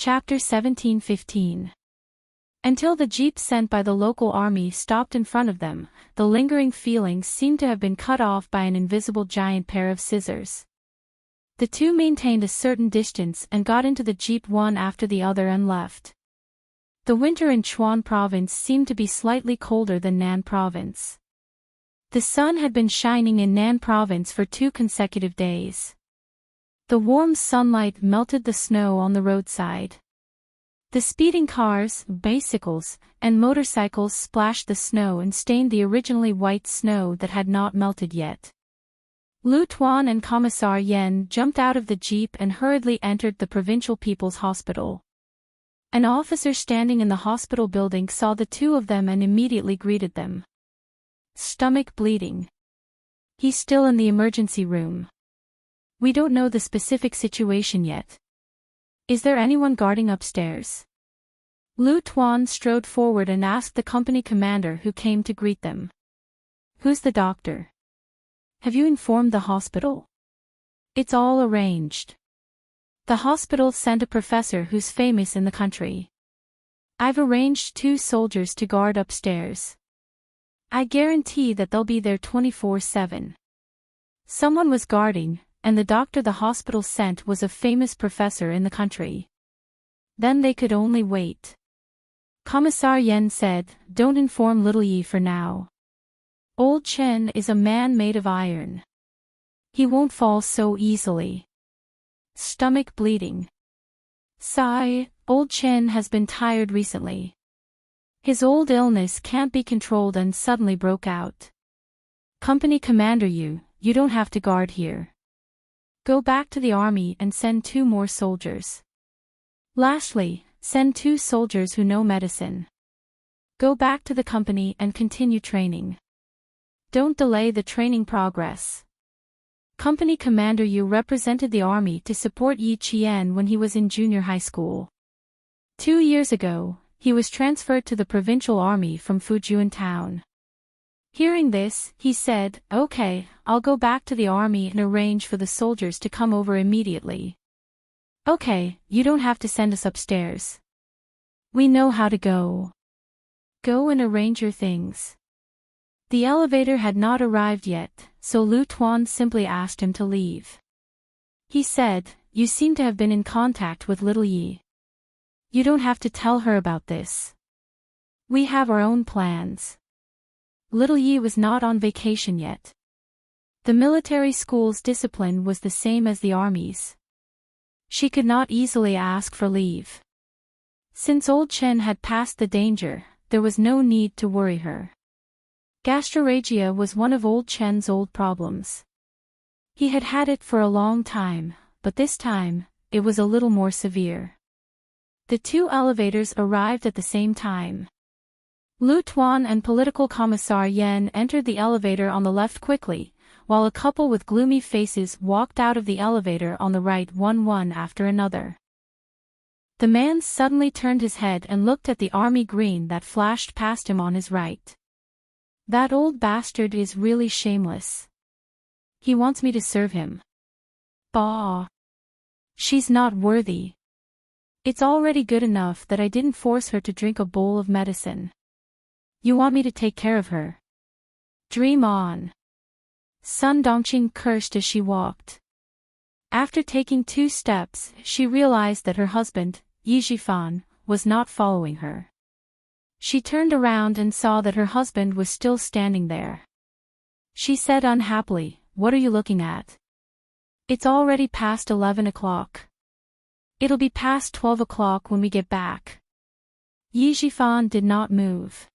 Chapter 17:15. Until the jeep sent by the local army stopped in front of them, the lingering feelings seemed to have been cut off by an invisible giant pair of scissors. The two maintained a certain distance and got into the jeep one after the other and left. The winter in Chuan province seemed to be slightly colder than Nan province. The sun had been shining in Nan province for 2 consecutive days. The warm sunlight melted the snow on the roadside. The speeding cars, bicycles, and motorcycles splashed the snow and stained the originally white snow that had not melted yet. Lu Tuan and Commissar Yen jumped out of the jeep and hurriedly entered the Provincial People's Hospital. An officer standing in the hospital building saw the two of them and immediately greeted them. Stomach bleeding. He's still in the emergency room. We don't know the specific situation yet. Is there anyone guarding upstairs? Lu Tuan strode forward and asked the company commander who came to greet them. Who's the doctor? Have you informed the hospital? It's all arranged. The hospital sent a professor who's famous in the country. I've arranged 2 soldiers to guard upstairs. I guarantee that they'll be there 24/7. Someone was guarding, and the doctor the hospital sent was a famous professor in the country. Then they could only wait. Commissar Yen said, Don't inform little Yi for now. Old Chen is a man made of iron. He won't fall so easily. Stomach bleeding. Sigh, Old Chen has been tired recently. His old illness can't be controlled and suddenly broke out. Company commander you don't have to guard here. Go back to the army and send 2 more soldiers. Lastly, send 2 soldiers who know medicine. Go back to the company and continue training. Don't delay the training progress. Company Commander Yu represented the army to support Yi Qian when he was in junior high school. 2 years ago, he was transferred to the provincial army from Fujian town. Hearing this, he said, Okay, I'll go back to the army and arrange for the soldiers to come over immediately. Okay, you don't have to send us upstairs. We know how to go. Go and arrange your things. The elevator had not arrived yet, so Lu Tuan simply asked him to leave. He said, You seem to have been in contact with little Yi. You don't have to tell her about this. We have our own plans. Little Yi was not on vacation yet. The military school's discipline was the same as the army's. She could not easily ask for leave. Since Old Chen had passed the danger, there was no need to worry her. Gastrorrhagia was one of Old Chen's old problems. He had had it for a long time, but this time, it was a little more severe. The 2 elevators arrived at the same time. Lu Tuan and Political Commissar Yen entered the elevator on the left quickly, while a couple with gloomy faces walked out of the elevator on the right one after another. The man suddenly turned his head and looked at the army green that flashed past him on his right. That old bastard is really shameless. He wants me to serve him. Bah! She's not worthy. It's already good enough that I didn't force her to drink a bowl of medicine. You want me to take care of her? Dream on. Sun Dongqing cursed as she walked. After taking 2 steps, she realized that her husband, Yi Zhifan, was not following her. She turned around and saw that her husband was still standing there. She said unhappily, What are you looking at? It's already past 11 o'clock. It'll be past 12 o'clock when we get back. Yi Zhifan did not move.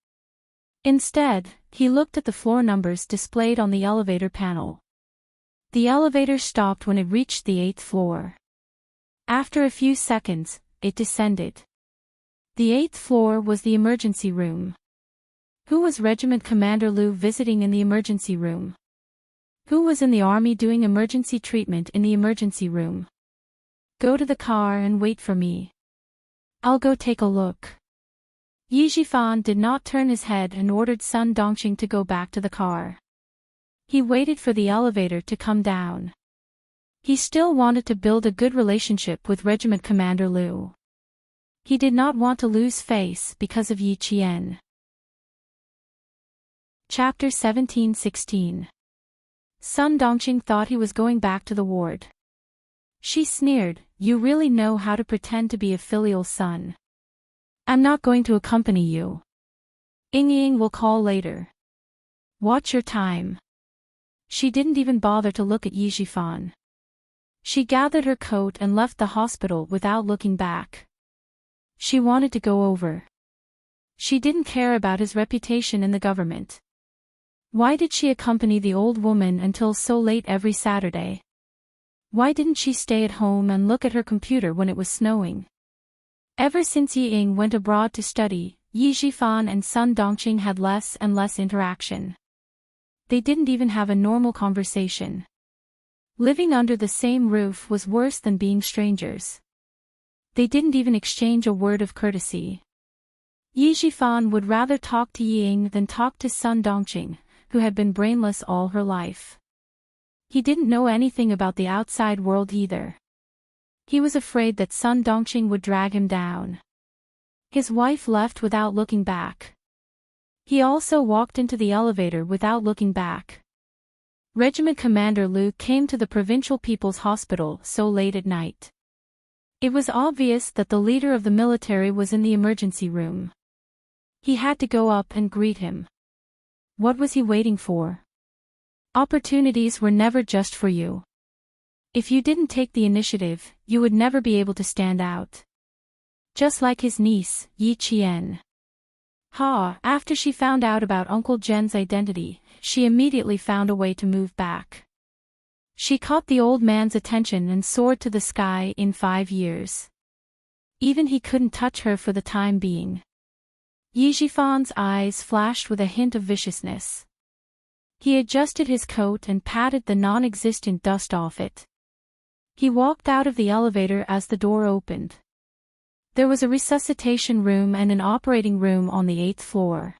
Instead, he looked at the floor numbers displayed on the elevator panel. The elevator stopped when it reached the 8th floor. After a few seconds, it descended. The 8th floor was the emergency room. Who was Regiment Commander Lu visiting in the emergency room? Who was in the army doing emergency treatment in the emergency room? Go to the car and wait for me. I'll go take a look. Yi Zhifan did not turn his head and ordered Sun Dongqing to go back to the car. He waited for the elevator to come down. He still wanted to build a good relationship with Regiment Commander Lu. He did not want to lose face because of Yi Qian. Chapter 17-16. Sun Dongqing thought he was going back to the ward. She sneered, "You really know how to pretend to be a filial son. I'm not going to accompany you. Ying will call later. Watch your time." She didn't even bother to look at Yi Zhifan. She gathered her coat and left the hospital without looking back. She wanted to go over. She didn't care about his reputation in the government. Why did she accompany the old woman until so late every Saturday? Why didn't she stay at home and look at her computer when it was snowing? Ever since Yi Ying went abroad to study, Yi Zhifan and Sun Dongqing had less and less interaction. They didn't even have a normal conversation. Living under the same roof was worse than being strangers. They didn't even exchange a word of courtesy. Yi Zhifan would rather talk to Yi Ying than talk to Sun Dongqing, who had been brainless all her life. He didn't know anything about the outside world either. He was afraid that Sun Dongqing would drag him down. His wife left without looking back. He also walked into the elevator without looking back. Regiment Commander Lu came to the Provincial People's Hospital so late at night. It was obvious that the leader of the military was in the emergency room. He had to go up and greet him. What was he waiting for? Opportunities were never just for you. If you didn't take the initiative, you would never be able to stand out. Just like his niece, Yi Qian. After she found out about Uncle Zhen's identity, she immediately found a way to move back. She caught the old man's attention and soared to the sky in 5 years. Even he couldn't touch her for the time being. Yi Zhifan's eyes flashed with a hint of viciousness. He adjusted his coat and patted the non-existent dust off it. He walked out of the elevator as the door opened. There was a resuscitation room and an operating room on the 8th floor.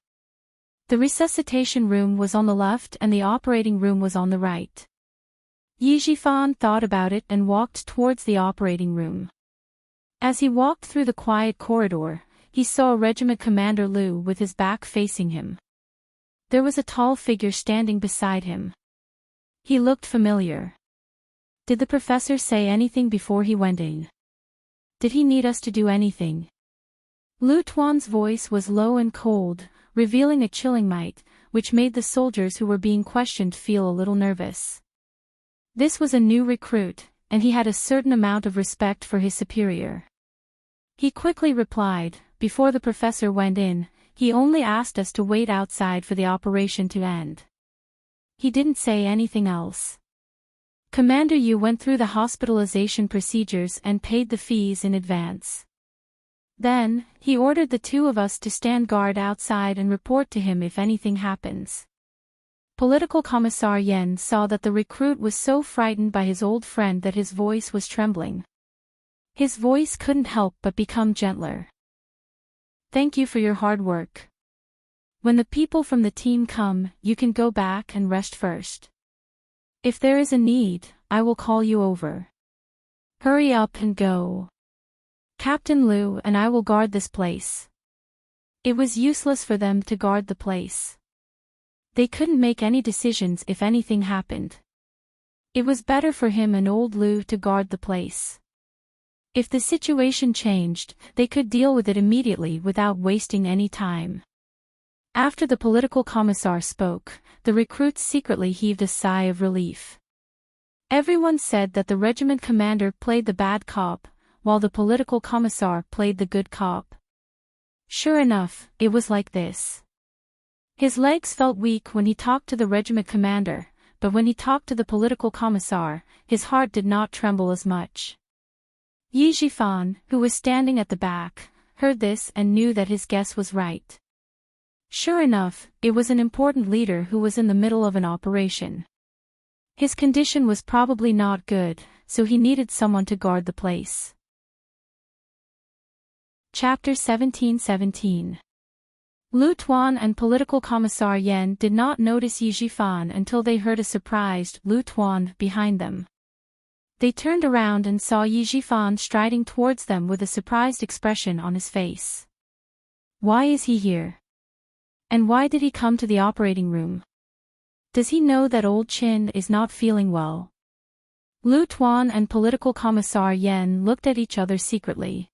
The resuscitation room was on the left and the operating room was on the right. Yi Zhifan thought about it and walked towards the operating room. As he walked through the quiet corridor, he saw Regiment Commander Lu with his back facing him. There was a tall figure standing beside him. He looked familiar. Did the professor say anything before he went in? Did he need us to do anything? Lu Tuan's voice was low and cold, revealing a chilling might, which made the soldiers who were being questioned feel a little nervous. This was a new recruit, and he had a certain amount of respect for his superior. He quickly replied, "Before the professor went in, he only asked us to wait outside for the operation to end." He didn't say anything else. Commander Yu went through the hospitalization procedures and paid the fees in advance. Then, he ordered the two of us to stand guard outside and report to him if anything happens. Political Commissar Yen saw that the recruit was so frightened by his old friend that his voice was trembling. His voice couldn't help but become gentler. "Thank you for your hard work. When the people from the team come, you can go back and rest first. If there is a need, I will call you over. Hurry up and go. Captain Lu and I will guard this place." It was useless for them to guard the place. They couldn't make any decisions if anything happened. It was better for him and old Lu to guard the place. If the situation changed, they could deal with it immediately without wasting any time. After the political commissar spoke, the recruits secretly heaved a sigh of relief. Everyone said that the regiment commander played the bad cop, while the political commissar played the good cop. Sure enough, it was like this. His legs felt weak when he talked to the regiment commander, but when he talked to the political commissar, his heart did not tremble as much. Yi Zhifan, who was standing at the back, heard this and knew that his guess was right. Sure enough, it was an important leader who was in the middle of an operation. His condition was probably not good, so he needed someone to guard the place. Chapter 17-17. Lu Tuan and political commissar Yen did not notice Yi Zhifan until they heard a surprised Lu Tuan behind them. They turned around and saw Yi Jifan striding towards them with a surprised expression on his face. Why is he here? And why did he come to the operating room? Does he know that old Qin is not feeling well? Lu Tuan and Political Commissar Yen looked at each other secretly.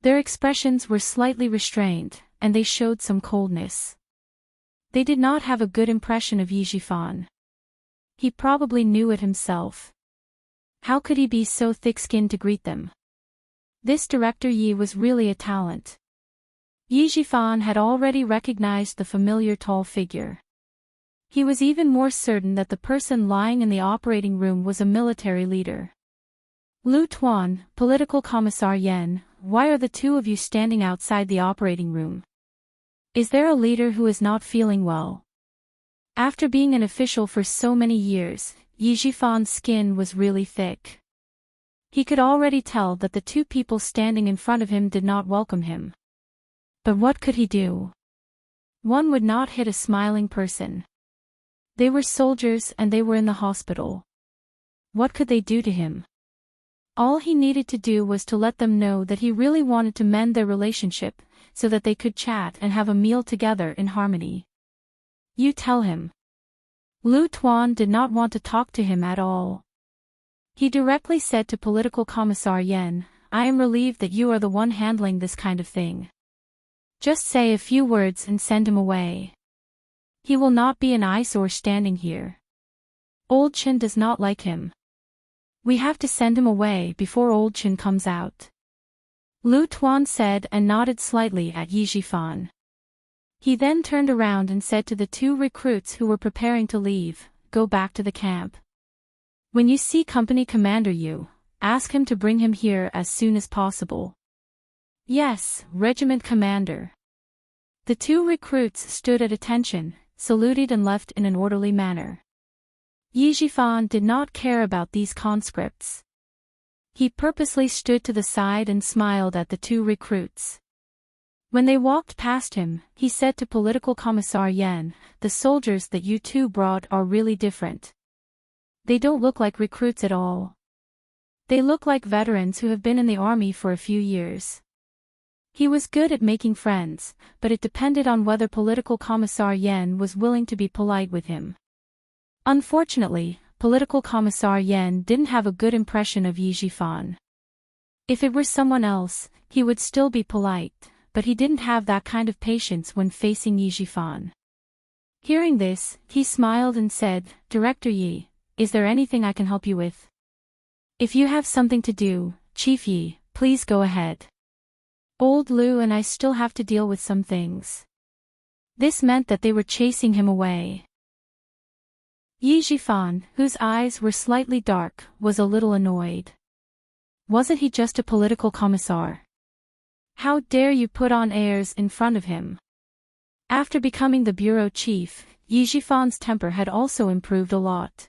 Their expressions were slightly restrained, and they showed some coldness. They did not have a good impression of Yi Jifan. He probably knew it himself. How could he be so thick-skinned to greet them? This Director Yi was really a talent. Yi Jifan had already recognized the familiar tall figure. He was even more certain that the person lying in the operating room was a military leader. Lu Tuan, Political Commissar Yen, why are the two of you standing outside the operating room? Is there a leader who is not feeling well? After being an official for so many years, Yi Jifan's skin was really thick. He could already tell that the two people standing in front of him did not welcome him. But what could he do? One would not hit a smiling person. They were soldiers and they were in the hospital. What could they do to him? All he needed to do was to let them know that he really wanted to mend their relationship, so that they could chat and have a meal together in harmony. You tell him. Lu Tuan did not want to talk to him at all. He directly said to Political Commissar Yen, I am relieved that you are the one handling this kind of thing. Just say a few words and send him away. He will not be an eyesore standing here. Old Qin does not like him. We have to send him away before Old Qin comes out. Lu Tuan said and nodded slightly at Yi Jifan. He then turned around and said to the two recruits who were preparing to leave, go back to the camp. When you see Company Commander Yu, ask him to bring him here as soon as possible. Yes, Regiment Commander. The two recruits stood at attention, saluted and left in an orderly manner. Yi Jifan did not care about these conscripts. He purposely stood to the side and smiled at the two recruits. When they walked past him, he said to Political Commissar Yen, the soldiers that you two brought are really different. They don't look like recruits at all. They look like veterans who have been in the army for a few years. He was good at making friends, but it depended on whether Political Commissar Yen was willing to be polite with him. Unfortunately, Political Commissar Yen didn't have a good impression of Yi Jifan. If it were someone else, he would still be polite, but he didn't have that kind of patience when facing Yi Jifan. Hearing this, he smiled and said, Director Yi, is there anything I can help you with? If you have something to do, Chief Yi, please go ahead. Old Lu and I still have to deal with some things. This meant that they were chasing him away. Yi Jifan, whose eyes were slightly dark, was a little annoyed. Wasn't he just a political commissar? How dare you put on airs in front of him? After becoming the bureau chief, Yi Jifan's temper had also improved a lot.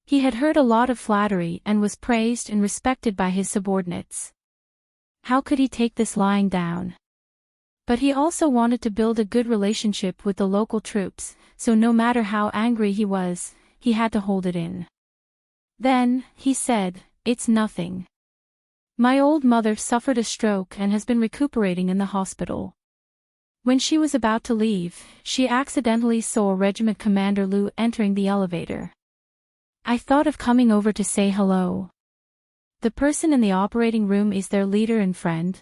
He had heard a lot of flattery and was praised and respected by his subordinates. How could he take this lying down? But he also wanted to build a good relationship with the local troops, so no matter how angry he was, he had to hold it in. Then, he said, it's nothing. My old mother suffered a stroke and has been recuperating in the hospital. When she was about to leave, she accidentally saw Regiment Commander Lu entering the elevator. I thought of coming over to say hello. The person in the operating room is their leader and friend.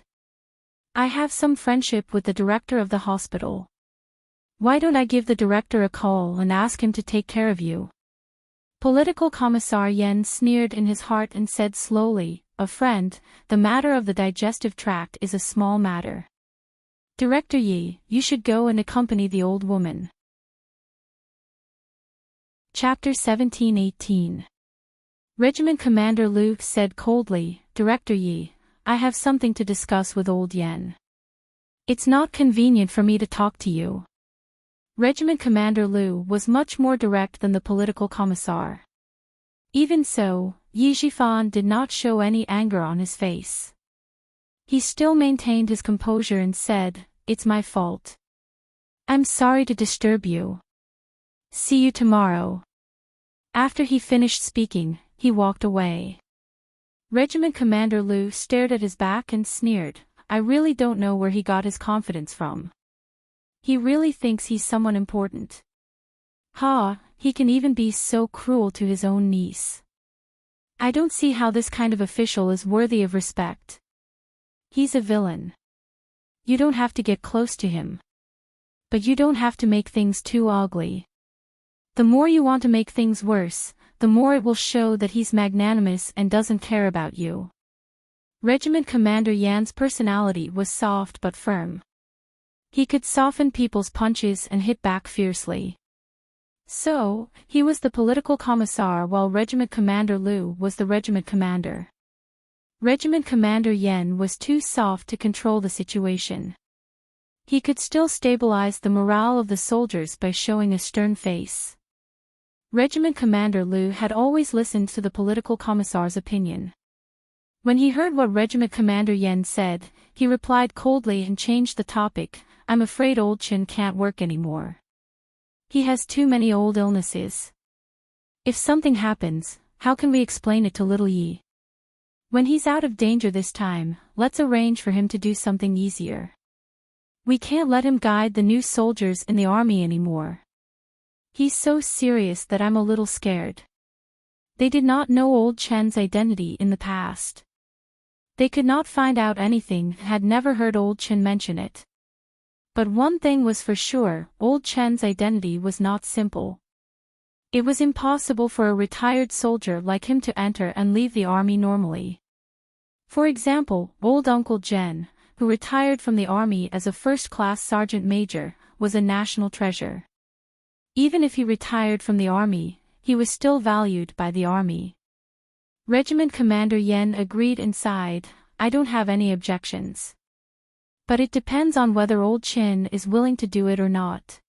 I have some friendship with the director of the hospital. Why don't I give the director a call and ask him to take care of you? Political Commissar Yen sneered in his heart and said slowly, a friend, the matter of the digestive tract is a small matter. Director Yi, you should go and accompany the old woman. Chapter 17-18. Regiment Commander Lu said coldly, Director Yi, I have something to discuss with old Yen. It's not convenient for me to talk to you. Regiment Commander Lu was much more direct than the political commissar. Even so, Yi Jifan did not show any anger on his face. He still maintained his composure and said, it's my fault. I'm sorry to disturb you. See you tomorrow. After he finished speaking, he walked away. Regiment Commander Liu stared at his back and sneered. I really don't know where he got his confidence from. He really thinks he's someone important. Ha, he can even be so cruel to his own niece. I don't see how this kind of official is worthy of respect. He's a villain. You don't have to get close to him. But you don't have to make things too ugly. The more you want to make things worse, the more it will show that he's magnanimous and doesn't care about you. Regiment Commander Yan's personality was soft but firm. He could soften people's punches and hit back fiercely. So, he was the political commissar while Regiment Commander Liu was the regiment commander. Regiment Commander Yan was too soft to control the situation. He could still stabilize the morale of the soldiers by showing a stern face. Regiment Commander Liu had always listened to the political commissar's opinion. When he heard what Regiment Commander Yan said, he replied coldly and changed the topic. I'm afraid old Chen can't work anymore. He has too many old illnesses. If something happens, how can we explain it to little Yi? When he's out of danger this time, let's arrange for him to do something easier. We can't let him guide the new soldiers in the army anymore. He's so serious that I'm a little scared. They did not know old Chen's identity in the past. They could not find out anything, had never heard old Chen mention it. But one thing was for sure, old Chen's identity was not simple. It was impossible for a retired soldier like him to enter and leave the army normally. For example, old Uncle Jen, who retired from the army as a first-class sergeant major, was a national treasure. Even if he retired from the army, he was still valued by the army. Regiment Commander Yan agreed and sighed, I don't have any objections. But it depends on whether old Chen is willing to do it or not.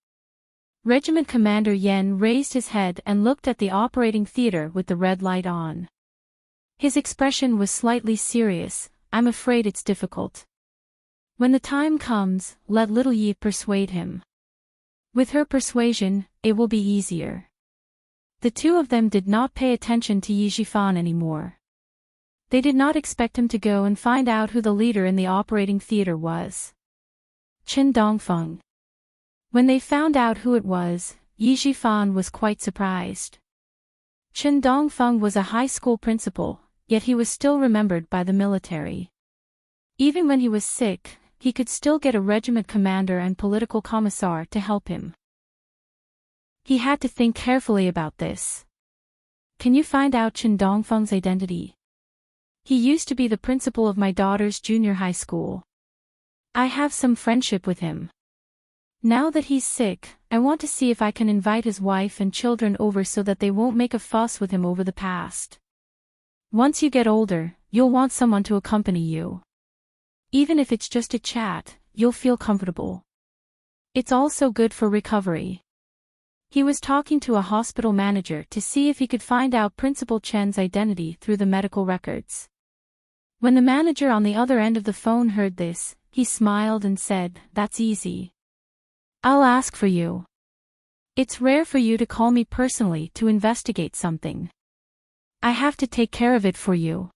Regiment Commander Yan raised his head and looked at the operating theater with the red light on. His expression was slightly serious. I'm afraid it's difficult. When the time comes, let little Yi persuade him. With her persuasion, it will be easier. The two of them did not pay attention to Yi Jifan anymore. They did not expect him to go and find out who the leader in the operating theater was. Chen Dongfeng. When they found out who it was, Yi Jifan was quite surprised. Chen Dongfeng was a high school principal, yet he was still remembered by the military. Even when he was sick, he could still get a regiment commander and political commissar to help him. He had to think carefully about this. Can you find out Chen Dongfeng's identity? He used to be the principal of my daughter's junior high school. I have some friendship with him. Now that he's sick, I want to see if I can invite his wife and children over so that they won't make a fuss with him over the past. Once you get older, you'll want someone to accompany you. Even if it's just a chat, you'll feel comfortable. It's also good for recovery. He was talking to a hospital manager to see if he could find out Principal Chen's identity through the medical records. When the manager on the other end of the phone heard this, he smiled and said, That's easy. I'll ask for you. It's rare for you to call me personally to investigate something. I have to take care of it for you.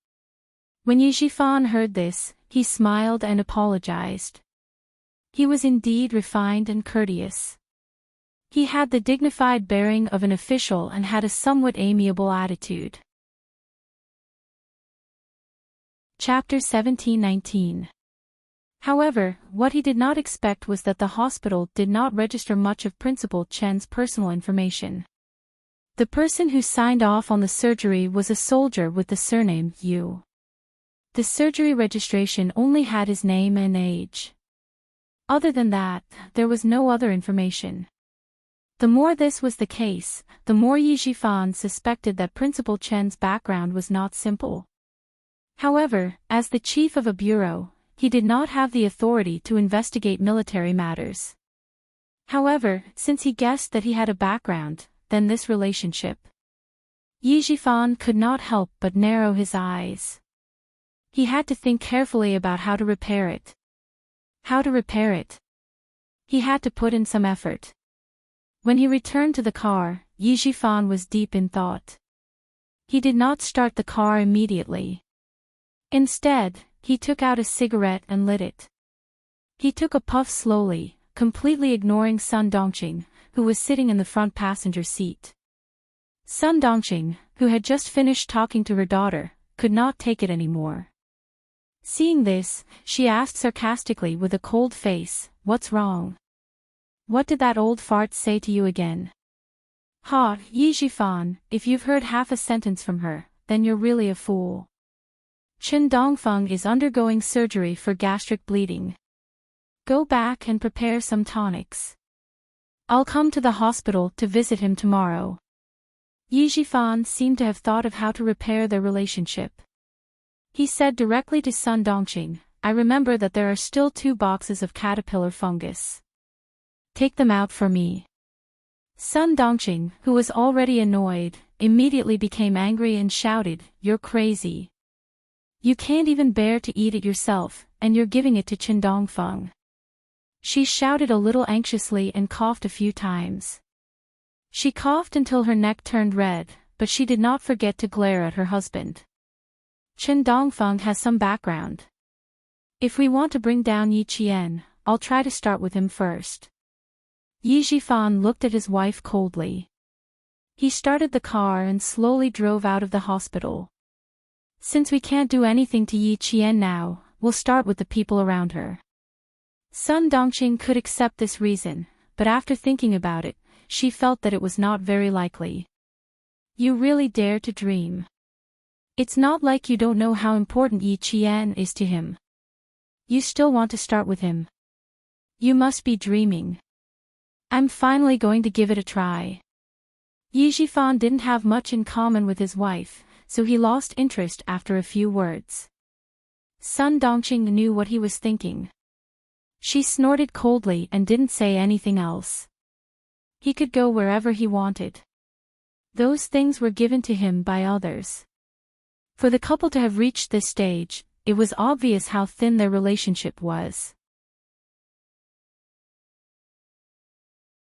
When Yi Jifan heard this, he smiled and apologized. He was indeed refined and courteous. He had the dignified bearing of an official and had a somewhat amiable attitude. Chapter 17-19. However, what he did not expect was that the hospital did not register much of Principal Chen's personal information. The person who signed off on the surgery was a soldier with the surname Yu. The surgery registration only had his name and age. Other than that, there was no other information. The more this was the case, the more Yi Jifan suspected that Principal Chen's background was not simple. However, as the chief of a bureau, he did not have the authority to investigate military matters. However, since he guessed that he had a background, then this relationship. Yi Jifan could not help but narrow his eyes. He had to think carefully about how to repair it. How to repair it? He had to put in some effort. When he returned to the car, Yi Jifan was deep in thought. He did not start the car immediately. Instead, he took out a cigarette and lit it. He took a puff slowly, completely ignoring Sun Dongqing, who was sitting in the front passenger seat. Sun Dongqing, who had just finished talking to her daughter, could not take it anymore. Seeing this, she asked sarcastically with a cold face, "What's wrong? What did that old fart say to you again?" "Ha, Yi Jifan, if you've heard half a sentence from her, then you're really a fool. Chen Dongfeng is undergoing surgery for gastric bleeding. Go back and prepare some tonics. I'll come to the hospital to visit him tomorrow." Yi Jifan seemed to have thought of how to repair their relationship. He said directly to Sun Dongqing, "I remember that there are still 2 boxes of caterpillar fungus. Take them out for me." Sun Dongqing, who was already annoyed, immediately became angry and shouted, "You're crazy. You can't even bear to eat it yourself, and you're giving it to Chen Dongfeng." She shouted a little anxiously and coughed a few times. She coughed until her neck turned red, but she did not forget to glare at her husband. "Chen Dongfeng has some background. If we want to bring down Yi Qian, I'll try to start with him first." Yi Jifan looked at his wife coldly. He started the car and slowly drove out of the hospital. "Since we can't do anything to Yi Qian now, we'll start with the people around her." Sun Dongqing could accept this reason, but after thinking about it, she felt that it was not very likely. "You really dare to dream. It's not like you don't know how important Yi Qian is to him. You still want to start with him. You must be dreaming. I'm finally going to give it a try." Yi Jifan didn't have much in common with his wife, so he lost interest after a few words. Sun Dongqing knew what he was thinking. She snorted coldly and didn't say anything else. He could go wherever he wanted. Those things were given to him by others. For the couple to have reached this stage, it was obvious how thin their relationship was.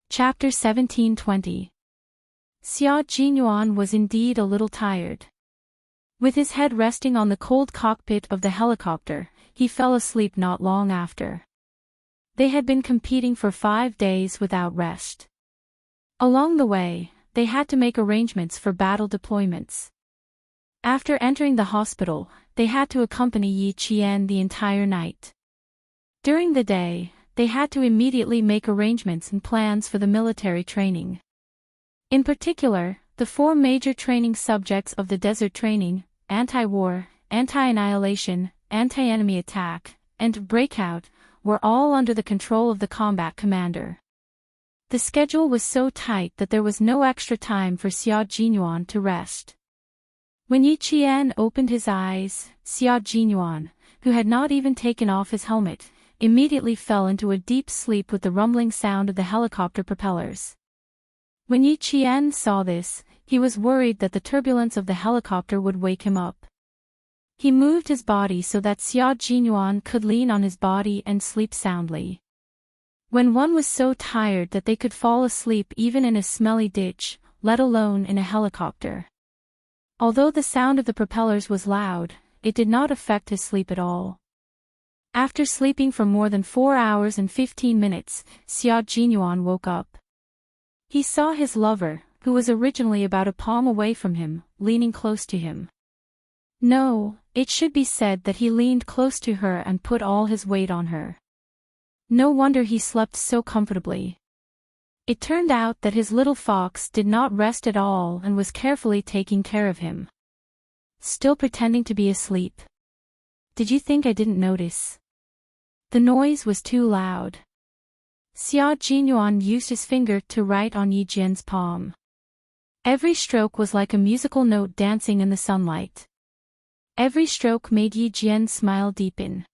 Chapter 17:20. Xia Jinyuan was indeed a little tired. With his head resting on the cold cockpit of the helicopter, he fell asleep not long after. They had been competing for 5 days without rest. Along the way, they had to make arrangements for battle deployments. After entering the hospital, they had to accompany Yi Qian the entire night. During the day, they had to immediately make arrangements and plans for the military training. In particular, the 4 major training subjects of the desert training, anti-war, anti-annihilation, anti-enemy attack, and breakout, were all under the control of the combat commander. The schedule was so tight that there was no extra time for Xia Jinyuan to rest. When Yi Qian opened his eyes, Xia Jinyuan, who had not even taken off his helmet, immediately fell into a deep sleep with the rumbling sound of the helicopter propellers. When Yi Qian saw this, he was worried that the turbulence of the helicopter would wake him up. He moved his body so that Xia Jinyuan could lean on his body and sleep soundly. When one was so tired that they could fall asleep even in a smelly ditch, let alone in a helicopter. Although the sound of the propellers was loud, it did not affect his sleep at all. After sleeping for more than 4 hours and 15 minutes, Xia Jinyuan woke up. He saw his lover, who was originally about a palm away from him, leaning close to him. No, it should be said that he leaned close to her and put all his weight on her. No wonder he slept so comfortably. It turned out that his little fox did not rest at all and was carefully taking care of him. Still pretending to be asleep. Did you think I didn't notice? The noise was too loud. Xia Jinyuan used his finger to write on Yi Jian's palm. Every stroke was like a musical note dancing in the sunlight. Every stroke made Yi Jian smile deepen.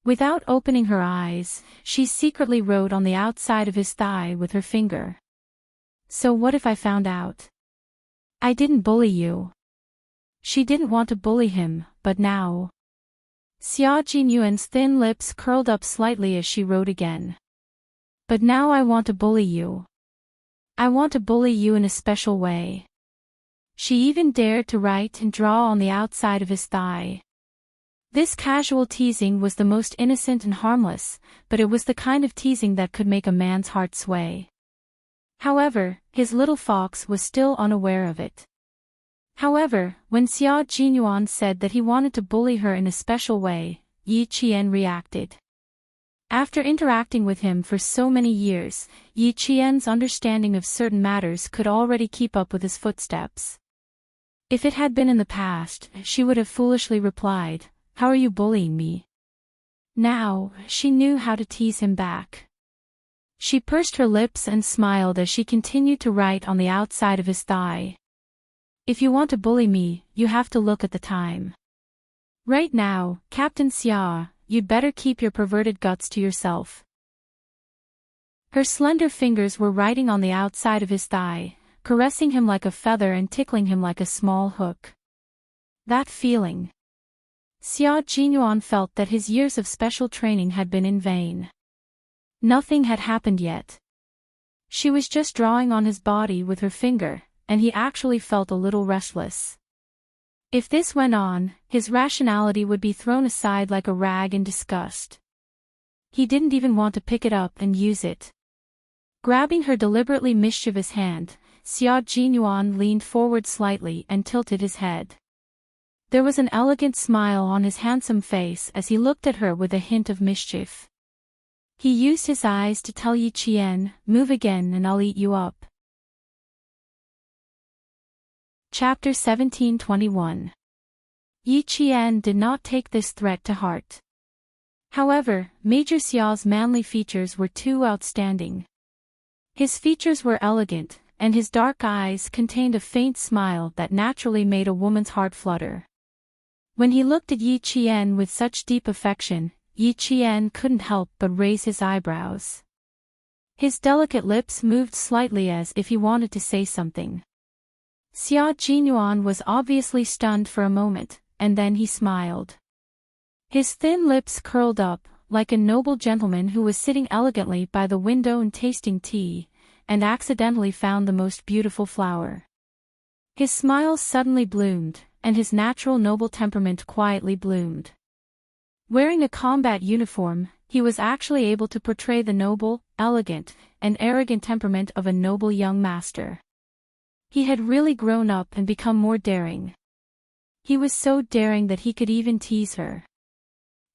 Without opening her eyes, she secretly wrote on the outside of his thigh with her finger. So what if I found out? I didn't bully you. She didn't want to bully him, but now. Xia Jinyuan's thin lips curled up slightly as she wrote again. But now I want to bully you. I want to bully you in a special way. She even dared to write and draw on the outside of his thigh. This casual teasing was the most innocent and harmless, but it was the kind of teasing that could make a man's heart sway. However, his little fox was still unaware of it. However, when Xia Jinyuan said that he wanted to bully her in a special way, Yi Qian reacted. After interacting with him for so many years, Yi Qian's understanding of certain matters could already keep up with his footsteps. If it had been in the past, she would have foolishly replied, "How are you bullying me?" Now, she knew how to tease him back. She pursed her lips and smiled as she continued to write on the outside of his thigh. "If you want to bully me, you have to look at the time. Right now, Captain Xia, you'd better keep your perverted guts to yourself." Her slender fingers were writing on the outside of his thigh, caressing him like a feather and tickling him like a small hook. That feeling. Xia Jinyuan felt that his years of special training had been in vain. Nothing had happened yet. She was just drawing on his body with her finger, and he actually felt a little restless. If this went on, his rationality would be thrown aside like a rag in disgust. He didn't even want to pick it up and use it. Grabbing her deliberately mischievous hand, Xia Jinyuan leaned forward slightly and tilted his head. There was an elegant smile on his handsome face as he looked at her with a hint of mischief. He used his eyes to tell Yi Qian, "Move again and I'll eat you up." Chapter 1721. Yi Qian did not take this threat to heart. However, Major Xiao's manly features were too outstanding. His features were elegant, and his dark eyes contained a faint smile that naturally made a woman's heart flutter. When he looked at Yi Qian with such deep affection, Yi Qian couldn't help but raise his eyebrows. His delicate lips moved slightly as if he wanted to say something. Xia Jinyuan was obviously stunned for a moment, and then he smiled. His thin lips curled up, like a noble gentleman who was sitting elegantly by the window and tasting tea, and accidentally found the most beautiful flower. His smile suddenly bloomed, and his natural noble temperament quietly bloomed. Wearing a combat uniform, he was actually able to portray the noble, elegant, and arrogant temperament of a noble young master. He had really grown up and become more daring. He was so daring that he could even tease her.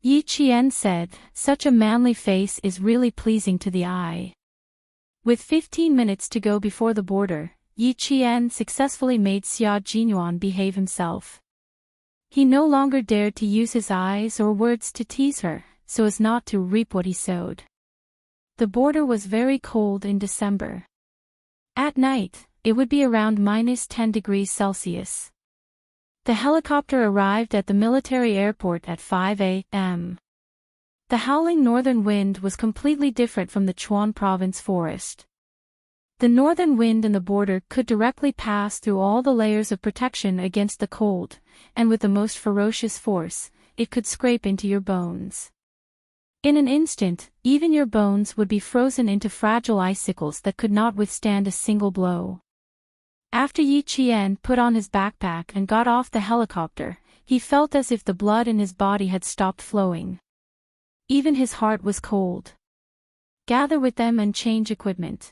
Yi Qian said, "Such a manly face is really pleasing to the eye." With 15 minutes to go before the border, Yi Qian successfully made Xia Jinyuan behave himself. He no longer dared to use his eyes or words to tease her, so as not to reap what he sowed. The border was very cold in December. At night, it would be around -10 degrees Celsius. The helicopter arrived at the military airport at 5 a.m. The howling northern wind was completely different from the Chuan province forest. The northern wind in the border could directly pass through all the layers of protection against the cold, and with the most ferocious force, it could scrape into your bones. In an instant, even your bones would be frozen into fragile icicles that could not withstand a single blow. After Yi Qian put on his backpack and got off the helicopter, he felt as if the blood in his body had stopped flowing. Even his heart was cold. Gather with them and change equipment.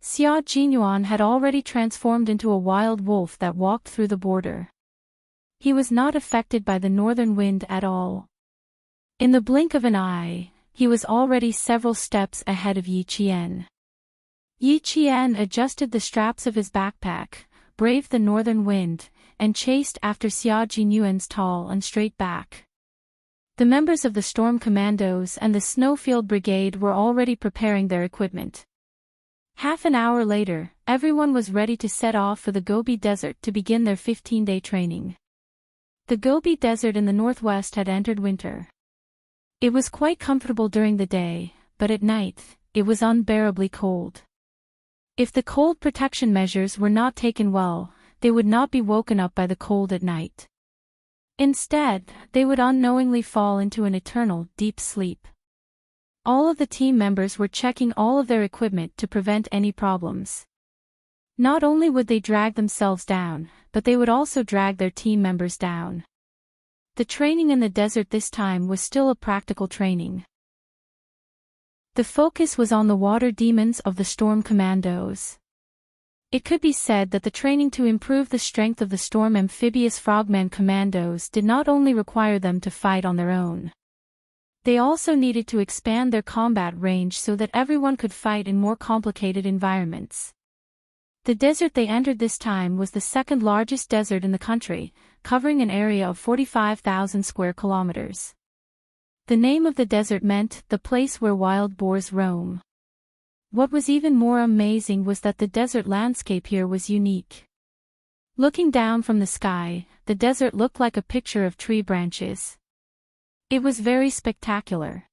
Xia Jinyuan had already transformed into a wild wolf that walked through the border. He was not affected by the northern wind at all. In the blink of an eye, he was already several steps ahead of Yi Qian. Yi Qian adjusted the straps of his backpack, braved the northern wind, and chased after Xia Jinyuan's tall and straight back. The members of the Storm Commandos and the Snowfield Brigade were already preparing their equipment. Half an hour later, everyone was ready to set off for the Gobi Desert to begin their 15-day training. The Gobi Desert in the northwest had entered winter. It was quite comfortable during the day, but at night, it was unbearably cold. If the cold protection measures were not taken well, they would not be woken up by the cold at night. Instead, they would unknowingly fall into an eternal, deep sleep. All of the team members were checking all of their equipment to prevent any problems. Not only would they drag themselves down, but they would also drag their team members down. The training in the desert this time was still a practical training. The focus was on the water demons of the Storm Commandos. It could be said that the training to improve the strength of the Storm Amphibious Frogman Commandos did not only require them to fight on their own. They also needed to expand their combat range so that everyone could fight in more complicated environments. The desert they entered this time was the second largest desert in the country, covering an area of 45,000 square kilometers. The name of the desert meant the place where wild boars roam. What was even more amazing was that the desert landscape here was unique. Looking down from the sky, the desert looked like a picture of tree branches. It was very spectacular.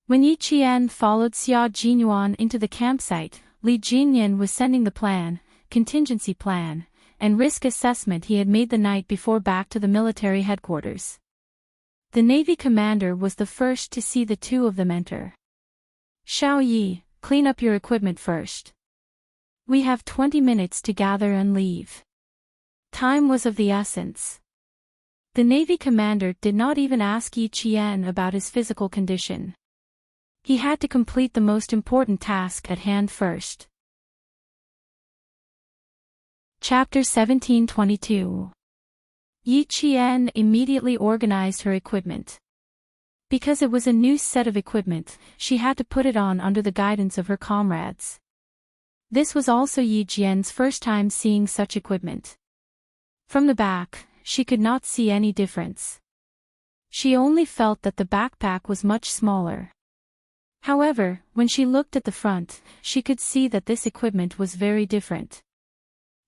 When Yi Qian followed Xia Jinyuan into the campsite, Li Jinyan was sending the contingency plan, and risk assessment he had made the night before back to the military headquarters. The Navy commander was the first to see the two of them enter. "Xiao Yi, clean up your equipment first. We have 20 minutes to gather and leave." Time was of the essence. The Navy commander did not even ask Yi Qian about his physical condition. He had to complete the most important task at hand first. Chapter 17:22. Yi Qian immediately organized her equipment. Because it was a new set of equipment, she had to put it on under the guidance of her comrades. This was also Yi Qian's first time seeing such equipment. From the back, she could not see any difference. She only felt that the backpack was much smaller. However, when she looked at the front, she could see that this equipment was very different.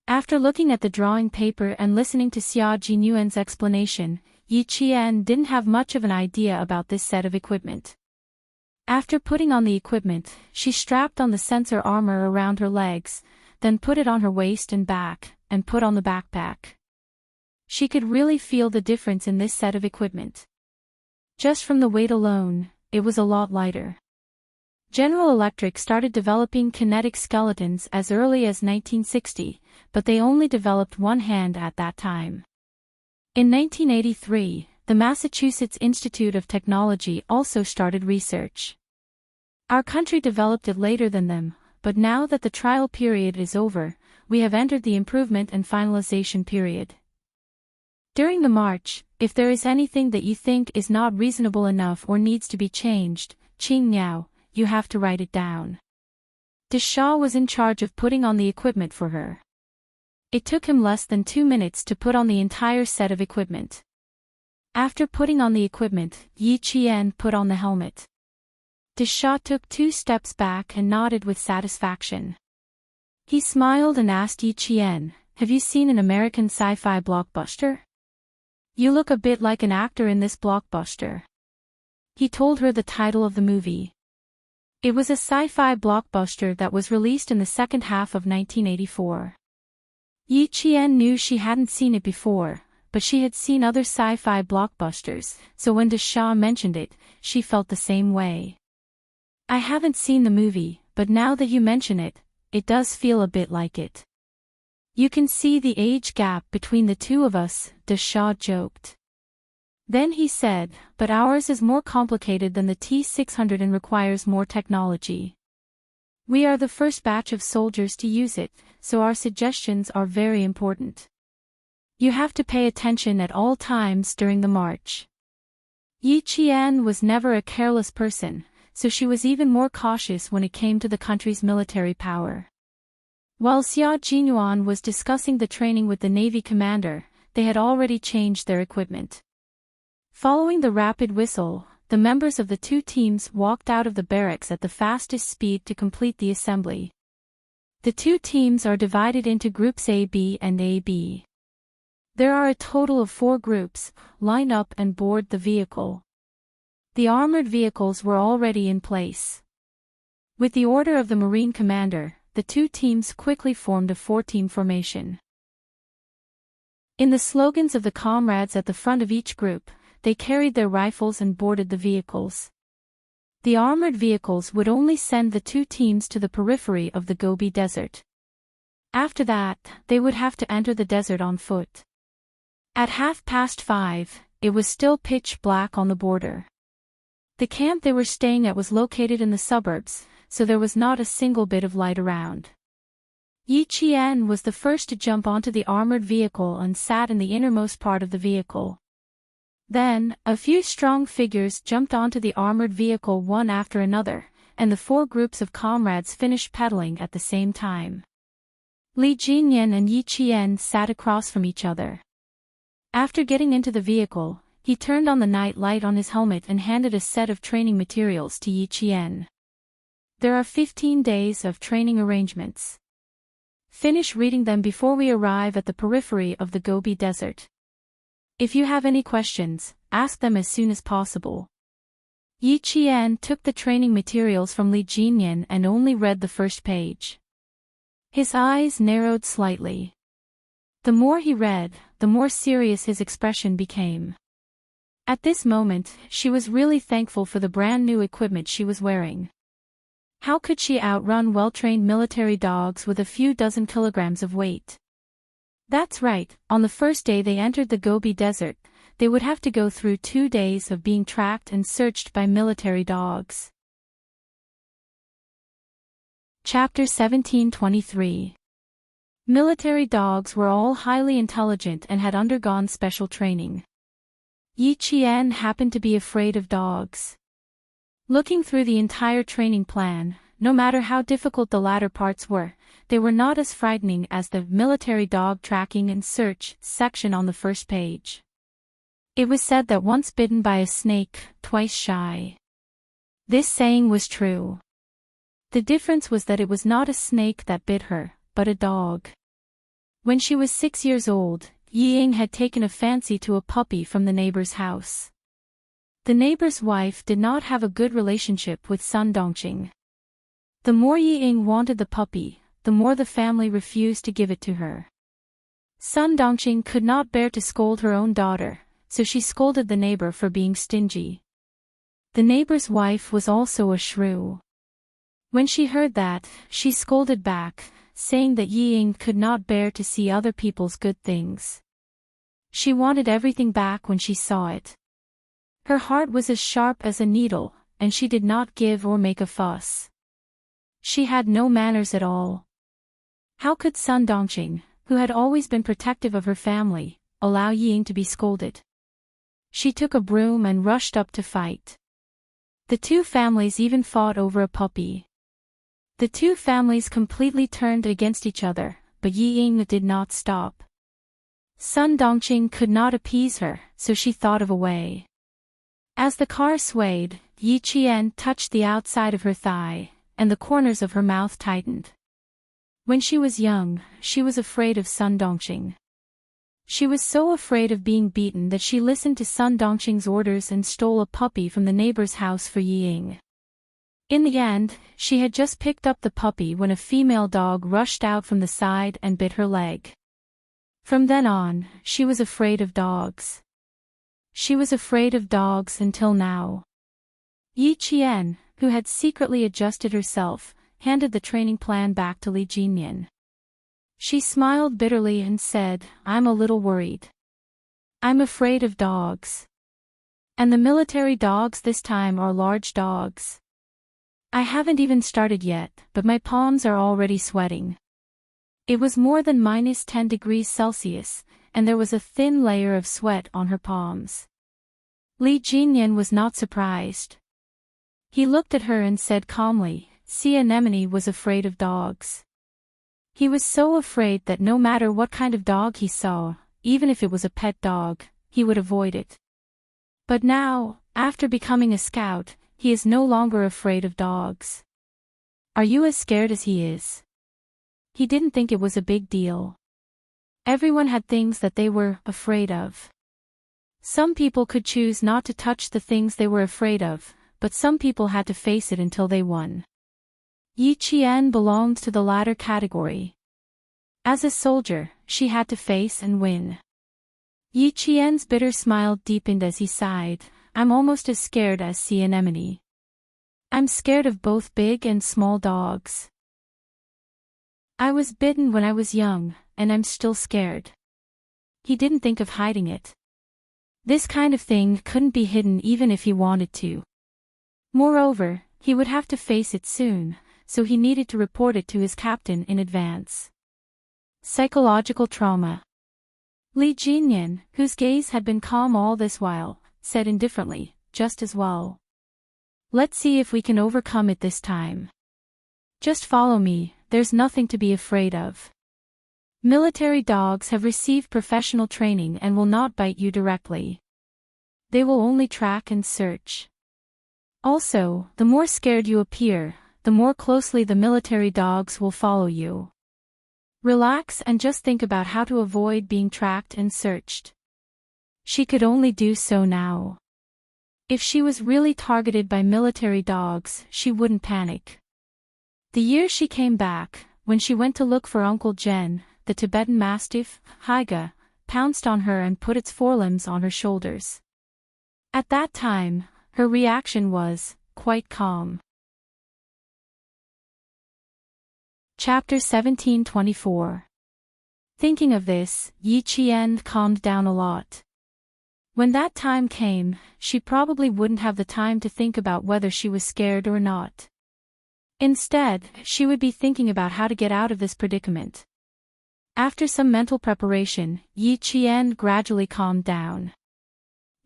After looking at the drawing paper and listening to Xia Jinyuan's explanation, Yi Qian didn't have much of an idea about this set of equipment. After putting on the equipment, she strapped on the sensor armor around her legs, then put it on her waist and back, and put on the backpack. She could really feel the difference in this set of equipment. Just from the weight alone, it was a lot lighter. General Electric started developing kinetic skeletons as early as 1960, but they only developed one hand at that time. In 1983, the Massachusetts Institute of Technology also started research. Our country developed it later than them, but now that the trial period is over, we have entered the improvement and finalization period. During the march, if there is anything that you think is not reasonable enough or needs to be changed, Qing Niao, you have to write it down. De Shaw was in charge of putting on the equipment for her. It took him less than 2 minutes to put on the entire set of equipment. After putting on the equipment, Yi Qian put on the helmet. De Shaw took 2 steps back and nodded with satisfaction. He smiled and asked Yi Qian, "Have you seen an American sci-fi blockbuster? You look a bit like an actor in this blockbuster." He told her the title of the movie. It was a sci-fi blockbuster that was released in the second half of 1984. Yi Qian knew she hadn't seen it before, but she had seen other sci-fi blockbusters, so when De Shaw mentioned it, she felt the same way. "I haven't seen the movie, but now that you mention it, it does feel a bit like it. You can see the age gap between the two of us," De Shaw joked. Then he said, "But ours is more complicated than the T-600 and requires more technology. We are the first batch of soldiers to use it, so our suggestions are very important. You have to pay attention at all times during the march." Yi Qian was never a careless person, so she was even more cautious when it came to the country's military power. While Xia Jinyuan was discussing the training with the Navy commander, they had already changed their equipment. Following the rapid whistle, the members of the two teams walked out of the barracks at the fastest speed to complete the assembly. The two teams are divided into groups A-B and A-B. There are a total of 4 groups. Line up and board the vehicle. The armored vehicles were already in place. With the order of the Marine commander, the two teams quickly formed a 4-team formation. In the slogans of the comrades at the front of each group, they carried their rifles and boarded the vehicles. The armored vehicles would only send the two teams to the periphery of the Gobi Desert. After that, they would have to enter the desert on foot. At 5:30, it was still pitch black on the border. The camp they were staying at was located in the suburbs, so there was not a single bit of light around. Yi Qian was the first to jump onto the armored vehicle and sat in the innermost part of the vehicle. Then, a few strong figures jumped onto the armored vehicle one after another, and the 4 groups of comrades finished pedaling at the same time. Li Jinyan and Yi Qian sat across from each other. After getting into the vehicle, he turned on the night light on his helmet and handed a set of training materials to Yi Qian. There are 15 days of training arrangements. Finish reading them before we arrive at the periphery of the Gobi Desert. If you have any questions, ask them as soon as possible. Yi Qian took the training materials from Li Jinyan and only read the first page. His eyes narrowed slightly. The more he read, the more serious his expression became. At this moment, she was really thankful for the brand new equipment she was wearing. How could she outrun well-trained military dogs with a few dozen kilograms of weight? That's right, on the first day they entered the Gobi Desert, they would have to go through 2 days of being tracked and searched by military dogs. Chapter 1723. Military dogs were all highly intelligent and had undergone special training. Yi Qian happened to be afraid of dogs. Looking through the entire training plan, no matter how difficult the latter parts were, they were not as frightening as the military dog tracking and search section on the first page. It was said that once bitten by a snake, twice shy. This saying was true. The difference was that it was not a snake that bit her, but a dog. When she was 6 years old, Yi Ying had taken a fancy to a puppy from the neighbor's house. The neighbor's wife did not have a good relationship with Sun Dongqing. The more Yi Ying wanted the puppy, the more the family refused to give it to her. Sun Dongqing could not bear to scold her own daughter, so she scolded the neighbor for being stingy. The neighbor's wife was also a shrew. When she heard that, she scolded back, saying that Yi Ying could not bear to see other people's good things. She wanted everything back when she saw it. Her heart was as sharp as a needle, and she did not give or make a fuss. She had no manners at all. How could Sun Dongqing, who had always been protective of her family, allow Yi Ying to be scolded? She took a broom and rushed up to fight. The 2 families even fought over a puppy. The 2 families completely turned against each other, but Yi Ying did not stop. Sun Dongqing could not appease her, so she thought of a way. As the car swayed, Yi Qian touched the outside of her thigh, and the corners of her mouth tightened. When she was young, she was afraid of Sun Dongqing. She was so afraid of being beaten that she listened to Sun Dongqing's orders and stole a puppy from the neighbor's house for Yi Ying. In the end, she had just picked up the puppy when a female dog rushed out from the side and bit her leg. From then on, she was afraid of dogs. She was afraid of dogs until now. Yi Qian, who had secretly adjusted herself, handed the training plan back to Li Jinyan. She smiled bitterly and said, "I'm a little worried. I'm afraid of dogs. And the military dogs this time are large dogs. I haven't even started yet, but my palms are already sweating." It was more than -10 degrees Celsius, and there was a thin layer of sweat on her palms. Li Jinyan was not surprised. He looked at her and said calmly, "See, Anemone was afraid of dogs." He was so afraid that no matter what kind of dog he saw, even if it was a pet dog, he would avoid it. But now, after becoming a scout, he is no longer afraid of dogs. Are you as scared as he is? He didn't think it was a big deal. Everyone had things that they were afraid of. Some people could choose not to touch the things they were afraid of, but some people had to face it until they won. Yi Qian belonged to the latter category. As a soldier, she had to face and win. Yi Qian's bitter smile deepened as he sighed, "I'm almost as scared as sea anemone. I'm scared of both big and small dogs." I was bitten when I was young, and I'm still scared. He didn't think of hiding it. This kind of thing couldn't be hidden even if he wanted to. Moreover, he would have to face it soon, so he needed to report it to his captain in advance. Psychological trauma. Li Jinyan, whose gaze had been calm all this while, said indifferently, just as well. Let's see if we can overcome it this time. Just follow me, there's nothing to be afraid of. Military dogs have received professional training and will not bite you directly. They will only track and search. Also, the more scared you appear, the more closely the military dogs will follow you. Relax and just think about how to avoid being tracked and searched. She could only do so now. If she was really targeted by military dogs, she wouldn't panic. The year she came back, when she went to look for Uncle Jen, the Tibetan Mastiff, Haiga, pounced on her and put its forelimbs on her shoulders. At that time, her reaction was quite calm. Chapter 1724. Thinking of this, Yi Qian calmed down a lot. When that time came, she probably wouldn't have the time to think about whether she was scared or not. Instead, she would be thinking about how to get out of this predicament. After some mental preparation, Yi Qian gradually calmed down.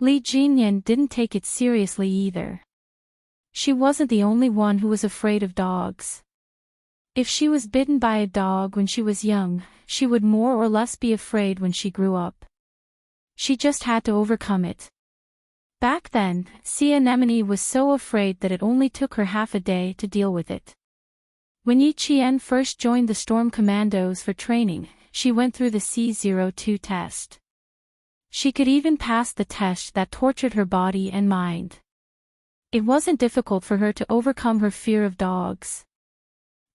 Li Jinyan didn't take it seriously either. She wasn't the only one who was afraid of dogs. If she was bitten by a dog when she was young, she would more or less be afraid when she grew up. She just had to overcome it. Back then, Sea Anemone was so afraid that it only took her half a day to deal with it. When Yi Qian first joined the Storm Commandos for training, she went through the C-02 test. She could even pass the test that tortured her body and mind. It wasn't difficult for her to overcome her fear of dogs.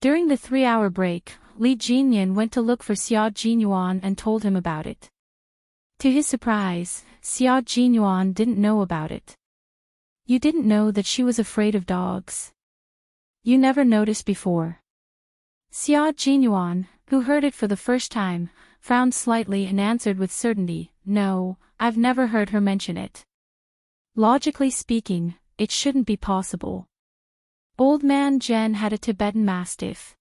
During the 3-hour break, Li Jinyan went to look for Xia Jinyuan and told him about it. To his surprise, Xia Jinyuan didn't know about it. You didn't know that she was afraid of dogs? You never noticed before. Xia Jinyuan, who heard it for the first time, frowned slightly and answered with certainty, no, I've never heard her mention it. Logically speaking, it shouldn't be possible. Old man Jen had a Tibetan Mastiff.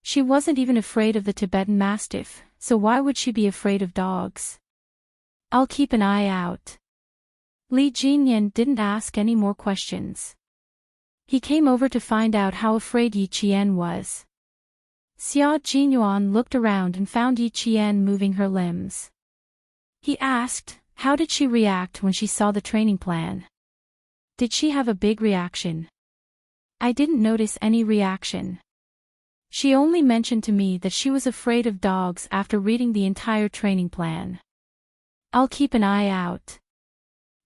She wasn't even afraid of the Tibetan Mastiff, so why would she be afraid of dogs? I'll keep an eye out. Li Jinyan didn't ask any more questions. He came over to find out how afraid Yi Qian was. Xia Jinyuan looked around and found Yi Qian moving her limbs. He asked, how did she react when she saw the training plan? Did she have a big reaction? I didn't notice any reaction. She only mentioned to me that she was afraid of dogs after reading the entire training plan. I'll keep an eye out.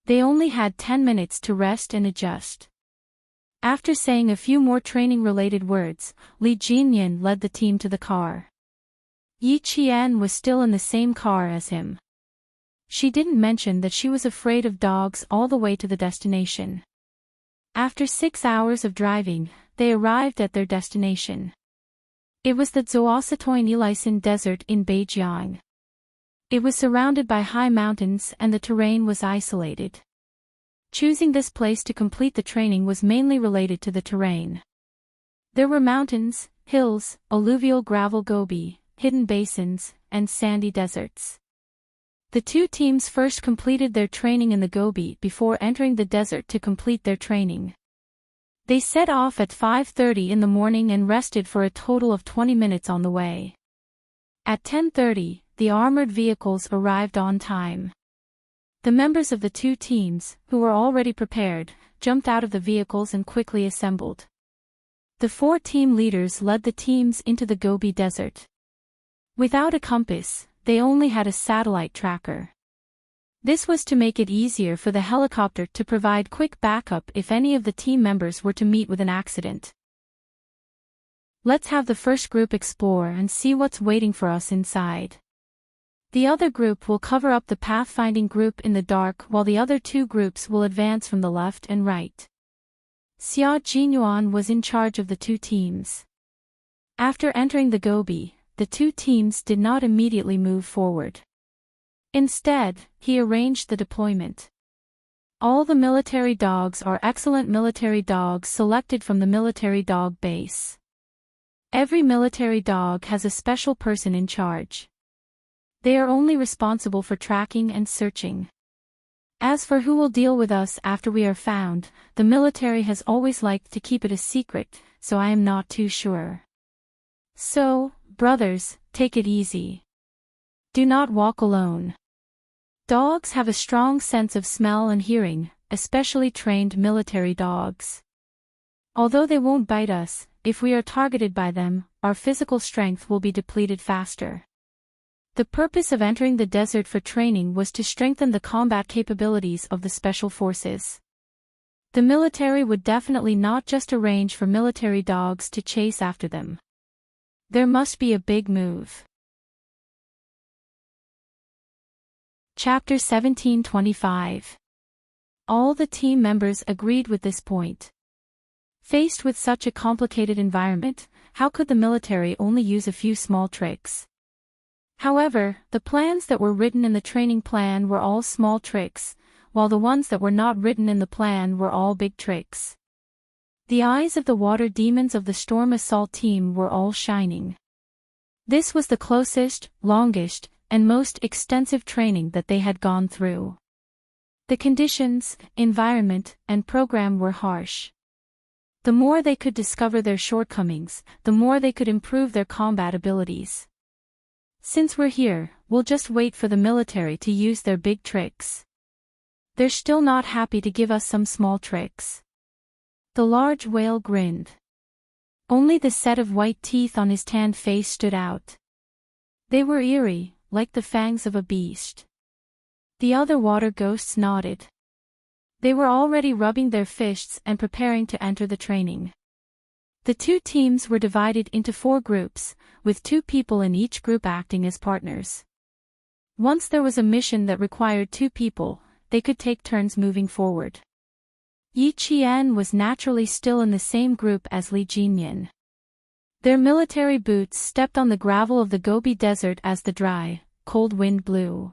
They only had 10 minutes to rest and adjust. After saying a few more training-related words, Li Jinyan led the team to the car. Yi Qian was still in the same car as him. She didn't mention that she was afraid of dogs all the way to the destination. After 6 hours of driving, they arrived at their destination. It was the Zhuositoin Elisin Desert in Beijiang. It was surrounded by high mountains and the terrain was isolated. Choosing this place to complete the training was mainly related to the terrain. There were mountains, hills, alluvial gravel gobi, hidden basins, and sandy deserts. The two teams first completed their training in the gobi before entering the desert to complete their training. They set off at 5:30 in the morning and rested for a total of 20 minutes on the way. At 10:30, the armored vehicles arrived on time. The members of the two teams, who were already prepared, jumped out of the vehicles and quickly assembled. The 4 team leaders led the teams into the Gobi Desert. Without a compass, they only had a satellite tracker. This was to make it easier for the helicopter to provide quick backup if any of the team members were to meet with an accident. Let's have the first group explore and see what's waiting for us inside. The other group will cover up the pathfinding group in the dark while the other 2 groups will advance from the left and right. Xia Jinyuan was in charge of the 2 teams. After entering the Gobi, the two teams did not immediately move forward. Instead, he arranged the deployment. All the military dogs are excellent military dogs selected from the military dog base. Every military dog has a special person in charge. They are only responsible for tracking and searching. As for who will deal with us after we are found, the military has always liked to keep it a secret, so I am not too sure. So, brothers, take it easy. Do not walk alone. Dogs have a strong sense of smell and hearing, especially trained military dogs. Although they won't bite us, if we are targeted by them, our physical strength will be depleted faster. The purpose of entering the desert for training was to strengthen the combat capabilities of the special forces. The military would definitely not just arrange for military dogs to chase after them. There must be a big move. Chapter 1725. All the team members agreed with this point. Faced with such a complicated environment, how could the military only use a few small tricks? However, the plans that were written in the training plan were all small tricks, while the ones that were not written in the plan were all big tricks. The eyes of the water demons of the Storm Assault team were all shining. This was the closest, longest, and most extensive training that they had gone through. The conditions, environment, and program were harsh. The more they could discover their shortcomings, the more they could improve their combat abilities. Since we're here, we'll just wait for the military to use their big tricks. They're still not happy to give us some small tricks. The large whale grinned. Only the set of white teeth on his tanned face stood out. They were eerie, like the fangs of a beast. The other water ghosts nodded. They were already rubbing their fists and preparing to enter the training. The two teams were divided into 4 groups, with 2 people in each group acting as partners. Once there was a mission that required 2 people, they could take turns moving forward. Yi Qian was naturally still in the same group as Li Jinyan. Their military boots stepped on the gravel of the Gobi Desert as the dry, cold wind blew.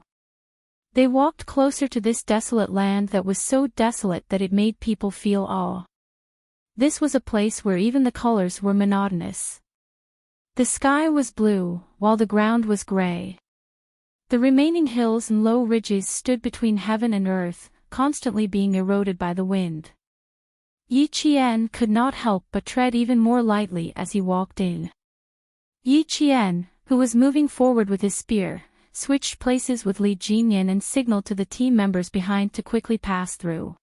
They walked closer to this desolate land that was so desolate that it made people feel awe. This was a place where even the colors were monotonous. The sky was blue, while the ground was gray. The remaining hills and low ridges stood between heaven and earth, constantly being eroded by the wind. Yi Qian could not help but tread even more lightly as he walked in. Yi Qian, who was moving forward with his spear, switched places with Li Jinyan and signaled to the team members behind to quickly pass through.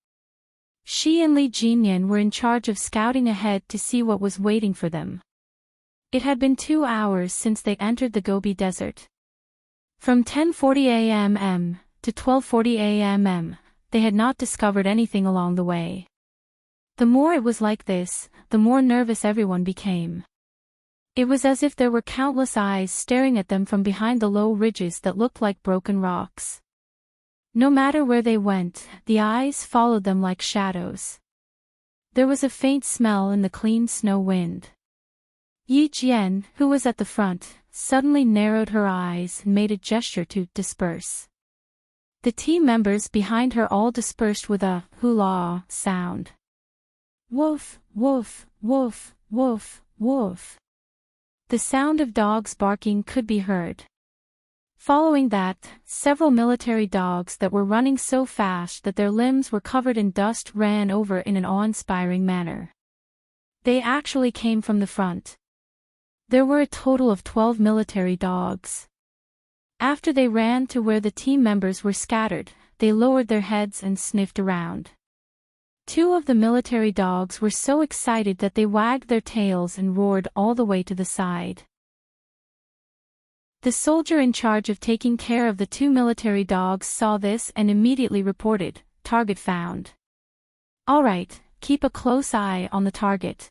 She and Li Jinyan were in charge of scouting ahead to see what was waiting for them. It had been 2 hours since they entered the Gobi Desert. From 10:40 a.m. to 12:40 a.m., they had not discovered anything along the way. The more it was like this, the more nervous everyone became. It was as if there were countless eyes staring at them from behind the low ridges that looked like broken rocks. No matter where they went, the eyes followed them like shadows. There was a faint smell in the clean snow wind. Yi Jian, who was at the front, suddenly narrowed her eyes and made a gesture to disperse. The team members behind her all dispersed with a hula sound. Woof, woof, woof, woof, woof. The sound of dogs barking could be heard. Following that, several military dogs that were running so fast that their limbs were covered in dust ran over in an awe-inspiring manner. They actually came from the front. There were a total of 12 military dogs. After they ran to where the team members were scattered, they lowered their heads and sniffed around. 2 of the military dogs were so excited that they wagged their tails and roared all the way to the side. The soldier in charge of taking care of the 2 military dogs saw this and immediately reported, "Target found." "All right, keep a close eye on the target.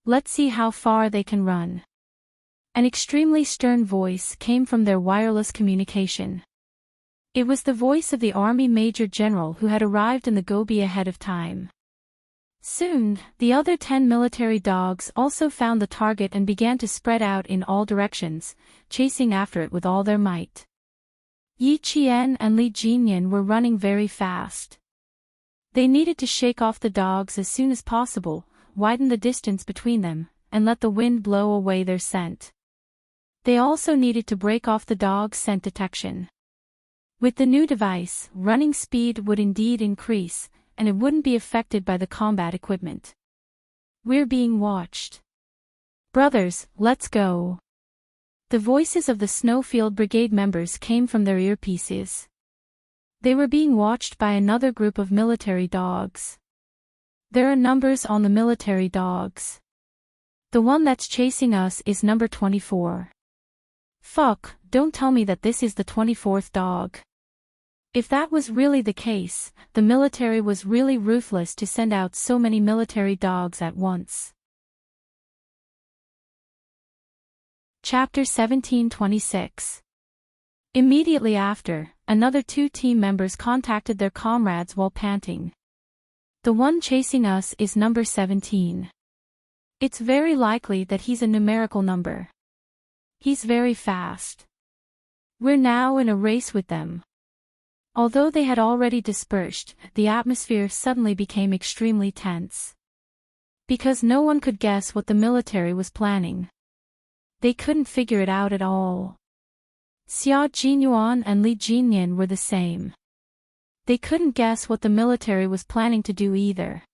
Let's see how far they can run." An extremely stern voice came from their wireless communication. It was the voice of the Army Major General who had arrived in the Gobi ahead of time. Soon, the other 10 military dogs also found the target and began to spread out in all directions, chasing after it with all their might. Yi Qian and Li Jinyan were running very fast. They needed to shake off the dogs as soon as possible, widen the distance between them, and let the wind blow away their scent. They also needed to break off the dog's scent detection. With the new device, running speed would indeed increase, and it wouldn't be affected by the combat equipment. We're being watched. Brothers, let's go. The voices of the Snowfield Brigade members came from their earpieces. They were being watched by another group of military dogs. There are numbers on the military dogs. The one that's chasing us is number 24. Fuck, don't tell me that this is the 24th dog. If that was really the case, the military was really ruthless to send out so many military dogs at once. Chapter 1726. Immediately after, another 2 team members contacted their comrades while panting. The one chasing us is number 17. It's very likely that he's a numerical number. He's very fast. We're now in a race with them. Although they had already dispersed, the atmosphere suddenly became extremely tense. Because no one could guess what the military was planning. They couldn't figure it out at all. Xia Jinyuan and Li Jinyan were the same. They couldn't guess what the military was planning to do either.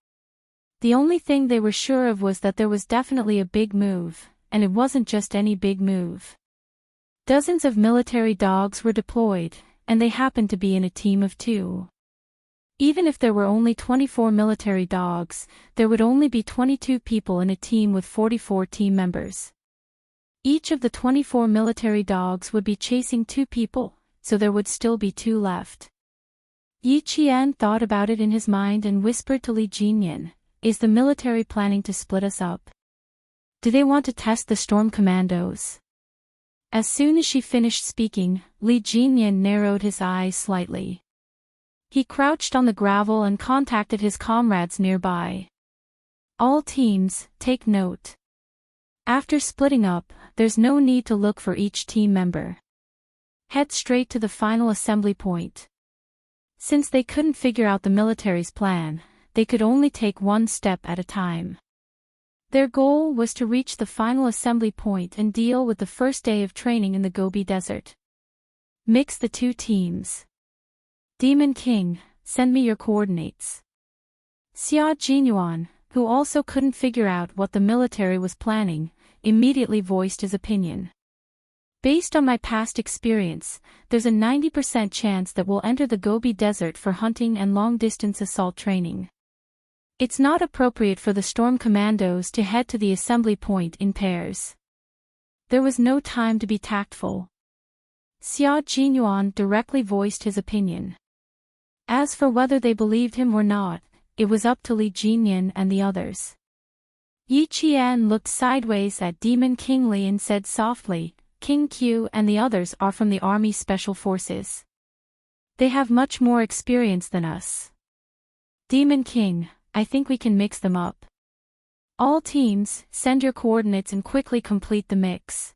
The only thing they were sure of was that there was definitely a big move, and it wasn't just any big move. Dozens of military dogs were deployed, and they happened to be in a team of 2. Even if there were only 24 military dogs, there would only be 22 people in a team with 44 team members. Each of the 24 military dogs would be chasing 2 people, so there would still be 2 left. Yi Qian thought about it in his mind and whispered to Li Jinyan, "Is the military planning to split us up? Do they want to test the storm commandos?" As soon as she finished speaking, Li Jinyan narrowed his eyes slightly. He crouched on the gravel and contacted his comrades nearby. All teams, take note. After splitting up, there's no need to look for each team member. Head straight to the final assembly point. Since they couldn't figure out the military's plan, they could only take one step at a time. Their goal was to reach the final assembly point and deal with the first day of training in the Gobi Desert. Mix the 2 teams. Demon King, send me your coordinates. Xia Jinyuan, who also couldn't figure out what the military was planning, immediately voiced his opinion. Based on my past experience, there's a 90% chance that we'll enter the Gobi Desert for hunting and long-distance assault training. It's not appropriate for the storm commandos to head to the assembly point in pairs. There was no time to be tactful. Xia Jinyuan directly voiced his opinion. As for whether they believed him or not, it was up to Li Jinyan and the others. Yi Qian looked sideways at Demon King Li and said softly, "King Q and the others are from the Army Special Forces. They have much more experience than us. Demon King, I think we can mix them up. All teams, send your coordinates and quickly complete the mix."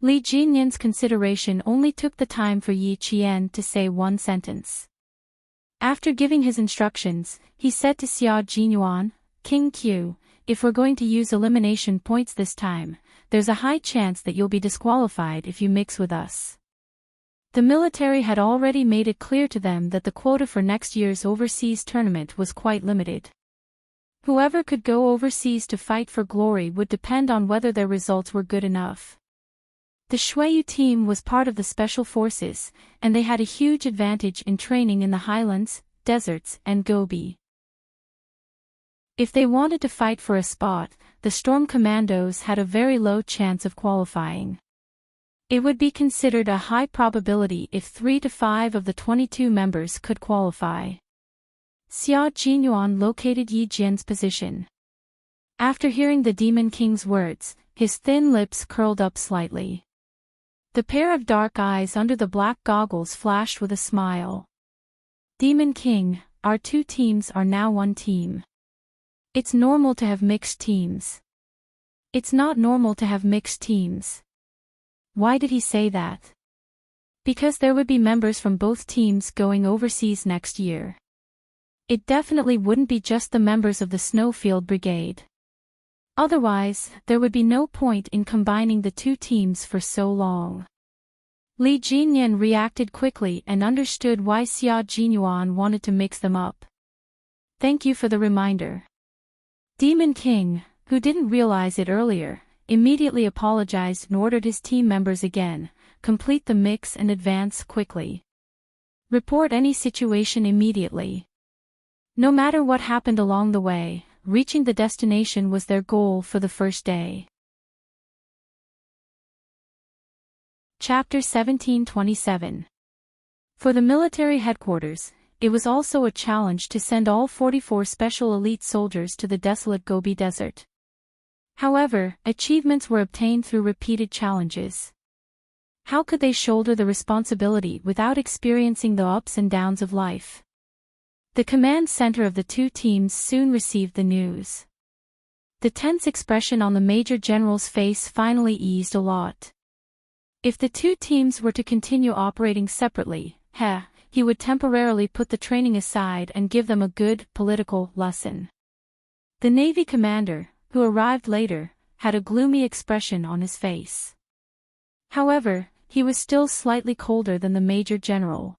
Li Jinyan's consideration only took the time for Yi Qian to say one sentence. After giving his instructions, he said to Xia Jinyuan, "King Q, if we're going to use elimination points this time, there's a high chance that you'll be disqualified if you mix with us." The military had already made it clear to them that the quota for next year's overseas tournament was quite limited. Whoever could go overseas to fight for glory would depend on whether their results were good enough. The Shuiyu team was part of the Special Forces, and they had a huge advantage in training in the highlands, deserts, and Gobi. If they wanted to fight for a spot, the Storm Commandos had a very low chance of qualifying. It would be considered a high probability if 3 to 5 of the 22 members could qualify. Xia Jinyuan located Yi Jian's position. After hearing the Demon King's words, his thin lips curled up slightly. The pair of dark eyes under the black goggles flashed with a smile. "Demon King, our 2 teams are now one team. It's normal to have mixed teams. It's not normal to have mixed teams. Why did he say that? Because there would be members from both teams going overseas next year. It definitely wouldn't be just the members of the Snowfield Brigade. Otherwise, there would be no point in combining the two teams for so long. Li Jinyan reacted quickly and understood why Xia Jinyuan wanted to mix them up. Thank you for the reminder. Demon King, who didn't realize it earlier, immediately apologized and ordered his team members again, complete the mix and advance quickly. Report any situation immediately. No matter what happened along the way, reaching the destination was their goal for the first day. Chapter 1727. For the military headquarters, it was also a challenge to send all 44 special elite soldiers to the desolate Gobi Desert. However, achievements were obtained through repeated challenges. How could they shoulder the responsibility without experiencing the ups and downs of life? The command center of the two teams soon received the news. The tense expression on the Major General's face finally eased a lot. If the two teams were to continue operating separately, he would temporarily put the training aside and give them a good political lesson. The Navy commander, who arrived later, had a gloomy expression on his face. However, he was still slightly colder than the Major General.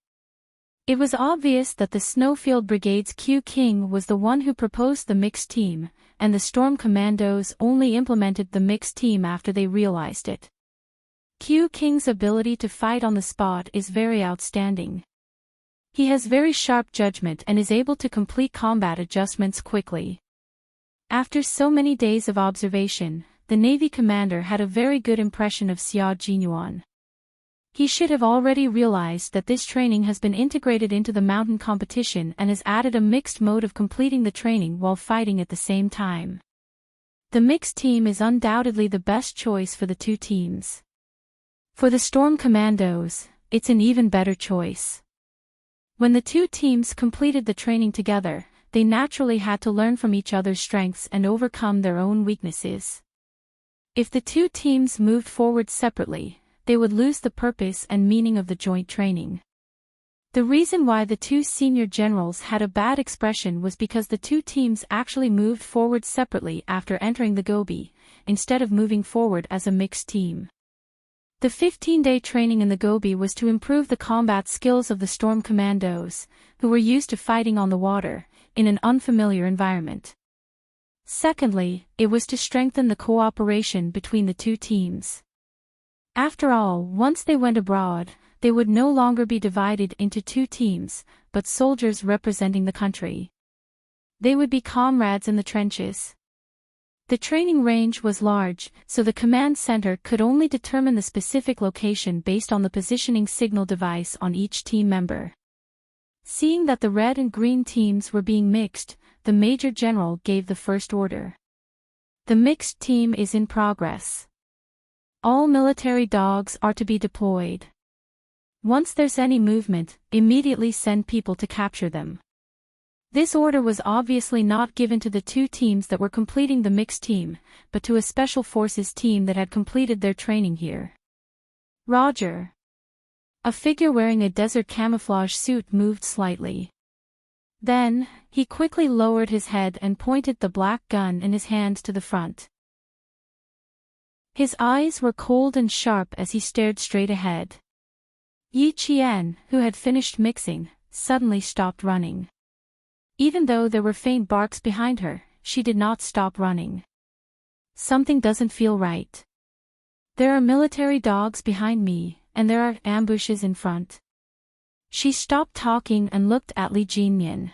It was obvious that the Snowfield Brigade's Q King was the one who proposed the mixed team, and the Storm Commandos only implemented the mixed team after they realized it. Q King's ability to fight on the spot is very outstanding. He has very sharp judgment and is able to complete combat adjustments quickly. After so many days of observation, the Navy commander had a very good impression of Xia Jinyuan. He should have already realized that this training has been integrated into the mountain competition and has added a mixed mode of completing the training while fighting at the same time. The mixed team is undoubtedly the best choice for the two teams. For the Storm Commandos, it's an even better choice. When the two teams completed the training together, they naturally had to learn from each other's strengths and overcome their own weaknesses. If the two teams moved forward separately, they would lose the purpose and meaning of the joint training. The reason why the two senior generals had a bad expression was because the two teams actually moved forward separately after entering the Gobi, instead of moving forward as a mixed team. The 15-day training in the Gobi was to improve the combat skills of the Storm Commandos, who were used to fighting on the water, in an unfamiliar environment. Secondly, it was to strengthen the cooperation between the two teams. After all, once they went abroad, they would no longer be divided into two teams, but soldiers representing the country. They would be comrades in the trenches. The training range was large, so the command center could only determine the specific location based on the positioning signal device on each team member. Seeing that the red and green teams were being mixed, the Major General gave the first order. The mixed team is in progress. All military dogs are to be deployed. Once there's any movement, immediately send people to capture them. This order was obviously not given to the two teams that were completing the mixed team, but to a special forces team that had completed their training here. Roger. A figure wearing a desert camouflage suit moved slightly. Then, he quickly lowered his head and pointed the black gun in his hand to the front. His eyes were cold and sharp as he stared straight ahead. Yi Qian, who had finished mixing, suddenly stopped running. Even though there were faint barks behind her, she did not stop running. Something doesn't feel right. There are military dogs behind me, and there are ambushes in front. She stopped talking and looked at Li Jinyan.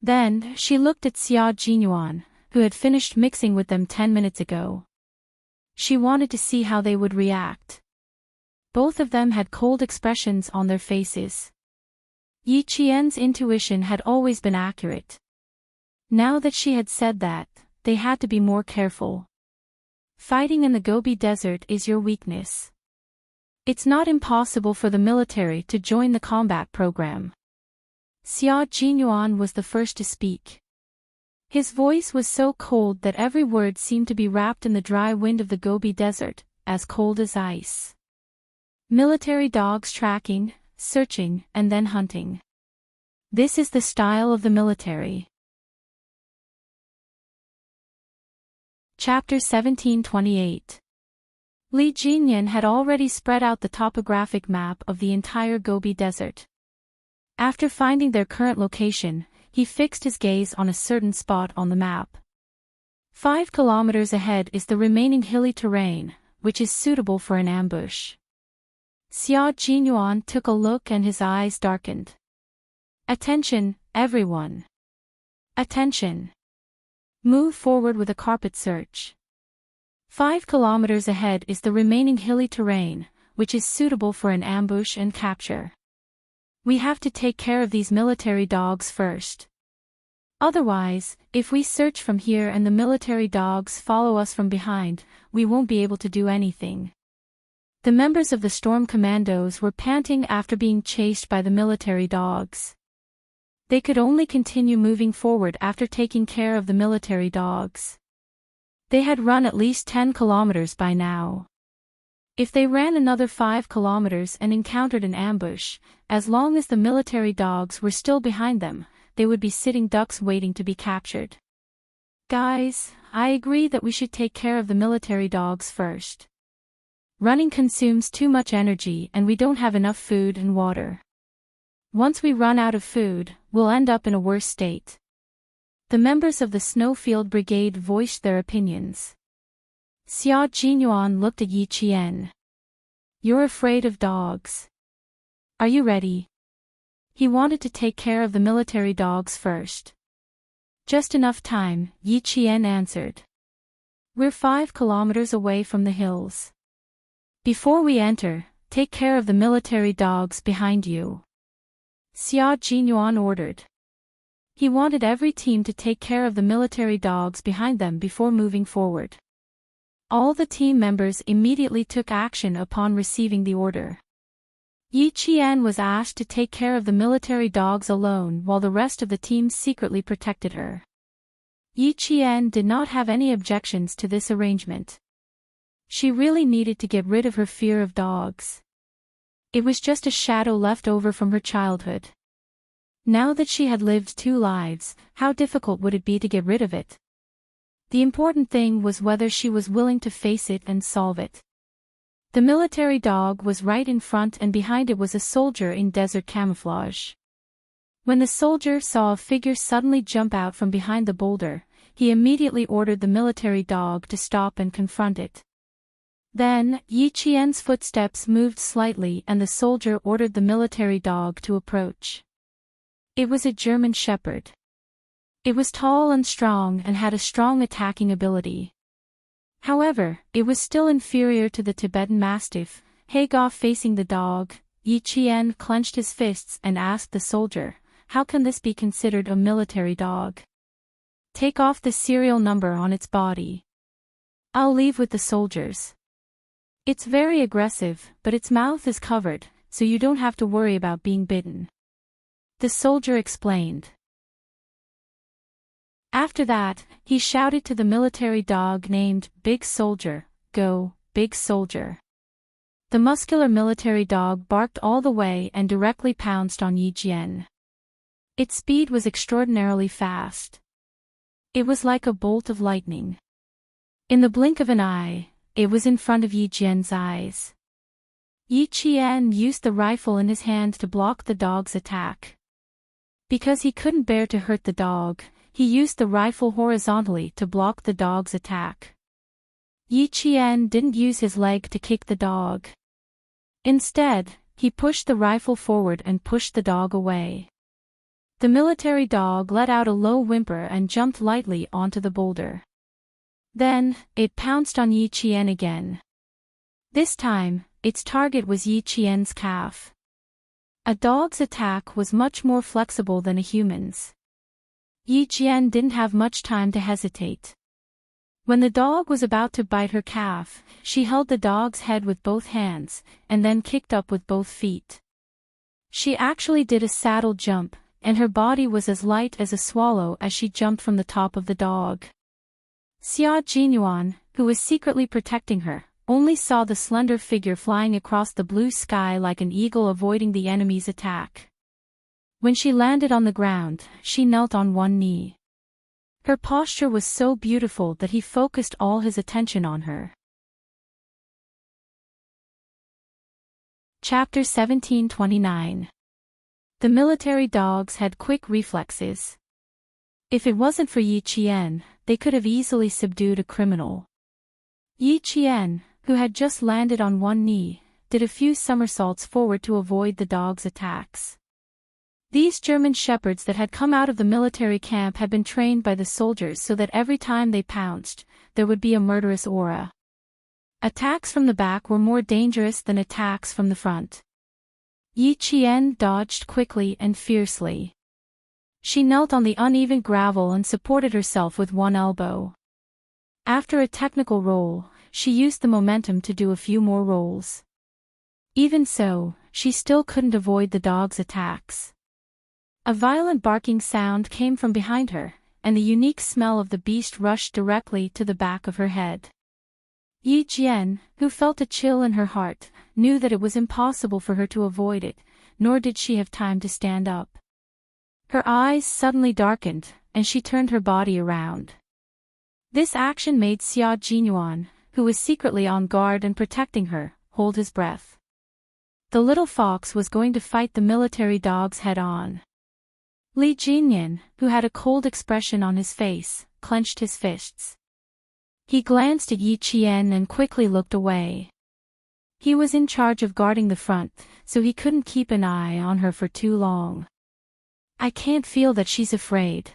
Then, she looked at Xia Jinyuan, who had finished mixing with them 10 minutes ago. She wanted to see how they would react. Both of them had cold expressions on their faces. Yi Qian's intuition had always been accurate. Now that she had said that, they had to be more careful. Fighting in the Gobi Desert is your weakness. It's not impossible for the military to join the combat program. Xia Jinyuan was the first to speak. His voice was so cold that every word seemed to be wrapped in the dry wind of the Gobi Desert, as cold as ice. Military dogs tracking, searching, and then hunting. This is the style of the military. Chapter 1728. Li Jinyan had already spread out the topographic map of the entire Gobi Desert. After finding their current location, he fixed his gaze on a certain spot on the map. 5 kilometers ahead is the remaining hilly terrain, which is suitable for an ambush. Xia Jinyuan took a look and his eyes darkened. Attention, everyone. Attention. Move forward with a carpet search. 5 kilometers ahead is the remaining hilly terrain, which is suitable for an ambush and capture. We have to take care of these military dogs first. Otherwise, if we search from here and the military dogs follow us from behind, we won't be able to do anything. The members of the Storm Commandos were panting after being chased by the military dogs. They could only continue moving forward after taking care of the military dogs. They had run at least 10 kilometers by now. If they ran another 5 kilometers and encountered an ambush, as long as the military dogs were still behind them, they would be sitting ducks waiting to be captured. Guys, I agree that we should take care of the military dogs first. Running consumes too much energy and we don't have enough food and water. Once we run out of food, we'll end up in a worse state. The members of the Snowfield Brigade voiced their opinions. Xia Jinyuan looked at Yi Qian. You're afraid of dogs. Are you ready? He wanted to take care of the military dogs first. Just enough time, Yi Qian answered. We're 5 kilometers away from the hills. Before we enter, take care of the military dogs behind you. Xia Jinyuan ordered. He wanted every team to take care of the military dogs behind them before moving forward. All the team members immediately took action upon receiving the order. Yi Qian was asked to take care of the military dogs alone while the rest of the team secretly protected her. Yi Qian did not have any objections to this arrangement. She really needed to get rid of her fear of dogs. It was just a shadow left over from her childhood. Now that she had lived 2 lives, how difficult would it be to get rid of it? The important thing was whether she was willing to face it and solve it. The military dog was right in front and behind it was a soldier in desert camouflage. When the soldier saw a figure suddenly jump out from behind the boulder, he immediately ordered the military dog to stop and confront it. Then, Yi Qian's footsteps moved slightly and the soldier ordered the military dog to approach. It was a German Shepherd. It was tall and strong and had a strong attacking ability. However, it was still inferior to the Tibetan Mastiff. Hagoff facing the dog, Yi Qian clenched his fists and asked the soldier, how can this be considered a military dog? Take off the serial number on its body. I'll leave with the soldiers. It's very aggressive, but its mouth is covered, so you don't have to worry about being bitten. The soldier explained. After that, he shouted to the military dog named Big Soldier, "Go, Big Soldier." The muscular military dog barked all the way and directly pounced on Yi Qian. Its speed was extraordinarily fast. It was like a bolt of lightning. In the blink of an eye, it was in front of Yi Qian's eyes. Yi Qian used the rifle in his hand to block the dog's attack. Because he couldn't bear to hurt the dog, he used the rifle horizontally to block the dog's attack. Yi Qian didn't use his leg to kick the dog. Instead, he pushed the rifle forward and pushed the dog away. The military dog let out a low whimper and jumped lightly onto the boulder. Then, it pounced on Yi Qian again. This time, its target was Yi Qian's calf. A dog's attack was much more flexible than a human's. Yi Qian didn't have much time to hesitate. When the dog was about to bite her calf, she held the dog's head with both hands, and then kicked up with both feet. She actually did a saddle jump, and her body was as light as a swallow as she jumped from the top of the dog. Xia Jinyuan, who was secretly protecting her, only saw the slender figure flying across the blue sky like an eagle avoiding the enemy's attack. When she landed on the ground, she knelt on one knee. Her posture was so beautiful that he focused all his attention on her. Chapter 1729. The military dogs had quick reflexes. If it wasn't for Yi Qian, they could have easily subdued a criminal. Yi Qian, who had just landed on one knee, did a few somersaults forward to avoid the dog's attacks. These German shepherds that had come out of the military camp had been trained by the soldiers so that every time they pounced, there would be a murderous aura. Attacks from the back were more dangerous than attacks from the front. Yi Qian dodged quickly and fiercely. She knelt on the uneven gravel and supported herself with one elbow. After a technical roll, she used the momentum to do a few more rolls. Even so, she still couldn't avoid the dog's attacks. A violent barking sound came from behind her, and the unique smell of the beast rushed directly to the back of her head. Yi Qian, who felt a chill in her heart, knew that it was impossible for her to avoid it, nor did she have time to stand up. Her eyes suddenly darkened, and she turned her body around. This action made Xia Jinyuan, who was secretly on guard and protecting her, hold his breath. The little fox was going to fight the military dogs head-on. Li Jinyan, who had a cold expression on his face, clenched his fists. He glanced at Yi Qian and quickly looked away. He was in charge of guarding the front, so he couldn't keep an eye on her for too long. I can't feel that she's afraid.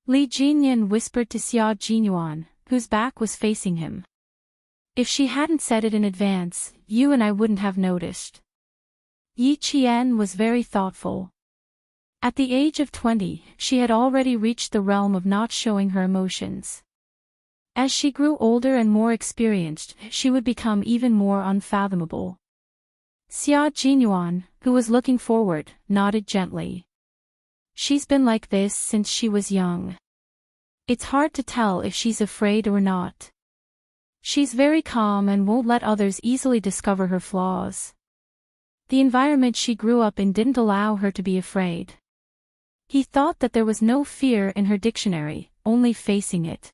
Li Jinyan whispered to Xia Jinyuan, whose back was facing him. If she hadn't said it in advance, you and I wouldn't have noticed. Yi Qian was very thoughtful. At the age of 20, she had already reached the realm of not showing her emotions. As she grew older and more experienced, she would become even more unfathomable. Xia Jinyuan, who was looking forward, nodded gently. She's been like this since she was young. It's hard to tell if she's afraid or not. She's very calm and won't let others easily discover her flaws. The environment she grew up in didn't allow her to be afraid. He thought that there was no fear in her dictionary, only facing it.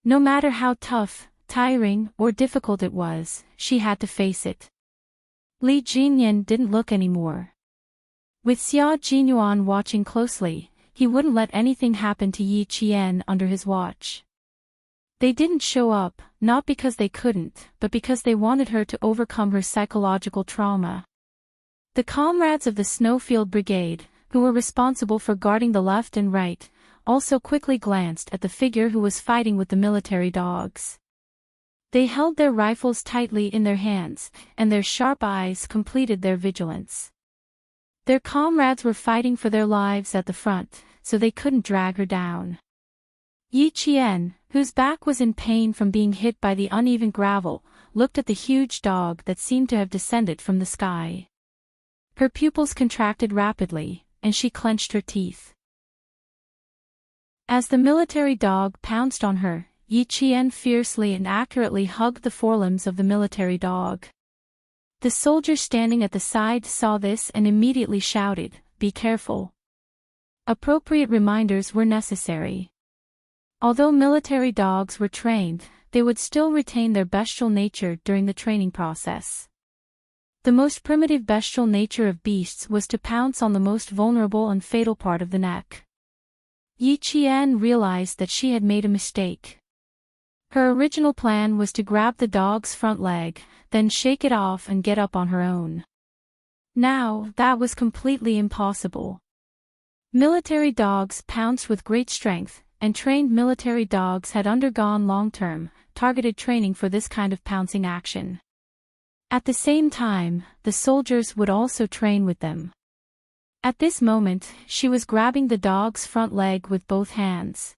No matter how tough, tiring, or difficult it was, she had to face it. Li Jinyan didn't look anymore. With Xia Jinyuan watching closely, he wouldn't let anything happen to Yi Qian under his watch. They didn't show up, not because they couldn't, but because they wanted her to overcome her psychological trauma. The comrades of the Snowfield Brigade, who were responsible for guarding the left and right, also quickly glanced at the figure who was fighting with the military dogs. They held their rifles tightly in their hands, and their sharp eyes completed their vigilance. Their comrades were fighting for their lives at the front, so they couldn't drag her down. Yi Qian, whose back was in pain from being hit by the uneven gravel, looked at the huge dog that seemed to have descended from the sky. Her pupils contracted rapidly, and she clenched her teeth. As the military dog pounced on her, Yi Qian fiercely and accurately hugged the forelimbs of the military dog. The soldier standing at the side saw this and immediately shouted, "Be careful." Appropriate reminders were necessary. Although military dogs were trained, they would still retain their bestial nature during the training process. The most primitive bestial nature of beasts was to pounce on the most vulnerable and fatal part of the neck. Yi Qian realized that she had made a mistake. Her original plan was to grab the dog's front leg, then shake it off and get up on her own. Now, that was completely impossible. Military dogs pounced with great strength, and trained military dogs had undergone long-term, targeted training for this kind of pouncing action. At the same time, the soldiers would also train with them. At this moment, she was grabbing the dog's front leg with both hands.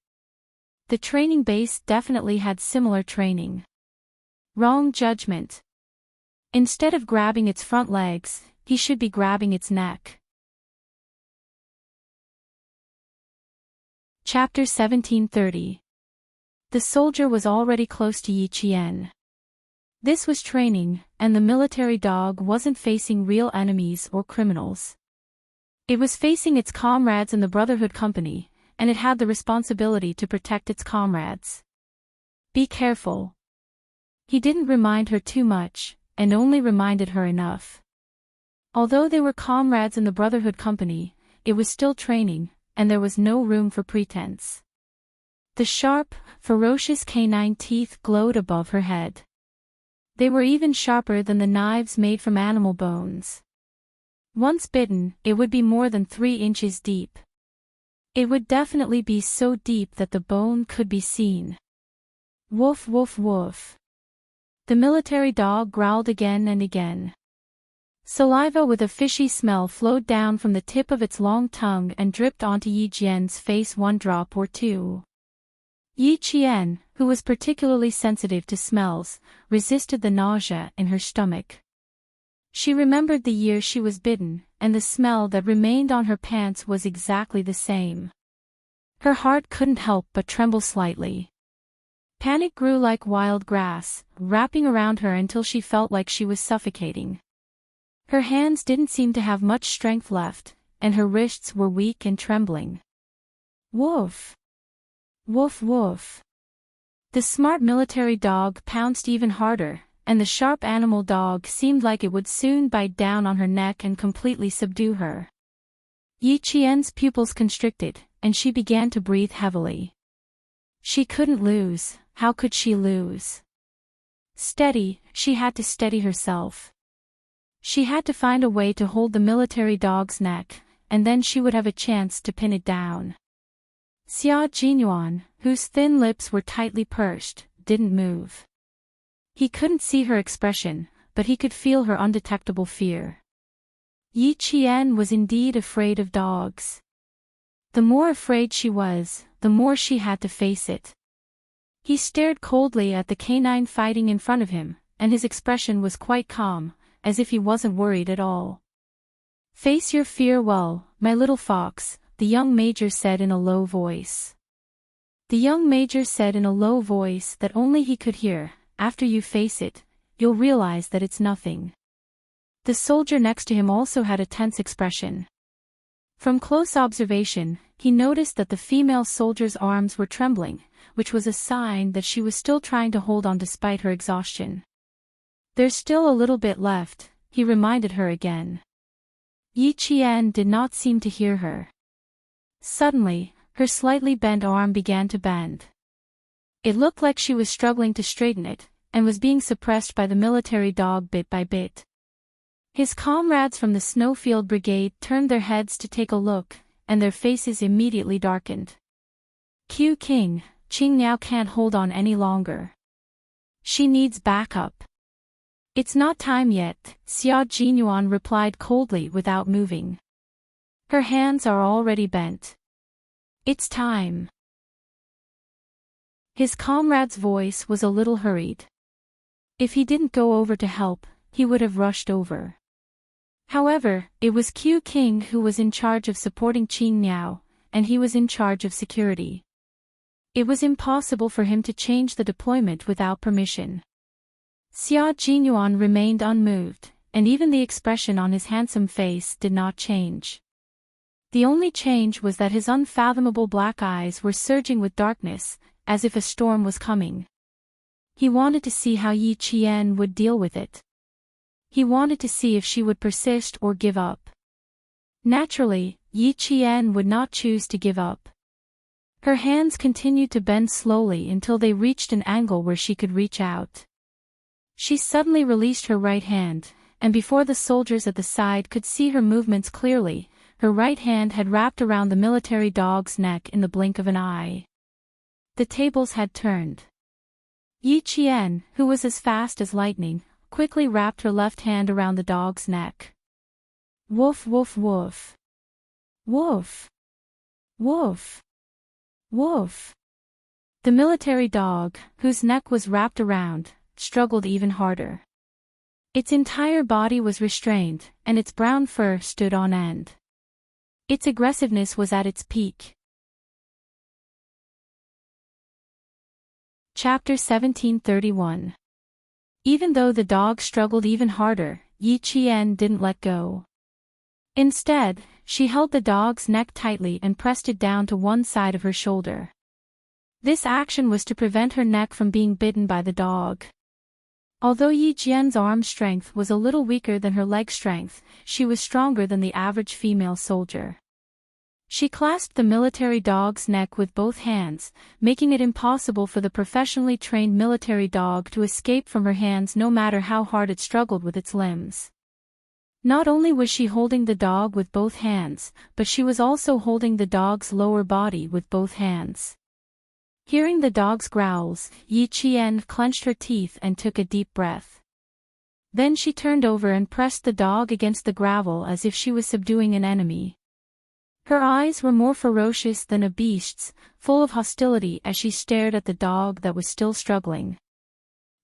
The training base definitely had similar training. Wrong judgment. Instead of grabbing its front legs, he should be grabbing its neck. Chapter 1730. The soldier was already close to Yi Qian. This was training, and the military dog wasn't facing real enemies or criminals. It was facing its comrades in the Brotherhood Company, and it had the responsibility to protect its comrades. Be careful. He didn't remind her too much, and only reminded her enough. Although they were comrades in the Brotherhood Company, it was still training, and there was no room for pretense. The sharp, ferocious canine teeth glowed above her head. They were even sharper than the knives made from animal bones. Once bitten, it would be more than 3 inches deep. It would definitely be so deep that the bone could be seen. Woof woof woof. The military dog growled again and again. Saliva with a fishy smell flowed down from the tip of its long tongue and dripped onto Yi Qian's face 1 drop or 2. Yi Qian, who was particularly sensitive to smells, resisted the nausea in her stomach. She remembered the year she was bitten, and the smell that remained on her pants was exactly the same. Her heart couldn't help but tremble slightly. Panic grew like wild grass, wrapping around her until she felt like she was suffocating. Her hands didn't seem to have much strength left, and her wrists were weak and trembling. Woof! Woof woof! The smart military dog pounced even harder, and the sharp animal dog seemed like it would soon bite down on her neck and completely subdue her. Yi Qian's pupils constricted, and she began to breathe heavily. She couldn't lose. How could she lose? Steady, she had to steady herself. She had to find a way to hold the military dog's neck, and then she would have a chance to pin it down. Xia Jinyuan, whose thin lips were tightly pursed, didn't move. He couldn't see her expression, but he could feel her undetectable fear. Yi Qian was indeed afraid of dogs. The more afraid she was, the more she had to face it. He stared coldly at the canine fighting in front of him, and his expression was quite calm, as if he wasn't worried at all. Face your fear well, my little fox, the young major said in a low voice. The young major said in a low voice that only he could hear, after you face it, you'll realize that it's nothing. The soldier next to him also had a tense expression. From close observation, he noticed that the female soldier's arms were trembling, which was a sign that she was still trying to hold on despite her exhaustion. There's still a little bit left, he reminded her again. Yi Qian did not seem to hear her. Suddenly, her slightly bent arm began to bend. It looked like she was struggling to straighten it, and was being suppressed by the military dog bit by bit. His comrades from the Snowfield Brigade turned their heads to take a look, and their faces immediately darkened. Q King, Qing now can't hold on any longer. She needs backup. It's not time yet, Xia Jinyuan replied coldly without moving. Her hands are already bent. It's time. His comrade's voice was a little hurried. If he didn't go over to help, he would have rushed over. However, it was Q King who was in charge of supporting Qing Niao, and he was in charge of security. It was impossible for him to change the deployment without permission. Xia Jinyuan remained unmoved, and even the expression on his handsome face did not change. The only change was that his unfathomable black eyes were surging with darkness, as if a storm was coming. He wanted to see how Yi Qian would deal with it. He wanted to see if she would persist or give up. Naturally, Yi Qian would not choose to give up. Her hands continued to bend slowly until they reached an angle where she could reach out. She suddenly released her right hand, and before the soldiers at the side could see her movements clearly, her right hand had wrapped around the military dog's neck in the blink of an eye. The tables had turned. Yi Qian, who was as fast as lightning, quickly wrapped her left hand around the dog's neck. Woof woof woof. Woof. Woof. Woof. The military dog, whose neck was wrapped around, struggled even harder. Its entire body was restrained, and its brown fur stood on end. Its aggressiveness was at its peak. Chapter 1731. Even though the dog struggled even harder, Yi Qian didn't let go. Instead, she held the dog's neck tightly and pressed it down to one side of her shoulder. This action was to prevent her neck from being bitten by the dog. Although Yi Qian's arm strength was a little weaker than her leg strength, she was stronger than the average female soldier. She clasped the military dog's neck with both hands, making it impossible for the professionally trained military dog to escape from her hands no matter how hard it struggled with its limbs. Not only was she holding the dog with both hands, but she was also holding the dog's lower body with both hands. Hearing the dog's growls, Yi Qian clenched her teeth and took a deep breath. Then she turned over and pressed the dog against the gravel as if she was subduing an enemy. Her eyes were more ferocious than a beast's, full of hostility as she stared at the dog that was still struggling.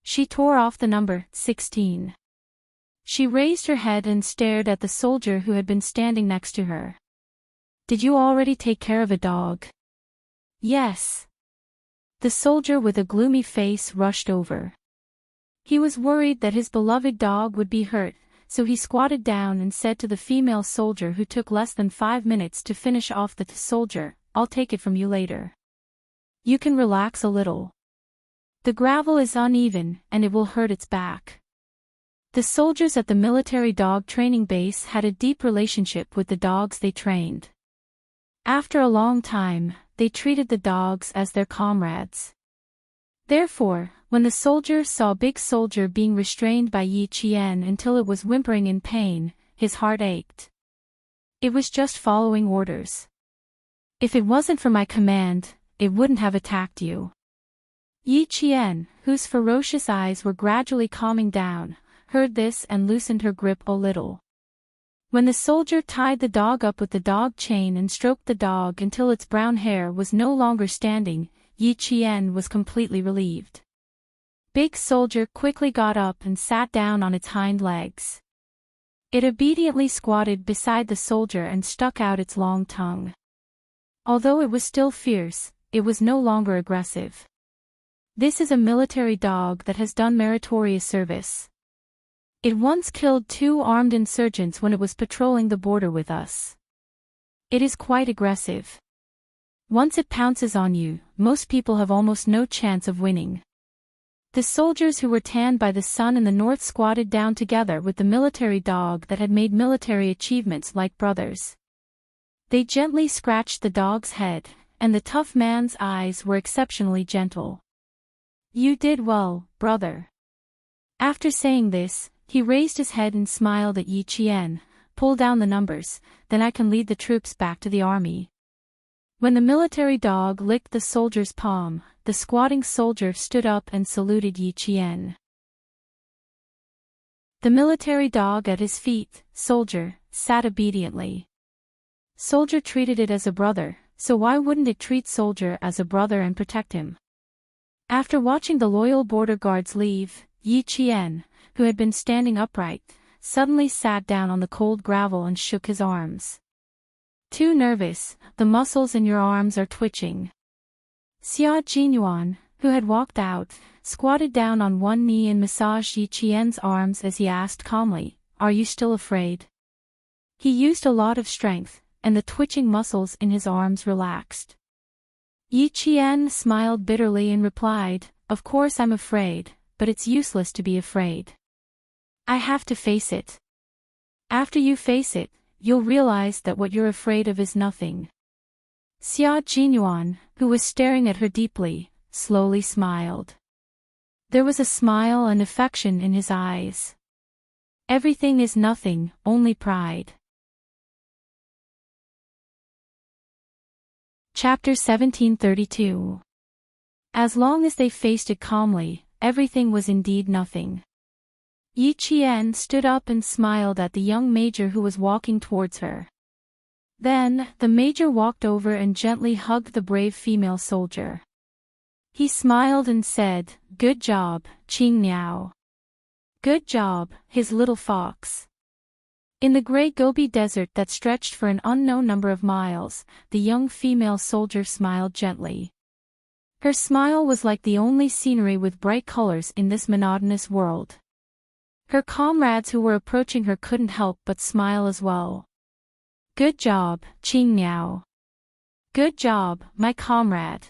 She tore off the number 16. She raised her head and stared at the soldier who had been standing next to her. "Did you already take care of a dog?" "Yes." The soldier with a gloomy face rushed over. He was worried that his beloved dog would be hurt, so he squatted down and said to the female soldier who took less than 5 minutes to finish off the soldier, "I'll take it from you later. You can relax a little. The gravel is uneven, and it will hurt its back." The soldiers at the military dog training base had a deep relationship with the dogs they trained. After a long time, they treated the dogs as their comrades. Therefore, when the soldier saw Big Soldier being restrained by Yi Qian until it was whimpering in pain, his heart ached. It was just following orders. "If it wasn't for my command, it wouldn't have attacked you." Yi Qian, whose ferocious eyes were gradually calming down, heard this and loosened her grip a little. When the soldier tied the dog up with the dog chain and stroked the dog until its brown hair was no longer standing, Yi Qian was completely relieved. Big Soldier quickly got up and sat down on its hind legs. It obediently squatted beside the soldier and stuck out its long tongue. Although it was still fierce, it was no longer aggressive. This is a military dog that has done meritorious service. It once killed 2 armed insurgents when it was patrolling the border with us. It is quite aggressive. Once it pounces on you, most people have almost no chance of winning. The soldiers who were tanned by the sun in the north squatted down together with the military dog that had made military achievements like brothers. They gently scratched the dog's head, and the tough man's eyes were exceptionally gentle. "You did well, brother." After saying this, he raised his head and smiled at Yi Qian. "Pull down the numbers, then I can lead the troops back to the army." When the military dog licked the soldier's palm, the squatting soldier stood up and saluted Yi Qian. The military dog at his feet, soldier, sat obediently. Soldier treated it as a brother, so why wouldn't it treat soldier as a brother and protect him? After watching the loyal border guards leave, Yi Qian, who had been standing upright, suddenly sat down on the cold gravel and shook his arms. "Too nervous, the muscles in your arms are twitching." Xia Jinyuan, who had walked out, squatted down on one knee and massaged Yi Qian's arms as he asked calmly, "Are you still afraid?" He used a lot of strength, and the twitching muscles in his arms relaxed. Yi Qian smiled bitterly and replied, "Of course I'm afraid, but it's useless to be afraid. I have to face it. After you face it, you'll realize that what you're afraid of is nothing." Xia Jinyuan, who was staring at her deeply, slowly smiled. There was a smile and affection in his eyes. "Everything is nothing, only pride." Chapter 1732. As long as they faced it calmly, everything was indeed nothing. Yi Qian stood up and smiled at the young major who was walking towards her. Then, the major walked over and gently hugged the brave female soldier. He smiled and said, "Good job, Qing Niao. Good job, his little fox." In the gray Gobi Desert that stretched for an unknown number of miles, the young female soldier smiled gently. Her smile was like the only scenery with bright colors in this monotonous world. Her comrades who were approaching her couldn't help but smile as well. "Good job, Qing Miao. Good job, my comrade."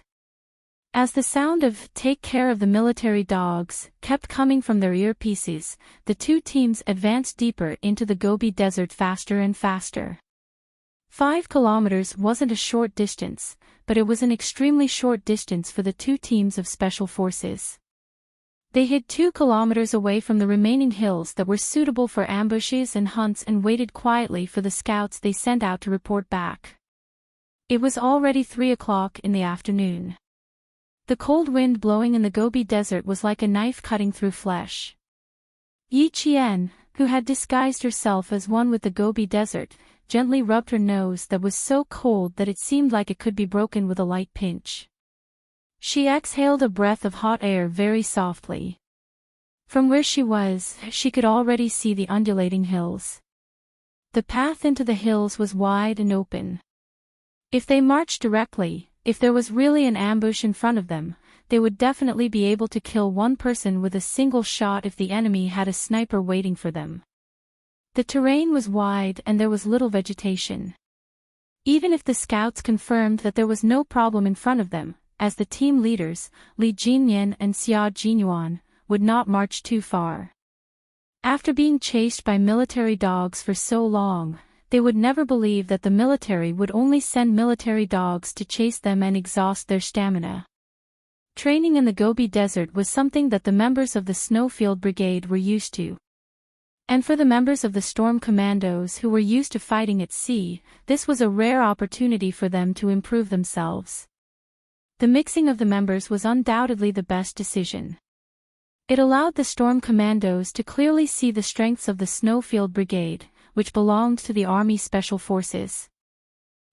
As the sound of "take care of the military dogs" kept coming from their earpieces, the two teams advanced deeper into the Gobi Desert faster and faster. 5 kilometers wasn't a short distance, but it was an extremely short distance for the two teams of special forces. They hid 2 kilometers away from the remaining hills that were suitable for ambushes and hunts and waited quietly for the scouts they sent out to report back. It was already 3 o'clock in the afternoon. The cold wind blowing in the Gobi Desert was like a knife cutting through flesh. Yi Qian, who had disguised herself as one with the Gobi Desert, gently rubbed her nose that was so cold that it seemed like it could be broken with a light pinch. She exhaled a breath of hot air very softly. From where she was, she could already see the undulating hills. The path into the hills was wide and open. If they marched directly, if there was really an ambush in front of them, they would definitely be able to kill one person with a single shot if the enemy had a sniper waiting for them. The terrain was wide and there was little vegetation. Even if the scouts confirmed that there was no problem in front of them, as the team leaders, Li Jinyan and Xia Jinyuan, would not march too far. After being chased by military dogs for so long, they would never believe that the military would only send military dogs to chase them and exhaust their stamina. Training in the Gobi Desert was something that the members of the Snowfield Brigade were used to. And for the members of the Storm Commandos who were used to fighting at sea, this was a rare opportunity for them to improve themselves. The mixing of the members was undoubtedly the best decision. It allowed the Storm Commandos to clearly see the strengths of the Snowfield Brigade, which belonged to the Army Special Forces.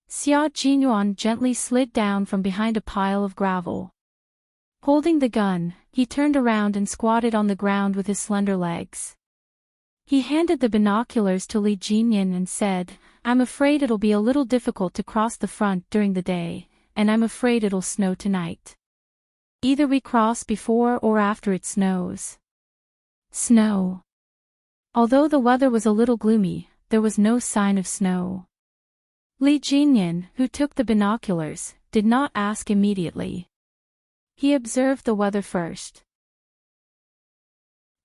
Xia Jinyuan gently slid down from behind a pile of gravel. Holding the gun, he turned around and squatted on the ground with his slender legs. He handed the binoculars to Li Jinyan and said, "I'm afraid it'll be a little difficult to cross the front during the day, and I'm afraid it'll snow tonight. Either we cross before or after it snows." Snow. Although the weather was a little gloomy, there was no sign of snow. Li Jinyan, who took the binoculars, did not ask immediately. He observed the weather first.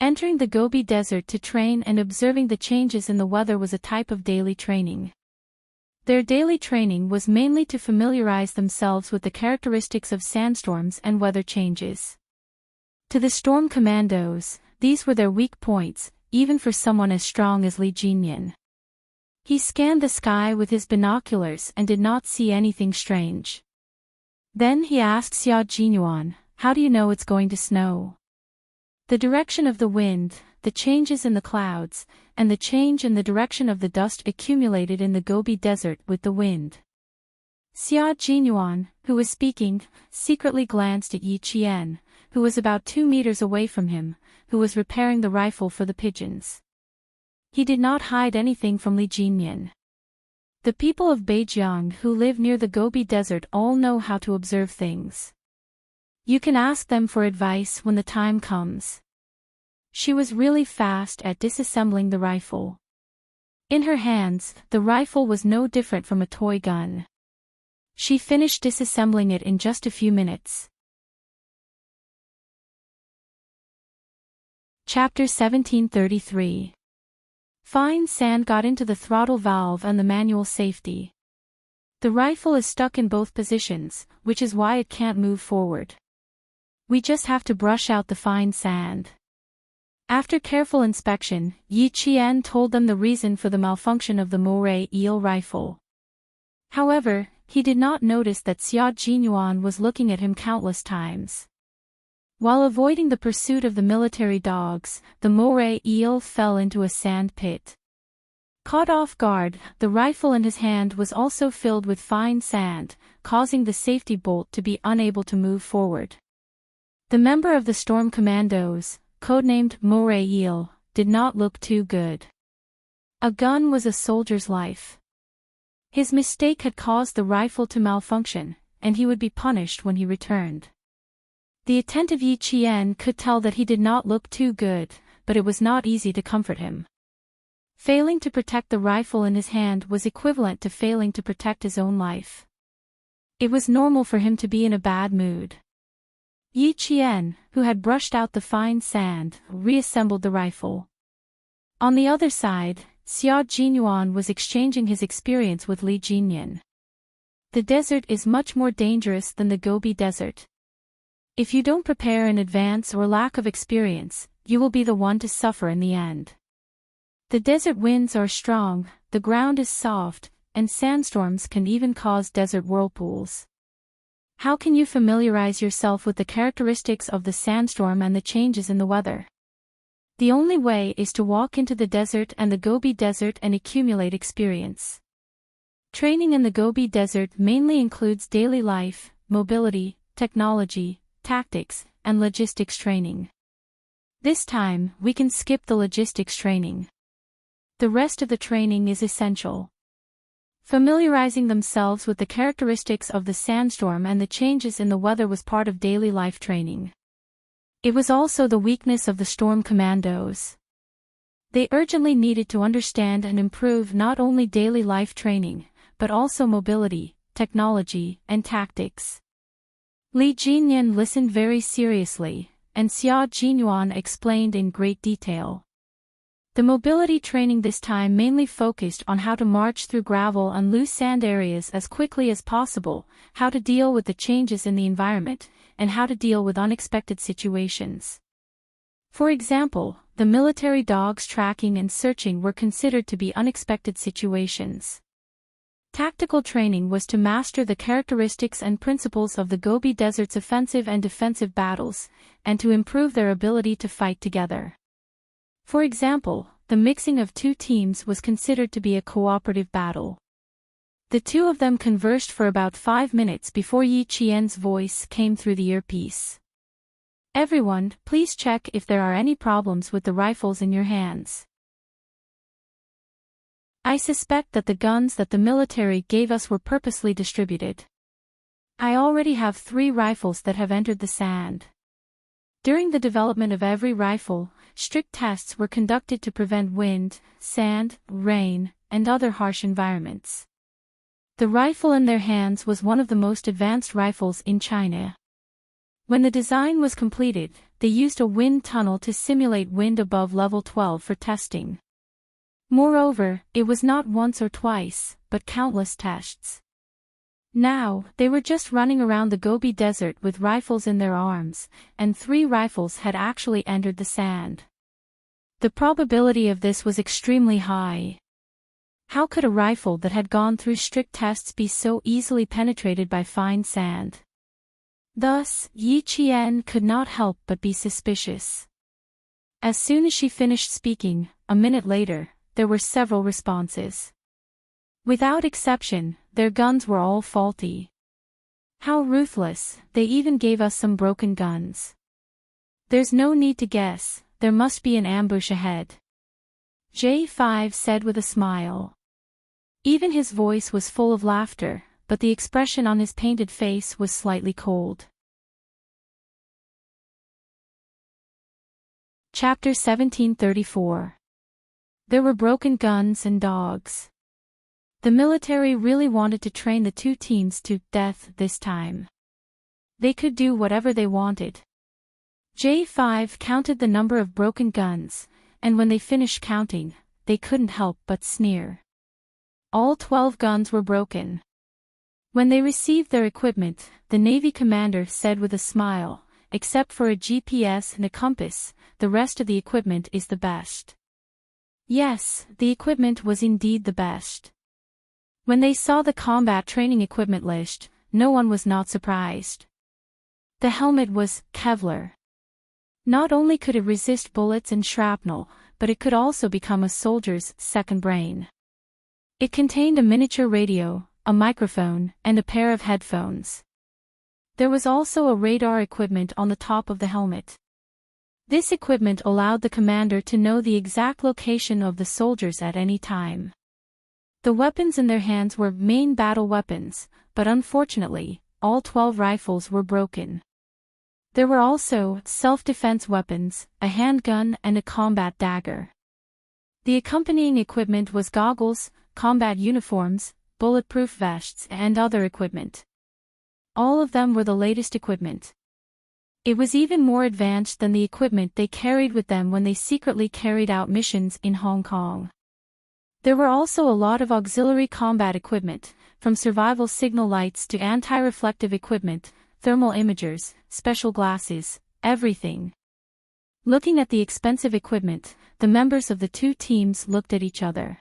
Entering the Gobi Desert to train and observing the changes in the weather was a type of daily training. Their daily training was mainly to familiarize themselves with the characteristics of sandstorms and weather changes. To the Storm Commandos, these were their weak points, even for someone as strong as Li Jinyan. He scanned the sky with his binoculars and did not see anything strange. Then he asked Xia Jinyuan, "How do you know it's going to snow?" The direction of the wind, the changes in the clouds, and the change in the direction of the dust accumulated in the Gobi Desert with the wind. Xia Jinyuan, who was speaking, secretly glanced at Yi Qian, who was about 2 meters away from him, who was repairing the rifle for the pigeons. He did not hide anything from Li Jinyan. The people of Beijiang who live near the Gobi Desert all know how to observe things. You can ask them for advice when the time comes. She was really fast at disassembling the rifle. In her hands, the rifle was no different from a toy gun. She finished disassembling it in just a few minutes. Chapter 1733. Fine sand got into the throttle valve and the manual safety. The rifle is stuck in both positions, which is why it can't move forward. We just have to brush out the fine sand. After careful inspection, Yi Qian told them the reason for the malfunction of the moray eel rifle. However, he did not notice that Xia Jinyuan was looking at him countless times. While avoiding the pursuit of the military dogs, the moray eel fell into a sand pit. Caught off guard, the rifle in his hand was also filled with fine sand, causing the safety bolt to be unable to move forward. The member of the Storm Commandos, codenamed Moray Eel, did not look too good. A gun was a soldier's life. His mistake had caused the rifle to malfunction, and he would be punished when he returned. The attentive Yi Qian could tell that he did not look too good, but it was not easy to comfort him. Failing to protect the rifle in his hand was equivalent to failing to protect his own life. It was normal for him to be in a bad mood. Yi Qian, who had brushed out the fine sand, reassembled the rifle. On the other side, Xia Jinyuan was exchanging his experience with Li Jinyan. The desert is much more dangerous than the Gobi Desert. If you don't prepare in advance or lack of experience, you will be the one to suffer in the end. The desert winds are strong, the ground is soft, and sandstorms can even cause desert whirlpools. How can you familiarize yourself with the characteristics of the sandstorm and the changes in the weather? The only way is to walk into the desert and the Gobi Desert and accumulate experience. Training in the Gobi Desert mainly includes daily life, mobility, technology, tactics, and logistics training. This time, we can skip the logistics training. The rest of the training is essential. Familiarizing themselves with the characteristics of the sandstorm and the changes in the weather was part of daily life training. It was also the weakness of the storm commandos. They urgently needed to understand and improve not only daily life training, but also mobility, technology, and tactics. Li Jinyan listened very seriously, and Xia Jinyuan explained in great detail. The mobility training this time mainly focused on how to march through gravel and loose sand areas as quickly as possible, how to deal with the changes in the environment, and how to deal with unexpected situations. For example, the military dogs tracking and searching were considered to be unexpected situations. Tactical training was to master the characteristics and principles of the Gobi Desert's offensive and defensive battles, and to improve their ability to fight together. For example, the mixing of two teams was considered to be a cooperative battle. The two of them conversed for about 5 minutes before Yi Qian's voice came through the earpiece. Everyone, please check if there are any problems with the rifles in your hands. I suspect that the guns that the military gave us were purposely distributed. I already have 3 rifles that have entered the sand. During the development of every rifle, strict tests were conducted to prevent wind, sand, rain, and other harsh environments. The rifle in their hands was one of the most advanced rifles in China. When the design was completed, they used a wind tunnel to simulate wind above level 12 for testing. Moreover, it was not once or twice, but countless tests. Now, they were just running around the Gobi Desert with rifles in their arms, and 3 rifles had actually entered the sand. The probability of this was extremely high. How could a rifle that had gone through strict tests be so easily penetrated by fine sand? Thus, Yi Qian could not help but be suspicious. As soon as she finished speaking, a minute later, there were several responses. Without exception, their guns were all faulty. How ruthless, they even gave us some broken guns. There's no need to guess, there must be an ambush ahead. J5 said with a smile. Even his voice was full of laughter, but the expression on his painted face was slightly cold. Chapter 1734. There were broken guns and dogs. The military really wanted to train the 2 teams to death this time. They could do whatever they wanted. J5 counted the number of broken guns, and when they finished counting, they couldn't help but sneer. All 12 guns were broken. When they received their equipment, the Navy commander said with a smile, "Except for a GPS and a compass, the rest of the equipment is the best." Yes, the equipment was indeed the best. When they saw the combat training equipment list, no one was not surprised. The helmet was Kevlar. Not only could it resist bullets and shrapnel, but it could also become a soldier's second brain. It contained a miniature radio, a microphone, and a pair of headphones. There was also a radar equipment on the top of the helmet. This equipment allowed the commander to know the exact location of the soldiers at any time. The weapons in their hands were main battle weapons, but unfortunately, all 12 rifles were broken. There were also self-defense weapons, a handgun and a combat dagger. The accompanying equipment was goggles, combat uniforms, bulletproof vests and other equipment. All of them were the latest equipment. It was even more advanced than the equipment they carried with them when they secretly carried out missions in Hong Kong. There were also a lot of auxiliary combat equipment, from survival signal lights to anti-reflective equipment, thermal imagers, special glasses, everything. Looking at the expensive equipment, the members of the two teams looked at each other.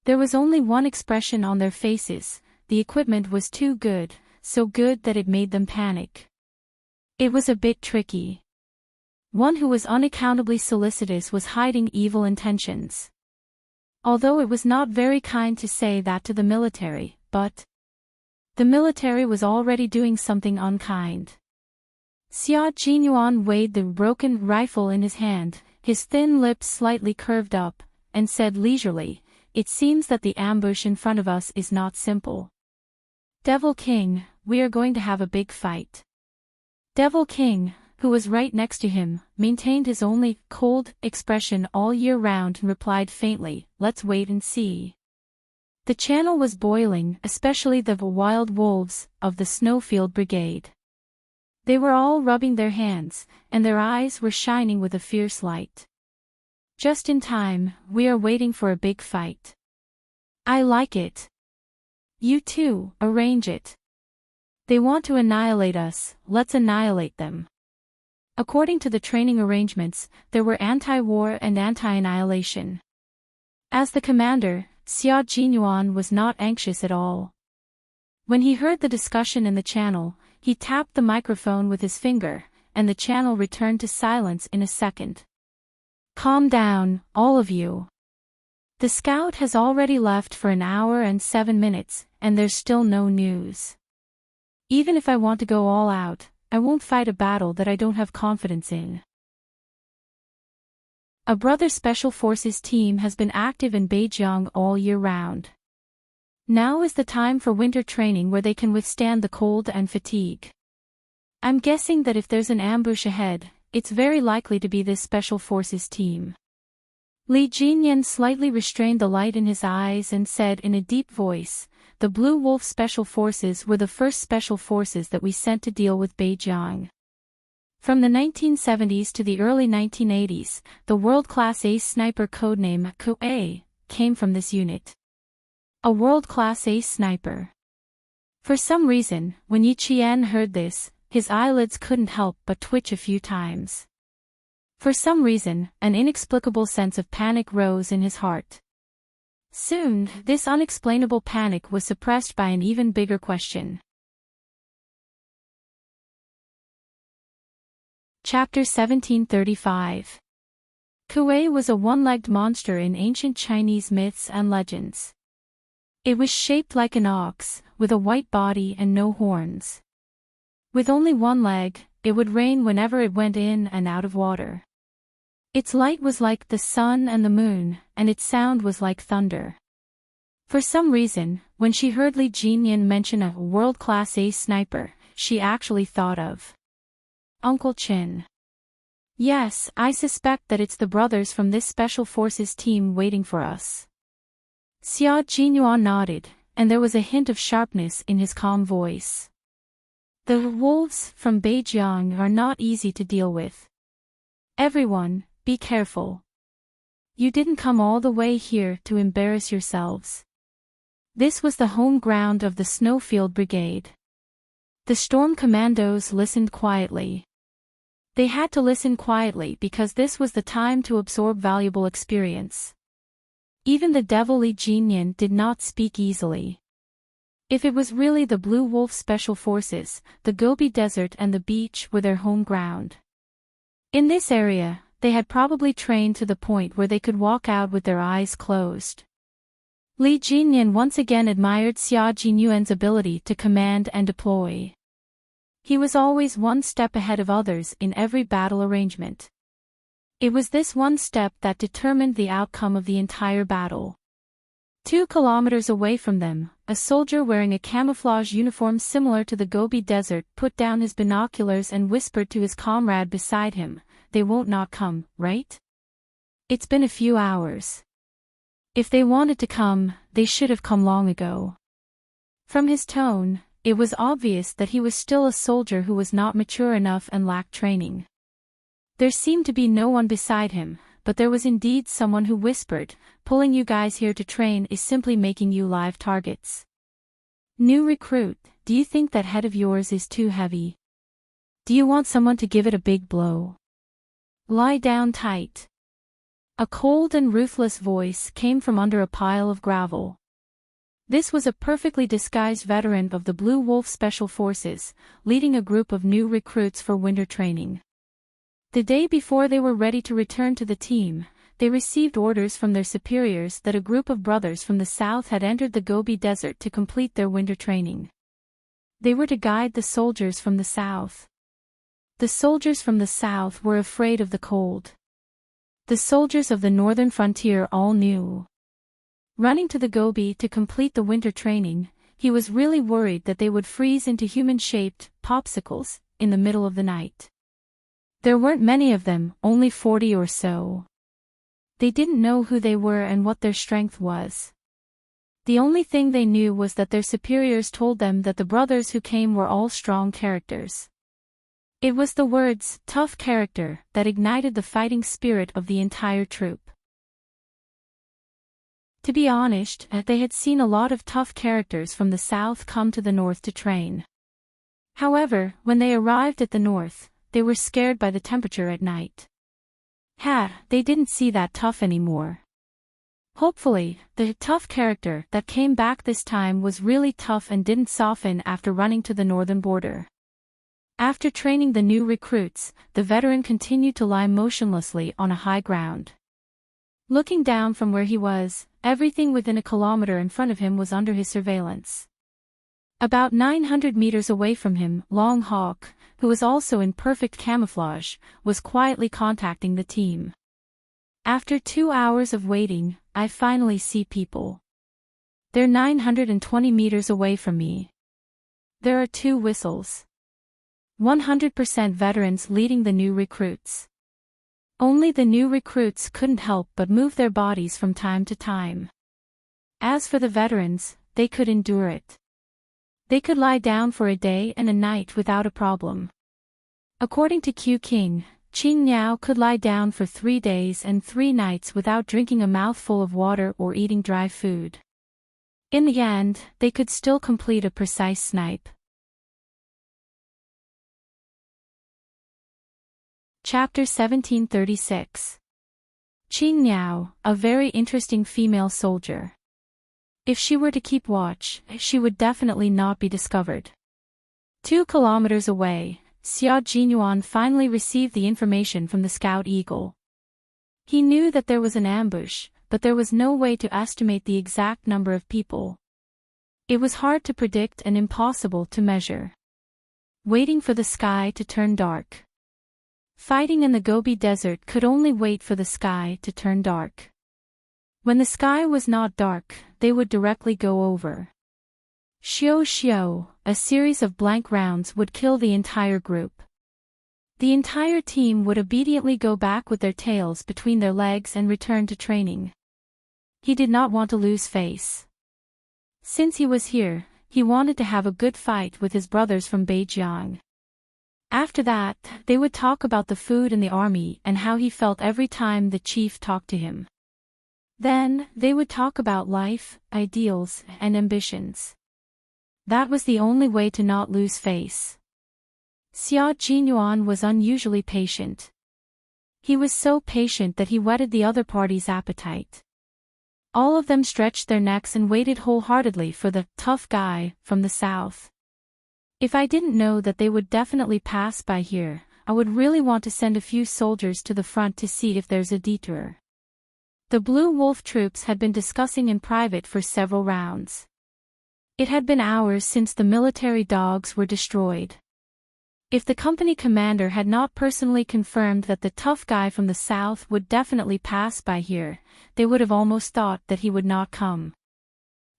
There was only one expression on their faces: the equipment was too good, so good that it made them panic. It was a bit tricky. One who was unaccountably solicitous was hiding evil intentions. Although it was not very kind to say that to the military, but the military was already doing something unkind. Xia Jinyuan weighed the broken rifle in his hand, his thin lips slightly curved up, and said leisurely, "It seems that the ambush in front of us is not simple. Devil King, we are going to have a big fight." Devil King, who was right next to him, maintained his only cold expression all year round and replied faintly, "Let's wait and see." The channel was boiling, especially the wild wolves of the Snowfield Brigade. They were all rubbing their hands, and their eyes were shining with a fierce light. "Just in time, we are waiting for a big fight. I like it. You too, arrange it. They want to annihilate us, let's annihilate them." According to the training arrangements, there were anti-war and anti-annihilation. As the commander, Xia Jinyuan was not anxious at all. When he heard the discussion in the channel, he tapped the microphone with his finger, and the channel returned to silence in a second. "Calm down, all of you. The scout has already left for an hour and 7 minutes, and there's still no news. Even if I want to go all out, I won't fight a battle that I don't have confidence in." A brother Special Forces team has been active in Beijing all year round. Now is the time for winter training where they can withstand the cold and fatigue. I'm guessing that if there's an ambush ahead, it's very likely to be this Special Forces team. Li Jinyan slightly restrained the light in his eyes and said in a deep voice, "The Blue Wolf Special Forces were the first Special Forces that we sent to deal with Beijing. From the 1970s to the early 1980s, the world-class ace sniper codename Kue came from this unit. A world-class ace sniper." For some reason, when Yi Qian heard this, his eyelids couldn't help but twitch a few times. For some reason, an inexplicable sense of panic rose in his heart. Soon, this unexplainable panic was suppressed by an even bigger question. Chapter 1735. Kue was a one-legged monster in ancient Chinese myths and legends. It was shaped like an ox, with a white body and no horns. With only one leg, it would rain whenever it went in and out of water. Its light was like the sun and the moon, and its sound was like thunder. For some reason, when she heard Li Jinyan mention a world-class ace sniper, she actually thought of Uncle Chin. "Yes, I suspect that it's the brothers from this Special Forces team waiting for us." Xia Jinyuan nodded, and there was a hint of sharpness in his calm voice. "The wolves from Beijing are not easy to deal with. Everyone, be careful. You didn't come all the way here to embarrass yourselves." This was the home ground of the Snowfield Brigade. The Storm Commandos listened quietly. They had to listen quietly because this was the time to absorb valuable experience. Even the devil Li Jinyan did not speak easily. If it was really the Blue Wolf Special Forces, the Gobi Desert and the beach were their home ground. In this area, they had probably trained to the point where they could walk out with their eyes closed. Li Jinyan once again admired Xia Jinyuan's ability to command and deploy. He was always one step ahead of others in every battle arrangement. It was this one step that determined the outcome of the entire battle. 2 kilometers away from them, a soldier wearing a camouflage uniform similar to the Gobi Desert put down his binoculars and whispered to his comrade beside him, "They won't not come, right? It's been a few hours. If they wanted to come, they should have come long ago." From his tone, it was obvious that he was still a soldier who was not mature enough and lacked training. There seemed to be no one beside him, but there was indeed someone who whispered, "Pulling you guys here to train is simply making you live targets. New recruit, do you think that head of yours is too heavy? Do you want someone to give it a big blow? Lie down tight." A cold and ruthless voice came from under a pile of gravel. This was a perfectly disguised veteran of the Blue Wolf Special Forces, leading a group of new recruits for winter training. The day before they were ready to return to the team, they received orders from their superiors that a group of brothers from the south had entered the Gobi Desert to complete their winter training. They were to guide the soldiers from the south. The soldiers from the south were afraid of the cold. The soldiers of the northern frontier all knew. Running to the Gobi to complete the winter training, he was really worried that they would freeze into human-shaped popsicles in the middle of the night. There weren't many of them, only 40 or so. They didn't know who they were and what their strength was. The only thing they knew was that their superiors told them that the brothers who came were all strong characters. It was the words, "tough character," that ignited the fighting spirit of the entire troop. To be honest, they had seen a lot of tough characters from the south come to the north to train. However, when they arrived at the north, they were scared by the temperature at night. They didn't see that tough anymore. Hopefully, the tough character that came back this time was really tough and didn't soften after running to the northern border. After training the new recruits, the veteran continued to lie motionlessly on a high ground. Looking down from where he was, everything within a kilometer in front of him was under his surveillance. About 900 meters away from him, Long Hawk, who was also in perfect camouflage, was quietly contacting the team. "After 2 hours of waiting, I finally see people. They're 920 meters away from me. There are 2 whistles. 100% veterans leading the new recruits. Only the new recruits couldn't help but move their bodies from time to time. As for the veterans, they could endure it. They could lie down for a day and a night without a problem." According to Q King, Qing Niao could lie down for 3 days and 3 nights without drinking a mouthful of water or eating dry food. In the end, they could still complete a precise snipe. Chapter 1736. Qing Niao, a very interesting female soldier. If she were to keep watch, she would definitely not be discovered. 2 kilometers away, Xia Jinyuan finally received the information from the Scout Eagle. He knew that there was an ambush, but there was no way to estimate the exact number of people. It was hard to predict and impossible to measure. Waiting for the sky to turn dark. Fighting in the Gobi Desert could only wait for the sky to turn dark. When the sky was not dark, they would directly go over. Xiao, a series of blank rounds would kill the entire group. The entire team would obediently go back with their tails between their legs and return to training. He did not want to lose face. Since he was here, he wanted to have a good fight with his brothers from Beijiang. After that, they would talk about the food in the army and how he felt every time the chief talked to him. Then, they would talk about life, ideals, and ambitions. That was the only way to not lose face. Xia Jinyuan was unusually patient. He was so patient that he whetted the other party's appetite. All of them stretched their necks and waited wholeheartedly for the tough guy from the south. If I didn't know that they would definitely pass by here, I would really want to send a few soldiers to the front to see if there's a detour. The Blue Wolf troops had been discussing in private for several rounds. It had been hours since the military dogs were destroyed. If the company commander had not personally confirmed that the tough guy from the south would definitely pass by here, they would have almost thought that he would not come.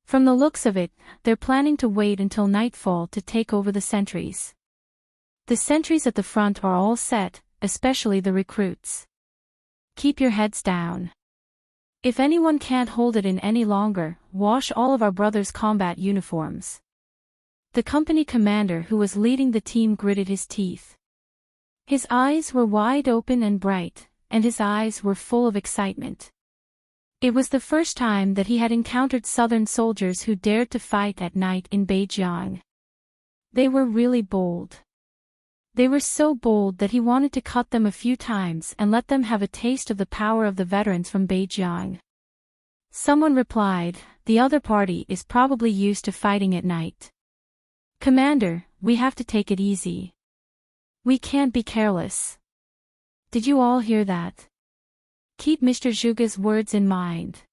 From the looks of it, they're planning to wait until nightfall to take over the sentries. The sentries at the front are all set, especially the recruits. Keep your heads down. If anyone can't hold it in any longer, wash all of our brothers' combat uniforms. The company commander who was leading the team gritted his teeth. His eyes were wide open and bright, and his eyes were full of excitement. It was the first time that he had encountered Southern soldiers who dared to fight at night in Beijing. They were really bold. They were so bold that he wanted to cut them a few times and let them have a taste of the power of the veterans from Beijing. Someone replied, "The other party is probably used to fighting at night." "Commander, we have to take it easy. We can't be careless." Did you all hear that? Keep Mr. Zhuge's words in mind.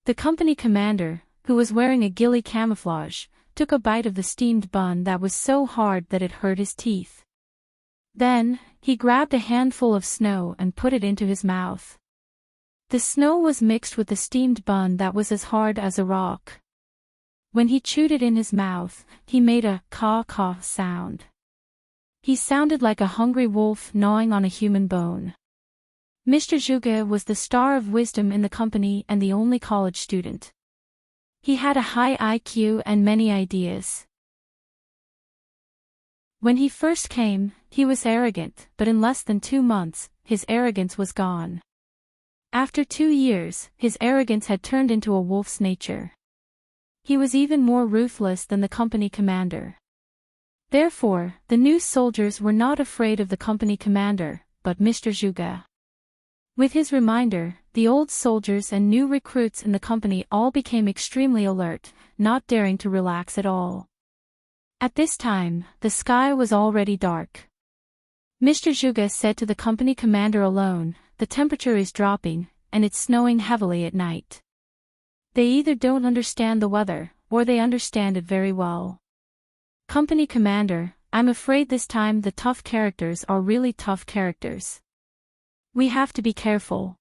The company commander, who was wearing a ghillie camouflage, took a bite of the steamed bun that was so hard that it hurt his teeth. Then, he grabbed a handful of snow and put it into his mouth. The snow was mixed with the steamed bun that was as hard as a rock. When he chewed it in his mouth, he made a caw-caw sound. He sounded like a hungry wolf gnawing on a human bone. Mr. Zhuge was the star of wisdom in the company and the only college student. He had a high IQ and many ideas. When he first came, he was arrogant, but in less than 2 months, his arrogance was gone. After 2 years, his arrogance had turned into a wolf's nature. He was even more ruthless than the company commander. Therefore, the new soldiers were not afraid of the company commander, but Mr. Zhuge. With his reminder, the old soldiers and new recruits in the company all became extremely alert, not daring to relax at all. At this time, the sky was already dark. Mr. Zhuge said to the company commander alone, "The temperature is dropping, and it's snowing heavily at night." They either don't understand the weather, or they understand it very well. "Company commander, I'm afraid this time the tough characters are really tough characters. We have to be careful.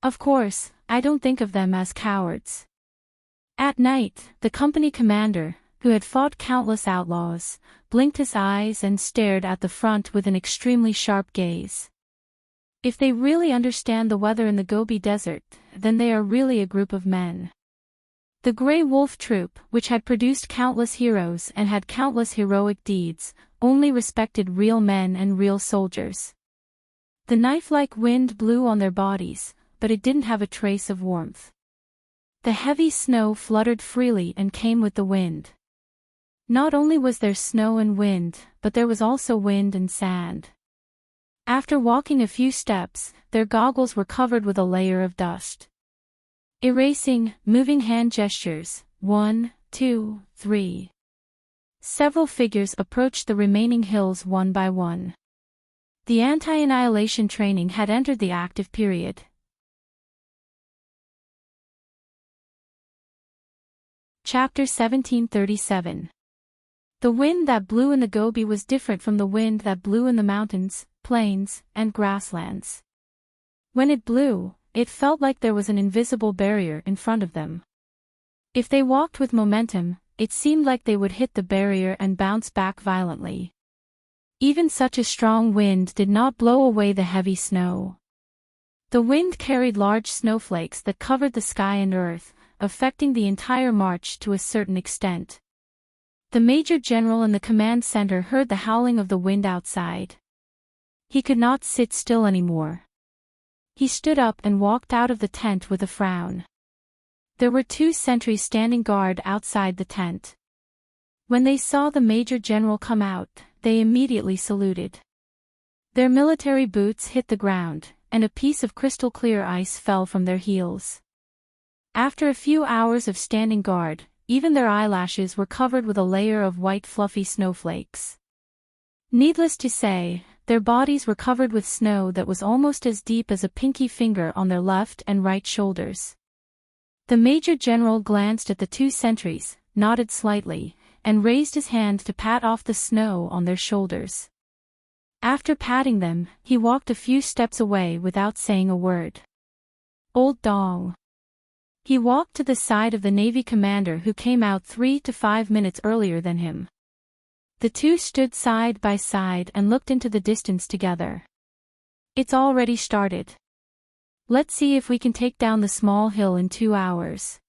Of course, I don't think of them as cowards." At night, the company commander, who had fought countless outlaws, blinked his eyes and stared at the front with an extremely sharp gaze. If they really understand the weather in the Gobi Desert, then they are really a group of men. The Grey Wolf Troop, which had produced countless heroes and had countless heroic deeds, only respected real men and real soldiers. The knife-like wind blew on their bodies, but it didn't have a trace of warmth. The heavy snow fluttered freely and came with the wind. Not only was there snow and wind, but there was also wind and sand. After walking a few steps, their goggles were covered with a layer of dust. Erasing, moving hand gestures, 1, 2, 3. Several figures approached the remaining hills one by one. The anti-annihilation training had entered the active period. Chapter 1737. The wind that blew in the Gobi was different from the wind that blew in the mountains, plains, and grasslands. When it blew, it felt like there was an invisible barrier in front of them. If they walked with momentum, it seemed like they would hit the barrier and bounce back violently. Even such a strong wind did not blow away the heavy snow. The wind carried large snowflakes that covered the sky and earth, affecting the entire march to a certain extent. The Major General in the command center heard the howling of the wind outside. He could not sit still anymore. He stood up and walked out of the tent with a frown. There were 2 sentries standing guard outside the tent. When they saw the Major General come out, they immediately saluted. Their military boots hit the ground, and a piece of crystal-clear ice fell from their heels. After a few hours of standing guard, even their eyelashes were covered with a layer of white fluffy snowflakes. Needless to say, their bodies were covered with snow that was almost as deep as a pinky finger on their left and right shoulders. The Major General glanced at the 2 sentries, nodded slightly, and raised his hand to pat off the snow on their shoulders. After patting them, he walked a few steps away without saying a word. "Old Dong." He walked to the side of the Navy commander who came out 3 to 5 minutes earlier than him. The two stood side by side and looked into the distance together. It's already started. Let's see if we can take down the small hill in 2 hours.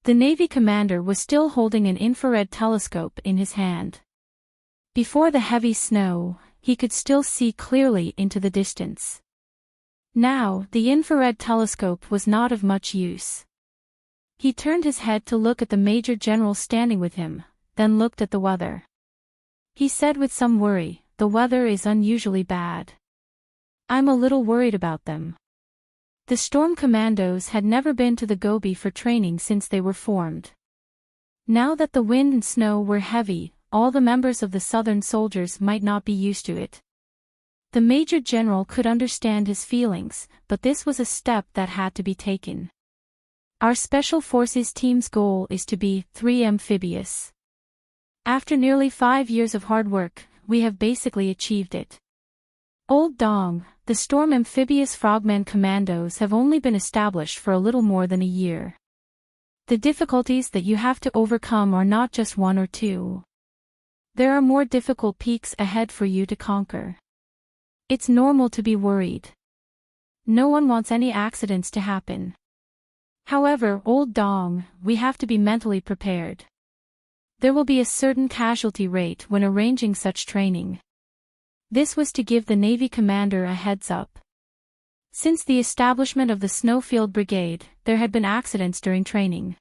The Navy commander was still holding an infrared telescope in his hand. Before the heavy snow, he could still see clearly into the distance. Now, the infrared telescope was not of much use. He turned his head to look at the Major General standing with him, then looked at the weather. He said with some worry, "The weather is unusually bad. I'm a little worried about them." The Storm Commandos had never been to the Gobi for training since they were formed. Now that the wind and snow were heavy, all the members of the Southern soldiers might not be used to it. The Major General could understand his feelings, but this was a step that had to be taken. Our Special Forces team's goal is to be 3 amphibious. After nearly 5 years of hard work, we have basically achieved it. Old Dong, the Storm Amphibious Frogman Commandos have only been established for a little more than a year. The difficulties that you have to overcome are not just 1 or 2. There are more difficult peaks ahead for you to conquer. It's normal to be worried. No one wants any accidents to happen. However, Old Dong, we have to be mentally prepared. There will be a certain casualty rate when arranging such training. This was to give the Navy commander a heads up. Since the establishment of the Snowfield Brigade, there had been accidents during training.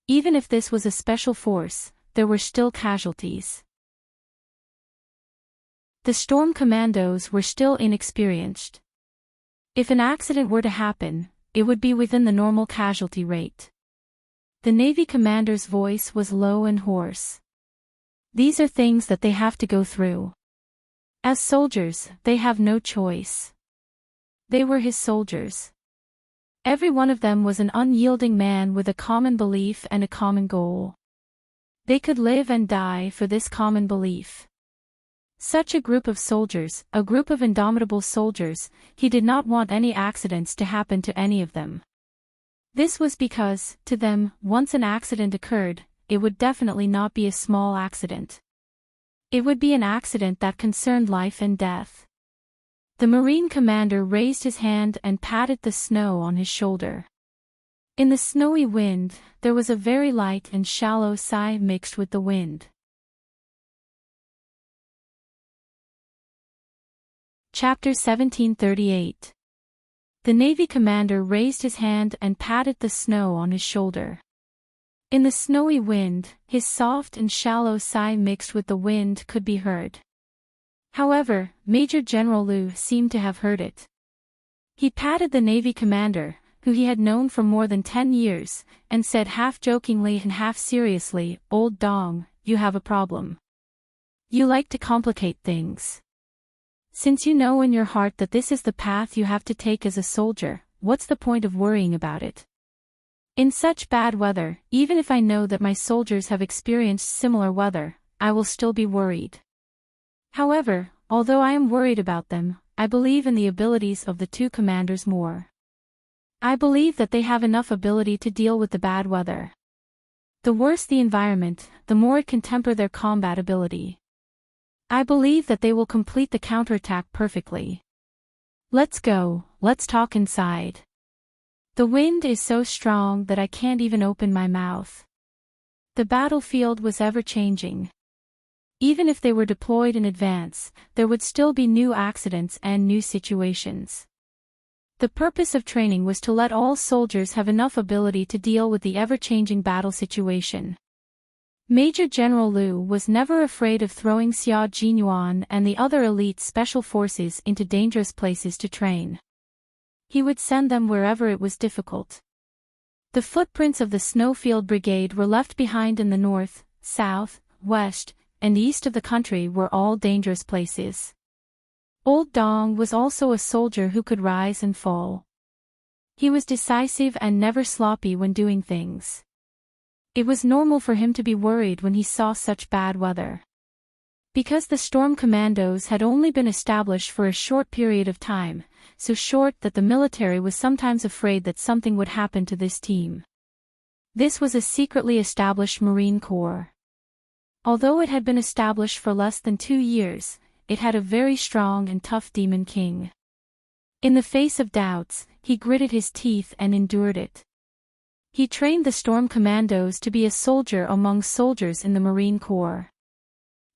Even if this was a special force, there were still casualties. The Storm Commandos were still inexperienced. If an accident were to happen, it would be within the normal casualty rate. The Navy commander's voice was low and hoarse. These are things that they have to go through. As soldiers, they have no choice. They were his soldiers. Every one of them was an unyielding man with a common belief and a common goal. They could live and die for this common belief. Such a group of soldiers, a group of indomitable soldiers, he did not want any accidents to happen to any of them. This was because, to them, once an accident occurred, it would definitely not be a small accident. It would be an accident that concerned life and death. The Marine commander raised his hand and patted the snow on his shoulder. In the snowy wind, there was a very light and shallow sigh mixed with the wind. Chapter 1738. The Navy commander raised his hand and patted the snow on his shoulder. In the snowy wind, his soft and shallow sigh mixed with the wind could be heard. However, Major General Liu seemed to have heard it. He patted the Navy commander, who he had known for more than 10 years, and said half-jokingly and half-seriously, "Old Dong, you have a problem. You like to complicate things. Since you know in your heart that this is the path you have to take as a soldier, what's the point of worrying about it? In such bad weather, even if I know that my soldiers have experienced similar weather, I will still be worried. However, although I am worried about them, I believe in the abilities of the two commanders more. I believe that they have enough ability to deal with the bad weather. The worse the environment, the more it can temper their combat ability. I believe that they will complete the counterattack perfectly. Let's go, let's talk inside. The wind is so strong that I can't even open my mouth." The battlefield was ever-changing. Even if they were deployed in advance, there would still be new accidents and new situations. The purpose of training was to let all soldiers have enough ability to deal with the ever-changing battle situation. Major General Liu was never afraid of throwing Xia Jinyuan and the other elite special forces into dangerous places to train. He would send them wherever it was difficult. The footprints of the Snowfield Brigade were left behind in the north, south, west, and east of the country were all dangerous places. Old Dong was also a soldier who could rise and fall. He was decisive and never sloppy when doing things. It was normal for him to be worried when he saw such bad weather. Because the Storm Commandos had only been established for a short period of time, so short that the military was sometimes afraid that something would happen to this team. This was a secretly established Marine Corps. Although it had been established for less than 2 years, it had a very strong and tough Demon King. In the face of doubts, he gritted his teeth and endured it. He trained the Storm Commandos to be a soldier among soldiers in the Marine Corps.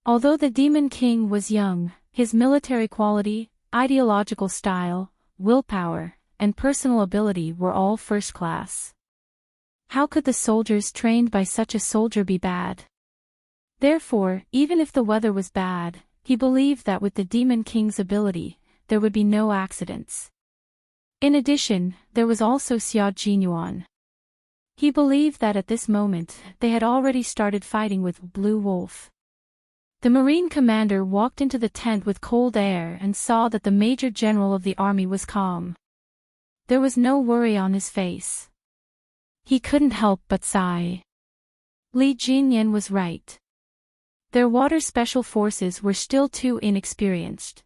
Although the Demon King was young, his military quality, ideological style, willpower, and personal ability were all first class. How could the soldiers trained by such a soldier be bad? Therefore, even if the weather was bad, he believed that with the Demon King's ability, there would be no accidents. In addition, there was also Xia Jinyuan. He believed that at this moment, they had already started fighting with Blue Wolf. The Marine commander walked into the tent with cold air and saw that the Major General of the army was calm. There was no worry on his face. He couldn't help but sigh. Li Jinyan was right. Their water special forces were still too inexperienced.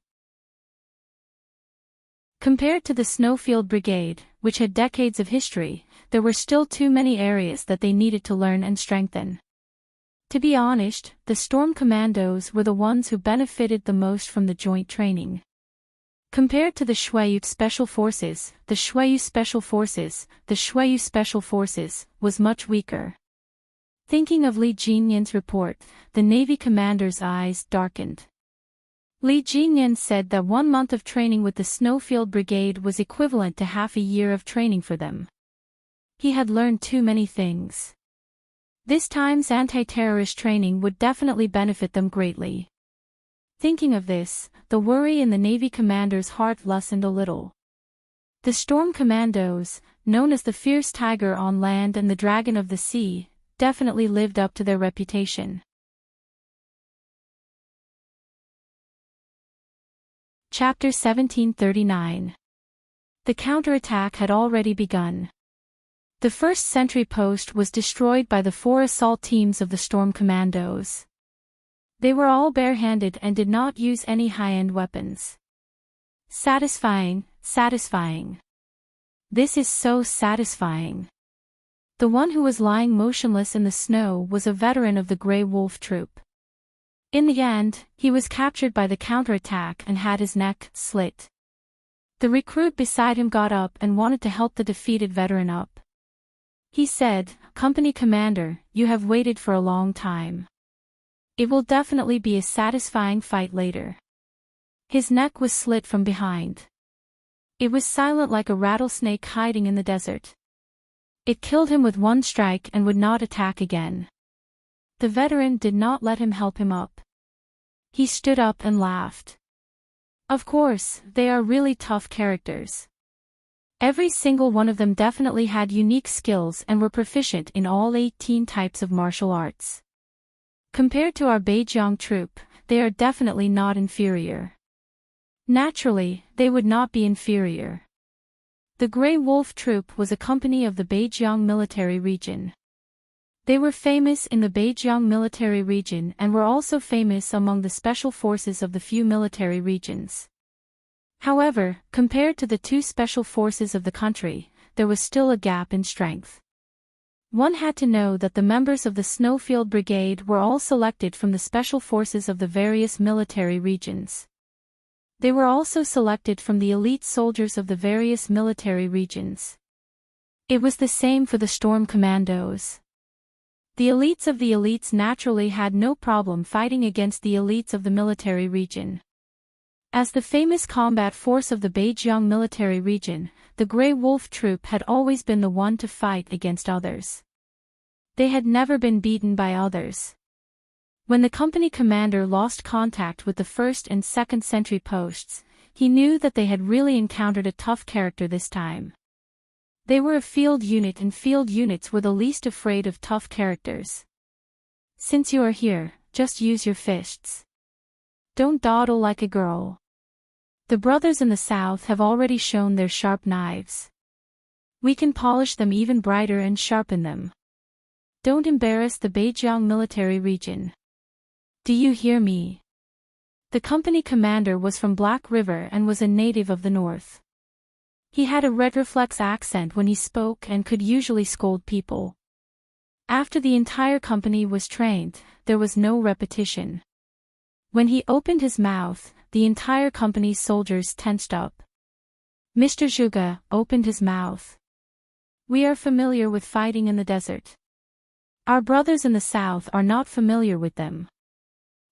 Compared to the Snowfield Brigade, which had decades of history, there were still too many areas that they needed to learn and strengthen. To be honest, the Storm Commandos were the ones who benefited the most from the joint training. Compared to the Shuayu Special Forces, the Shuayu Special Forces was much weaker. Thinking of Li Jinyan's report, the Navy commander's eyes darkened. Li Jinyan said that 1 month of training with the Snowfield Brigade was equivalent to half a year of training for them. He had learned too many things. This time's anti-terrorist training would definitely benefit them greatly. Thinking of this, the worry in the Navy commander's heart lessened a little. The Storm Commandos, known as the Fierce Tiger on land and the Dragon of the Sea, definitely lived up to their reputation. Chapter 1739. The counterattack had already begun. The first sentry post was destroyed by the 4 assault teams of the Storm Commandos. They were all barehanded and did not use any high-end weapons. Satisfying. This is so satisfying. The one who was lying motionless in the snow was a veteran of the Grey Wolf troop. In the end, he was captured by the counterattack and had his neck slit. The recruit beside him got up and wanted to help the defeated veteran up. He said, "Company commander, you have waited for a long time. It will definitely be a satisfying fight later." His neck was slit from behind. It was silent like a rattlesnake hiding in the desert. It killed him with 1 strike and would not attack again. The veteran did not let him help him up. He stood up and laughed. Of course, they are really tough characters. Every single one of them definitely had unique skills and were proficient in all 18 types of martial arts. Compared to our Beijiang troop, they are definitely not inferior. Naturally, they would not be inferior. The Grey Wolf troop was a company of the Beijiang military region. They were famous in the Beijiang military region and were also famous among the special forces of the few military regions. However, compared to the 2 special forces of the country, there was still a gap in strength. One had to know that the members of the Snowfield Brigade were all selected from the special forces of the various military regions. They were also selected from the elite soldiers of the various military regions. It was the same for the Storm Commandos. The elites of the elites naturally had no problem fighting against the elites of the military region. As the famous combat force of the Beijiang military region, the Grey Wolf troop had always been the one to fight against others. They had never been beaten by others. When the company commander lost contact with the 1st and 2nd sentry posts, he knew that they had really encountered a tough character this time. They were a field unit and field units were the least afraid of tough characters. Since you are here, just use your fists. Don't dawdle like a girl. The brothers in the south have already shown their sharp knives. We can polish them even brighter and sharpen them. Don't embarrass the Beijiang military region. Do you hear me? The company commander was from Black River and was a native of the north. He had a red reflex accent when he spoke and could usually scold people. After the entire company was trained, there was no repetition. When he opened his mouth, the entire company's soldiers tensed up. Mr. Zhuge opened his mouth. We are familiar with fighting in the desert. Our brothers in the south are not familiar with them.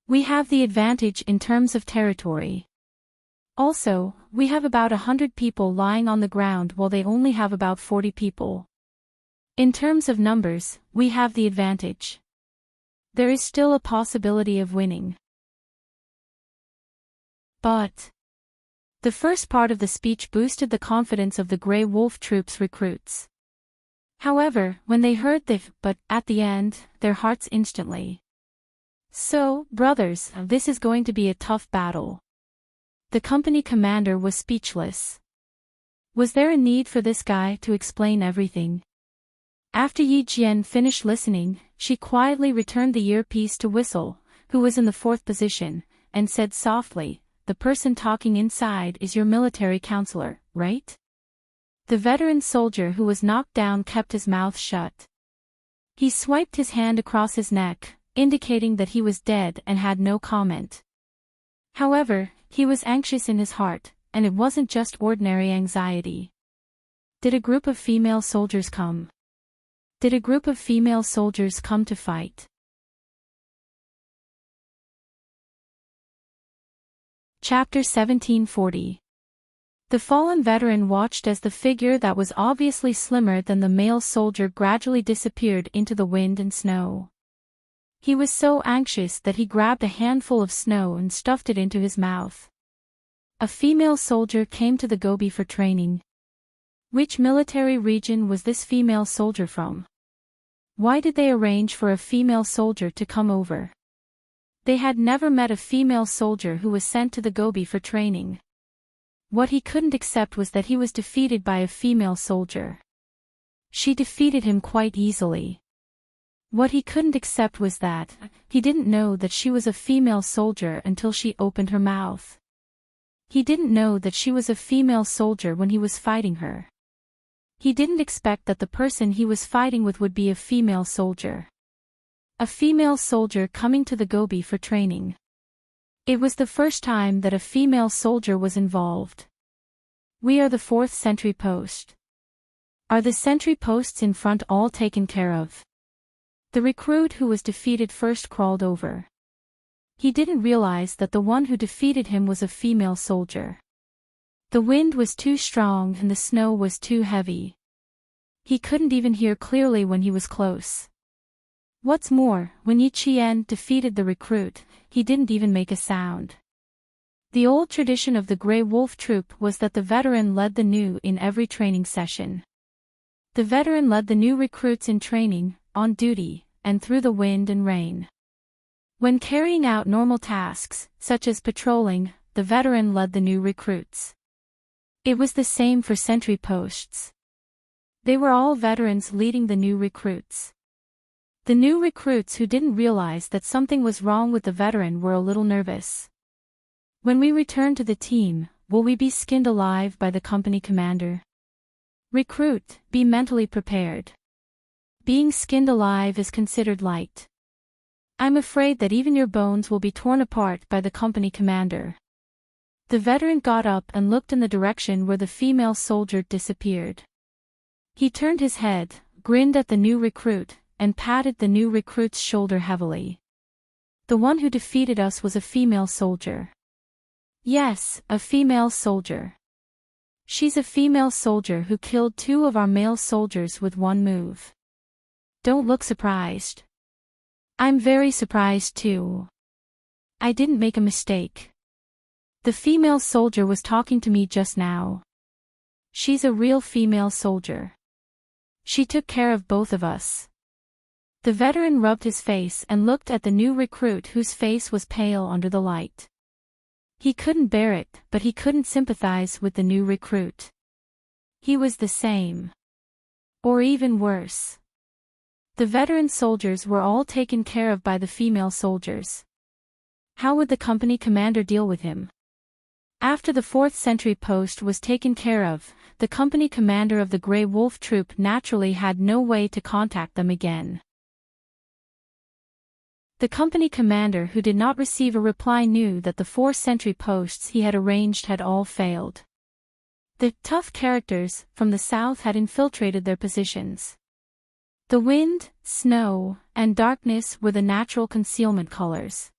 We have the advantage in terms of territory. Also, we have about 100 people lying on the ground while they only have about 40 people. In terms of numbers, we have the advantage. There is still a possibility of winning. But the first part of the speech boosted the confidence of the Grey Wolf Troop's recruits. However, when they heard the "but" at the end, their hearts instantly. So, brothers, this is going to be a tough battle. The company commander was speechless. Was there a need for this guy to explain everything? After Yi Jian finished listening, she quietly returned the earpiece to Whistle, who was in the fourth position, and said softly, "The person talking inside is your military counselor, right?" The veteran soldier who was knocked down kept his mouth shut. He swiped his hand across his neck, indicating that he was dead and had no comment. However, he was anxious in his heart, and it wasn't just ordinary anxiety. Did a group of female soldiers come? Did a group of female soldiers come to fight? Chapter 1740. The fallen veteran watched as the figure that was obviously slimmer than the male soldier gradually disappeared into the wind and snow. He was so anxious that he grabbed a handful of snow and stuffed it into his mouth. A female soldier came to the Gobi for training. Which military region was this female soldier from? Why did they arrange for a female soldier to come over? They had never met a female soldier who was sent to the Gobi for training. What he couldn't accept was that he was defeated by a female soldier. She defeated him quite easily. What he couldn't accept was that he didn't know that she was a female soldier until she opened her mouth. He didn't know that she was a female soldier when he was fighting her. He didn't expect that the person he was fighting with would be a female soldier. A female soldier coming to the Gobi for training. It was the first time that a female soldier was involved. We are the 4th sentry post. Are the sentry posts in front all taken care of? The recruit who was defeated first crawled over. He didn't realize that the one who defeated him was a female soldier. The wind was too strong and the snow was too heavy. He couldn't even hear clearly when he was close. What's more, when Yi Qian defeated the recruit, he didn't even make a sound. The old tradition of the Grey Wolf Troop was that the veteran led the new in every training session. The veteran led the new recruits in training, on duty, and through the wind and rain. When carrying out normal tasks, such as patrolling, the veteran led the new recruits. It was the same for sentry posts. They were all veterans leading the new recruits. The new recruits who didn't realize that something was wrong with the veteran were a little nervous. When we return to the team, will we be skinned alive by the company commander? Recruit, be mentally prepared. Being skinned alive is considered light. I'm afraid that even your bones will be torn apart by the company commander. The veteran got up and looked in the direction where the female soldier disappeared. He turned his head, grinned at the new recruit, and patted the new recruit's shoulder heavily. The one who defeated us was a female soldier. Yes, a female soldier. She's a female soldier who killed 2 of our male soldiers with one move. Don't look surprised. I'm very surprised too. I didn't make a mistake. The female soldier was talking to me just now. She's a real female soldier. She took care of both of us. The veteran rubbed his face and looked at the new recruit whose face was pale under the light. He couldn't bear it, but he couldn't sympathize with the new recruit. He was the same. Or even worse. The veteran soldiers were all taken care of by the female soldiers. How would the company commander deal with him? After the 4th sentry post was taken care of, the company commander of the Grey Wolf troop naturally had no way to contact them again. The company commander who did not receive a reply knew that the 4 sentry posts he had arranged had all failed. The tough characters from the south had infiltrated their positions. The wind, snow, and darkness were the natural concealment colors.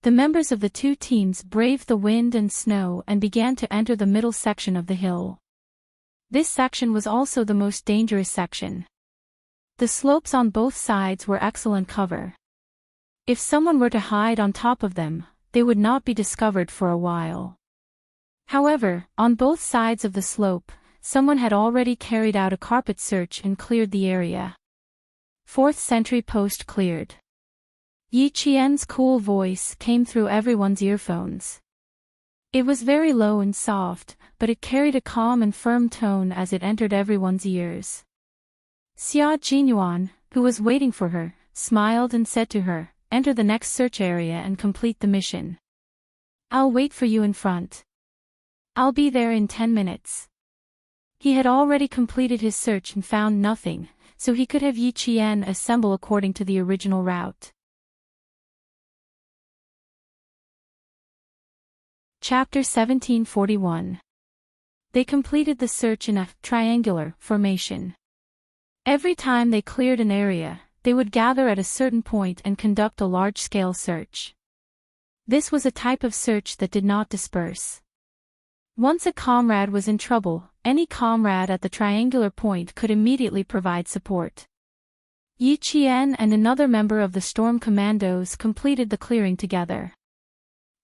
The members of the 2 teams braved the wind and snow and began to enter the middle section of the hill. This section was also the most dangerous section. The slopes on both sides were excellent cover. If someone were to hide on top of them, they would not be discovered for a while. However, on both sides of the slope, someone had already carried out a carpet search and cleared the area. 4th sentry post cleared. Yi Qian's cool voice came through everyone's earphones. It was very low and soft, but it carried a calm and firm tone as it entered everyone's ears. Xia Jinyuan, who was waiting for her, smiled and said to her, "Enter the next search area and complete the mission. I'll wait for you in front. I'll be there in 10 minutes." He had already completed his search and found nothing, so he could have Yi Qian assemble according to the original route. Chapter 1741. They completed the search in a triangular formation. Every time they cleared an area, they would gather at a certain point and conduct a large-scale search. This was a type of search that did not disperse. Once a comrade was in trouble, any comrade at the triangular point could immediately provide support. Yi Qian and another member of the Storm Commandos completed the clearing together.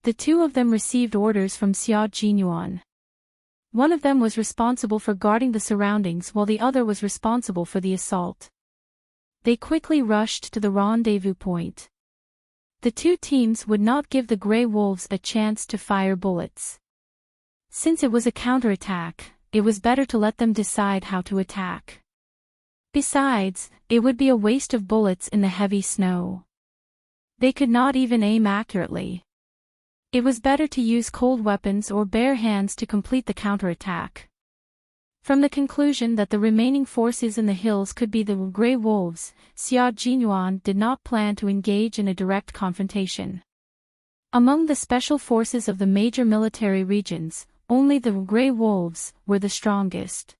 The 2 of them received orders from Xia Jinyuan. One of them was responsible for guarding the surroundings while the other was responsible for the assault. They quickly rushed to the rendezvous point. The 2 teams would not give the Grey Wolves a chance to fire bullets. Since it was a counterattack, it was better to let them decide how to attack. Besides, it would be a waste of bullets in the heavy snow. They could not even aim accurately. It was better to use cold weapons or bare hands to complete the counterattack. From the conclusion that the remaining forces in the hills could be the Grey Wolves, Xia Jinyuan did not plan to engage in a direct confrontation. Among the special forces of the major military regions, only the Grey Wolves were the strongest.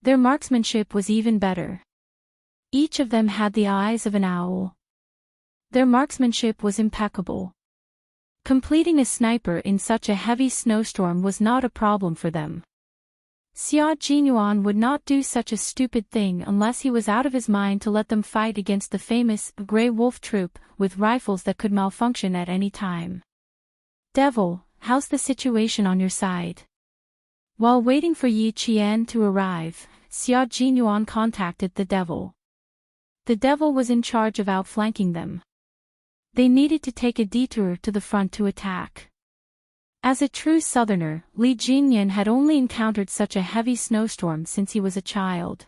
Their marksmanship was even better. Each of them had the eyes of an owl. Their marksmanship was impeccable. Completing a sniper in such a heavy snowstorm was not a problem for them. Xia Jinyuan would not do such a stupid thing unless he was out of his mind to let them fight against the famous Grey Wolf troop with rifles that could malfunction at any time. "Devil, how's the situation on your side?" While waiting for Yi Qian to arrive, Xia Jinyuan contacted the Devil. The Devil was in charge of outflanking them. They needed to take a detour to the front to attack. As a true southerner, Li Jinyan had only encountered such a heavy snowstorm since he was a child.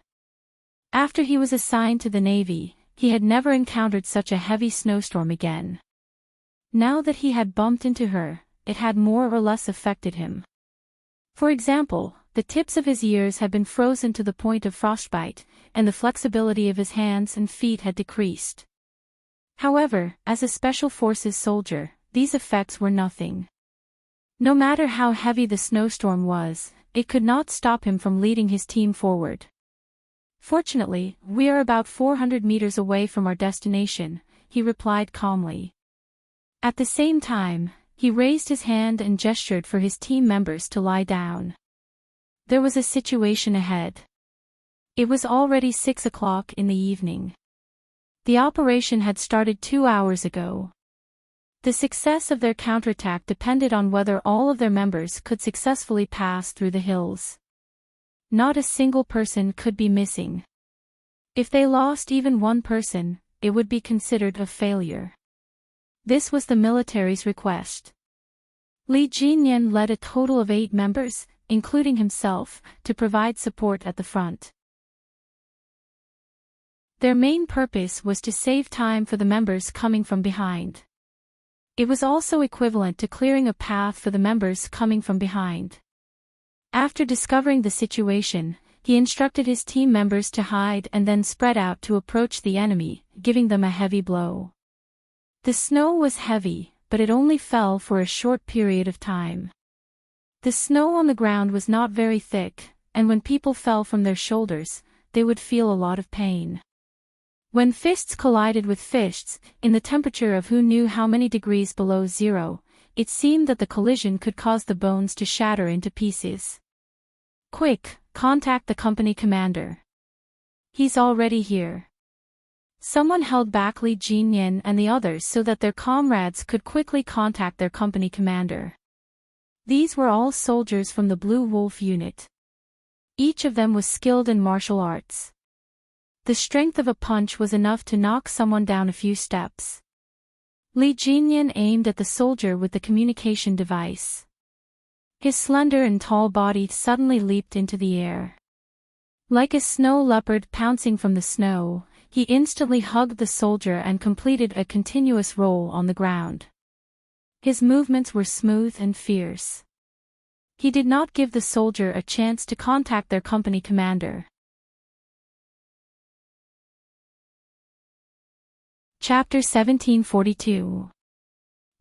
After he was assigned to the Navy, he had never encountered such a heavy snowstorm again. Now that he had bumped into her, it had more or less affected him. For example, the tips of his ears had been frozen to the point of frostbite, and the flexibility of his hands and feet had decreased. However, as a Special Forces soldier, these effects were nothing. No matter how heavy the snowstorm was, it could not stop him from leading his team forward. "Fortunately, we are about 400 meters away from our destination," he replied calmly. At the same time, he raised his hand and gestured for his team members to lie down. There was a situation ahead. It was already 6 o'clock in the evening. The operation had started 2 hours ago. The success of their counterattack depended on whether all of their members could successfully pass through the hills. Not a single person could be missing. If they lost even one person, it would be considered a failure. This was the military's request. Li Jinyan led a total of 8 members, including himself, to provide support at the front. Their main purpose was to save time for the members coming from behind. It was also equivalent to clearing a path for the members coming from behind. After discovering the situation, he instructed his team members to hide and then spread out to approach the enemy, giving them a heavy blow. The snow was heavy, but it only fell for a short period of time. The snow on the ground was not very thick, and when people fell from their shoulders, they would feel a lot of pain. When fists collided with fists, in the temperature of who knew how many degrees below zero, it seemed that the collision could cause the bones to shatter into pieces. Quick, contact the company commander. He's already here. Someone held back Li Jinyan and the others so that their comrades could quickly contact their company commander. These were all soldiers from the Blue Wolf unit. Each of them was skilled in martial arts. The strength of a punch was enough to knock someone down a few steps. Li Jinyan aimed at the soldier with the communication device. His slender and tall body suddenly leaped into the air. Like a snow leopard pouncing from the snow, he instantly hugged the soldier and completed a continuous roll on the ground. His movements were smooth and fierce. He did not give the soldier a chance to contact their company commander. Chapter 1742.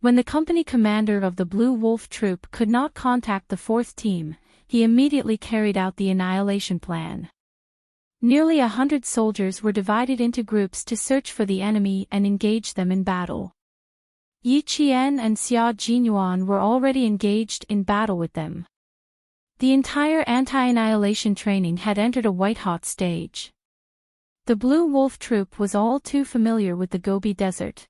When the company commander of the Blue Wolf troop could not contact the fourth team, he immediately carried out the annihilation plan. Nearly 100 soldiers were divided into groups to search for the enemy and engage them in battle. Yi Qian and Xia Jinyuan were already engaged in battle with them. The entire anti-annihilation training had entered a white-hot stage. The Blue Wolf troop was all too familiar with the Gobi Desert.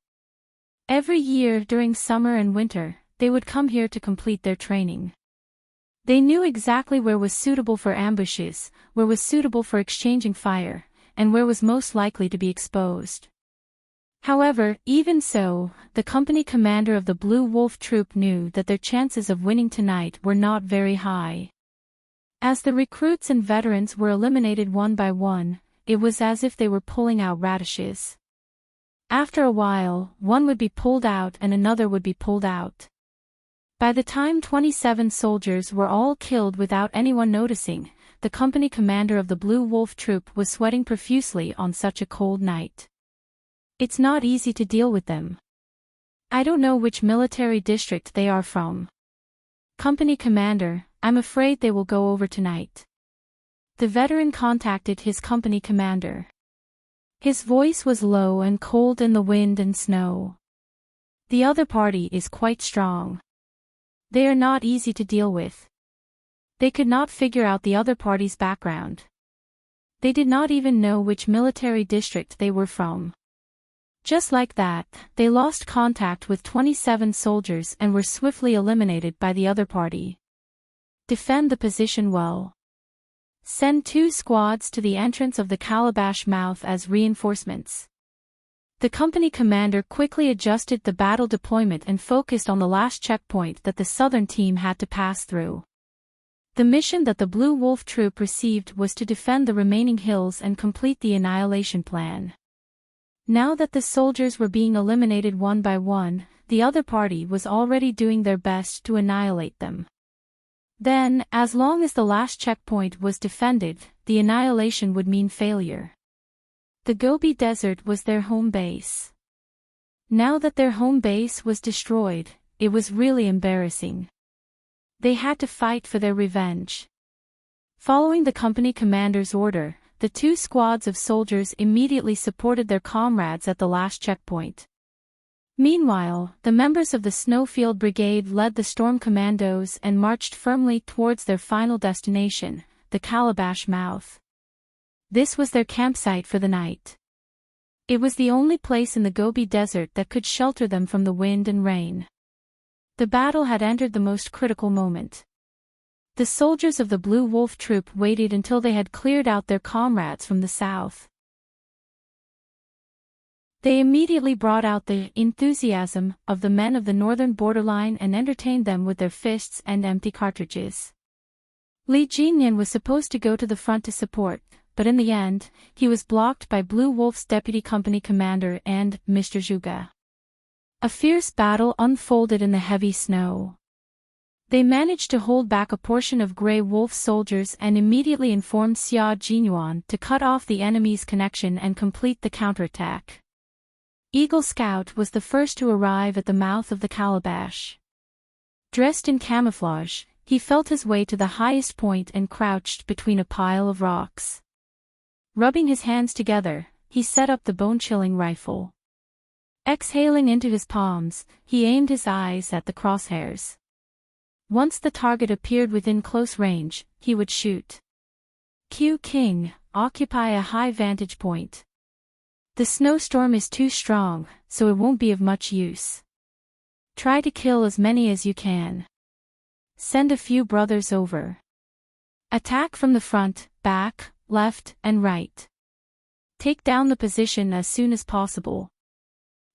Every year during summer and winter, they would come here to complete their training. They knew exactly where was suitable for ambushes, where was suitable for exchanging fire, and where was most likely to be exposed. However, even so, the company commander of the Blue Wolf troop knew that their chances of winning tonight were not very high. As the recruits and veterans were eliminated one by one, it was as if they were pulling out radishes. After a while, one would be pulled out and another would be pulled out. By the time 27 soldiers were all killed without anyone noticing, the company commander of the Blue Wolf troop was sweating profusely on such a cold night. It's not easy to deal with them. I don't know which military district they are from. Company commander, I'm afraid they will go over tonight. The veteran contacted his company commander. His voice was low and cold in the wind and snow. The other party is quite strong. They are not easy to deal with. They could not figure out the other party's background. They did not even know which military district they were from. Just like that, they lost contact with 27 soldiers and were swiftly eliminated by the other party. Defend the position well. Send 2 squads to the entrance of the calabash mouth as reinforcements. The company commander quickly adjusted the battle deployment and focused on the last checkpoint that the southern team had to pass through. The mission that the Blue Wolf troop received was to defend the remaining hills and complete the annihilation plan. Now that the soldiers were being eliminated one by one, the other party was already doing their best to annihilate them. Then, as long as the last checkpoint was defended, the annihilation would mean failure. The Gobi Desert was their home base. Now that their home base was destroyed, it was really embarrassing. They had to fight for their revenge. Following the company commander's order, the 2 squads of soldiers immediately supported their comrades at the last checkpoint. Meanwhile, the members of the Snowfield Brigade led the Storm Commandos and marched firmly towards their final destination, the Calabash Mouth. This was their campsite for the night. It was the only place in the Gobi Desert that could shelter them from the wind and rain. The battle had entered the most critical moment. The soldiers of the Blue Wolf troop waited until they had cleared out their comrades from the south. They immediately brought out the enthusiasm of the men of the northern borderline and entertained them with their fists and empty cartridges. Li Jinyan was supposed to go to the front to support, but in the end, he was blocked by Blue Wolf's deputy company commander and Mr. Zhuge. A fierce battle unfolded in the heavy snow. They managed to hold back a portion of Grey Wolf's soldiers and immediately informed Xia Jinyuan to cut off the enemy's connection and complete the counterattack. Eagle Scout was the first to arrive at the mouth of the calabash. Dressed in camouflage, he felt his way to the highest point and crouched between a pile of rocks. Rubbing his hands together, he set up the bone-chilling rifle. Exhaling into his palms, he aimed his eyes at the crosshairs. Once the target appeared within close range, he would shoot. Q King, occupy a high vantage point. The snowstorm is too strong, so it won't be of much use. Try to kill as many as you can. Send a few brothers over. Attack from the front, back, left, and right. Take down the position as soon as possible.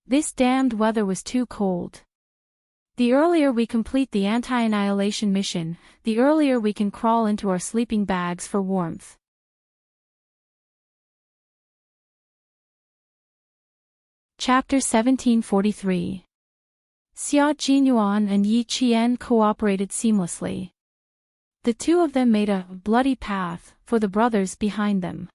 This damned weather was too cold. The earlier we complete the anti-annihilation mission, the earlier we can crawl into our sleeping bags for warmth. Chapter 1743. Xia Jinyuan and Yi Qian cooperated seamlessly. The two of them made a bloody path for the brothers behind them.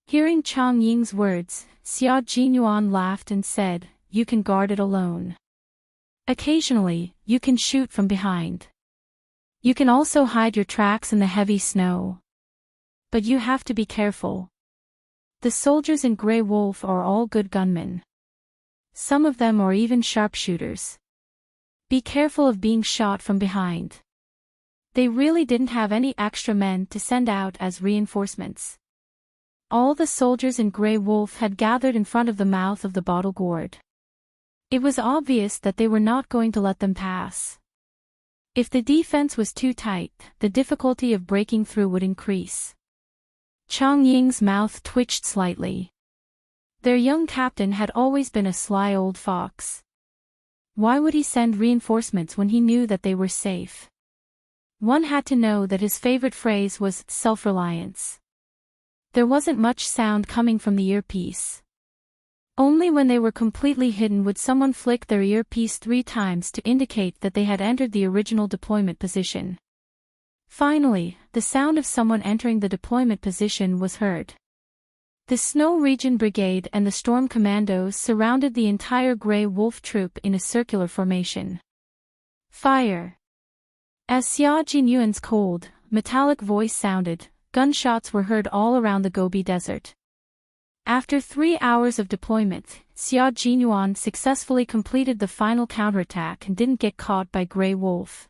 Hearing Chang Ying's words, Xia Jinyuan laughed and said, "You can guard it alone. Occasionally, you can shoot from behind. You can also hide your tracks in the heavy snow. But you have to be careful. The soldiers in Grey Wolf are all good gunmen. Some of them are even sharpshooters. Be careful of being shot from behind." They really didn't have any extra men to send out as reinforcements. All the soldiers in Grey Wolf had gathered in front of the mouth of the bottle gourd. It was obvious that they were not going to let them pass. If the defense was too tight, the difficulty of breaking through would increase. Chang Ying's mouth twitched slightly. Their young captain had always been a sly old fox. Why would he send reinforcements when he knew that they were safe? One had to know that his favorite phrase was self-reliance. There wasn't much sound coming from the earpiece. Only when they were completely hidden would someone flick their earpiece 3 times to indicate that they had entered the original deployment position. Finally, the sound of someone entering the deployment position was heard. The Snow Region Brigade and the Storm Commandos surrounded the entire Grey Wolf troop in a circular formation. Fire! As Xia Jinyuan's cold, metallic voice sounded, gunshots were heard all around the Gobi Desert. After 3 hours of deployment, Xia Jinyuan successfully completed the final counterattack and didn't get caught by Grey Wolf.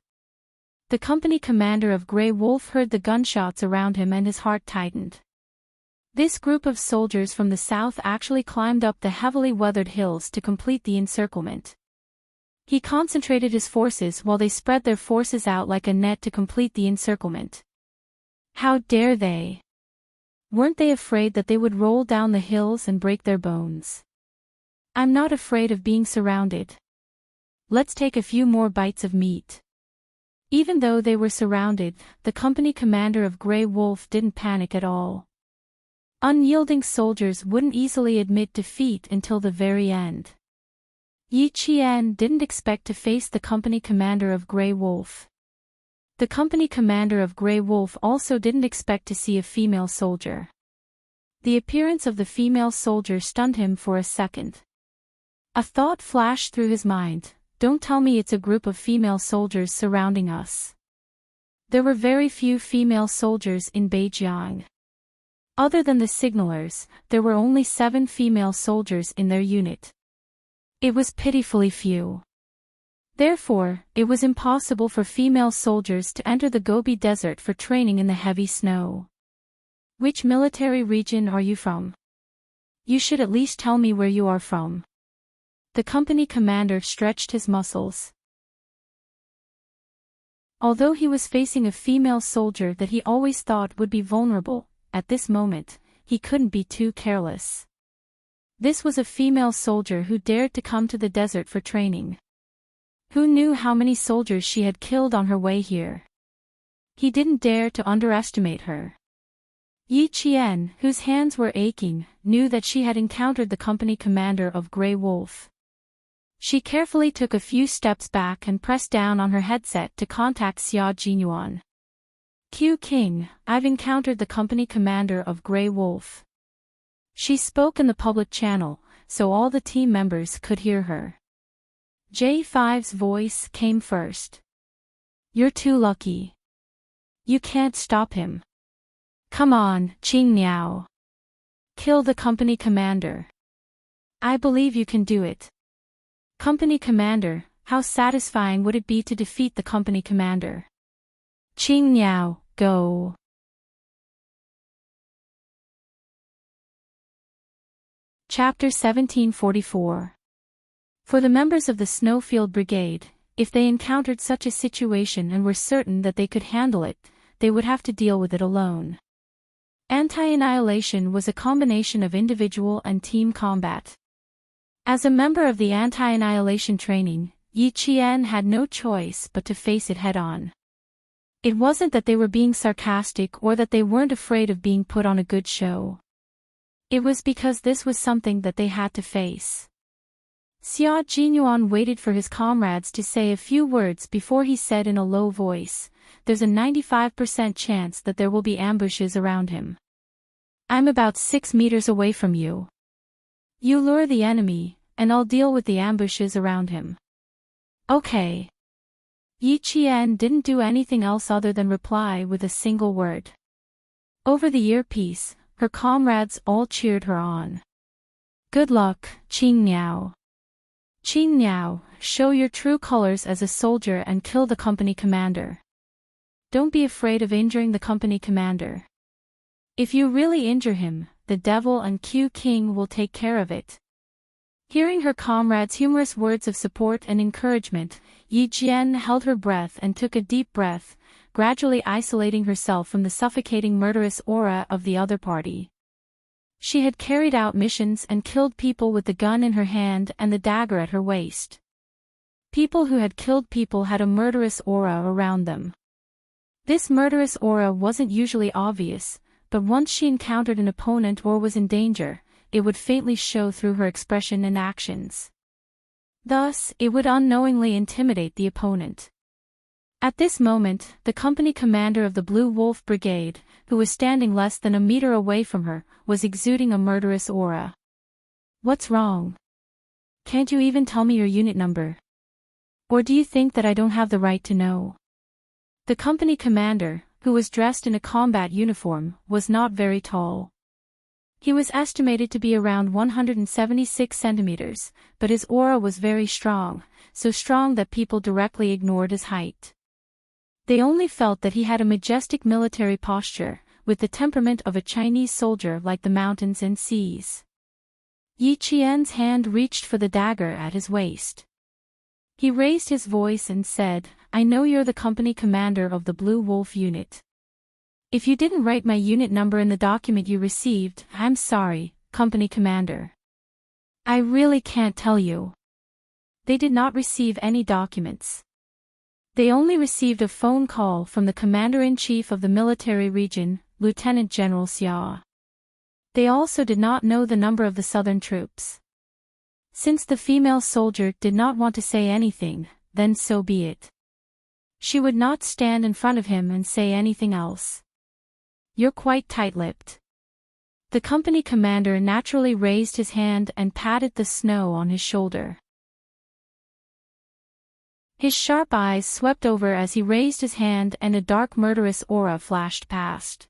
The company commander of Grey Wolf heard the gunshots around him and his heart tightened. This group of soldiers from the south actually climbed up the heavily weathered hills to complete the encirclement. He concentrated his forces while they spread their forces out like a net to complete the encirclement. How dare they? Weren't they afraid that they would roll down the hills and break their bones? I'm not afraid of being surrounded. Let's take a few more bites of meat. Even though they were surrounded, the company commander of Grey Wolf didn't panic at all. Unyielding soldiers wouldn't easily admit defeat until the very end. Yi Qian didn't expect to face the company commander of Grey Wolf. The company commander of Grey Wolf also didn't expect to see a female soldier. The appearance of the female soldier stunned him for a second. A thought flashed through his mind, don't tell me it's a group of female soldiers surrounding us. There were very few female soldiers in Beijiang. Other than the signalers, there were only 7 female soldiers in their unit. It was pitifully few. Therefore, it was impossible for female soldiers to enter the Gobi Desert for training in the heavy snow. Which military region are you from? You should at least tell me where you are from. The company commander stretched his muscles. Although he was facing a female soldier that he always thought would be vulnerable, at this moment, he couldn't be too careless. This was a female soldier who dared to come to the desert for training. Who knew how many soldiers she had killed on her way here? He didn't dare to underestimate her. Yi Qian, whose hands were aching, knew that she had encountered the company commander of Grey Wolf. She carefully took a few steps back and pressed down on her headset to contact Xia Jinyuan. Q King, I've encountered the company commander of Grey Wolf. She spoke in the public channel, so all the team members could hear her. J5's voice came first. You're too lucky. You can't stop him. Come on, Qing Niao. Kill the company commander. I believe you can do it. Company commander, how satisfying would it be to defeat the company commander? Qing Niao, go. Chapter 1744. For the members of the Snowfield Brigade, if they encountered such a situation and were certain that they could handle it, they would have to deal with it alone. Anti-annihilation was a combination of individual and team combat. As a member of the anti-annihilation training, Yi Qian had no choice but to face it head-on. It wasn't that they were being sarcastic or that they weren't afraid of being put on a good show. It was because this was something that they had to face. Xia Jinyuan waited for his comrades to say a few words before he said in a low voice, "There's a 95% chance that there will be ambushes around him. I'm about 6 meters away from you. You lure the enemy, and I'll deal with the ambushes around him." Okay. Yi Qian didn't do anything else other than reply with a single word. Over the earpiece, her comrades all cheered her on. Good luck, Qing Niao. Qing Niao, show your true colors as a soldier and kill the company commander. Don't be afraid of injuring the company commander. If you really injure him, the devil and Q King will take care of it. Hearing her comrades' humorous words of support and encouragement, Yi Jian held her breath and took a deep breath, gradually isolating herself from the suffocating murderous aura of the other party. She had carried out missions and killed people with the gun in her hand and the dagger at her waist. People who had killed people had a murderous aura around them. This murderous aura wasn't usually obvious, but once she encountered an opponent or was in danger, it would faintly show through her expression and actions. Thus, it would unknowingly intimidate the opponent. At this moment, the company commander of the Blue Wolf Brigade, who was standing less than a meter away from her, was exuding a murderous aura. What's wrong? Can't you even tell me your unit number? Or do you think that I don't have the right to know? The company commander, who was dressed in a combat uniform, was not very tall. He was estimated to be around 176 centimeters, but his aura was very strong, so strong that people directly ignored his height. They only felt that he had a majestic military posture, with the temperament of a Chinese soldier like the mountains and seas. Yi Qian's hand reached for the dagger at his waist. He raised his voice and said, I know you're the company commander of the Blue Wolf unit. If you didn't write my unit number in the document you received, I'm sorry, company commander. I really can't tell you. They did not receive any documents. They only received a phone call from the commander-in-chief of the military region, Lieutenant General Xia. They also did not know the number of the southern troops. Since the female soldier did not want to say anything, then so be it. She would not stand in front of him and say anything else. You're quite tight-lipped. The company commander naturally raised his hand and patted the snow on his shoulder. His sharp eyes swept over as he raised his hand and a dark murderous aura flashed past.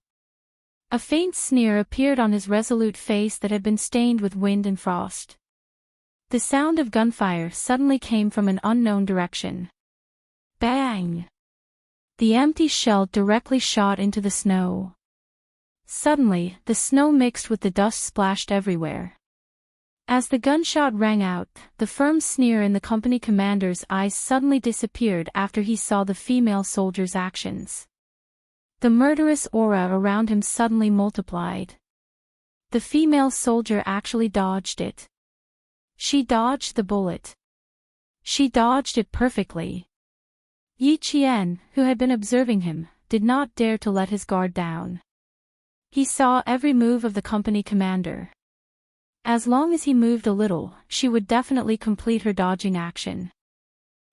A faint sneer appeared on his resolute face that had been stained with wind and frost. The sound of gunfire suddenly came from an unknown direction. Bang! The empty shell directly shot into the snow. Suddenly, the snow mixed with the dust splashed everywhere. As the gunshot rang out, the firm sneer in the company commander's eyes suddenly disappeared after he saw the female soldier's actions. The murderous aura around him suddenly multiplied. The female soldier actually dodged it. She dodged the bullet. She dodged it perfectly. Yi Qian, who had been observing him, did not dare to let his guard down. He saw every move of the company commander. As long as he moved a little, she would definitely complete her dodging action.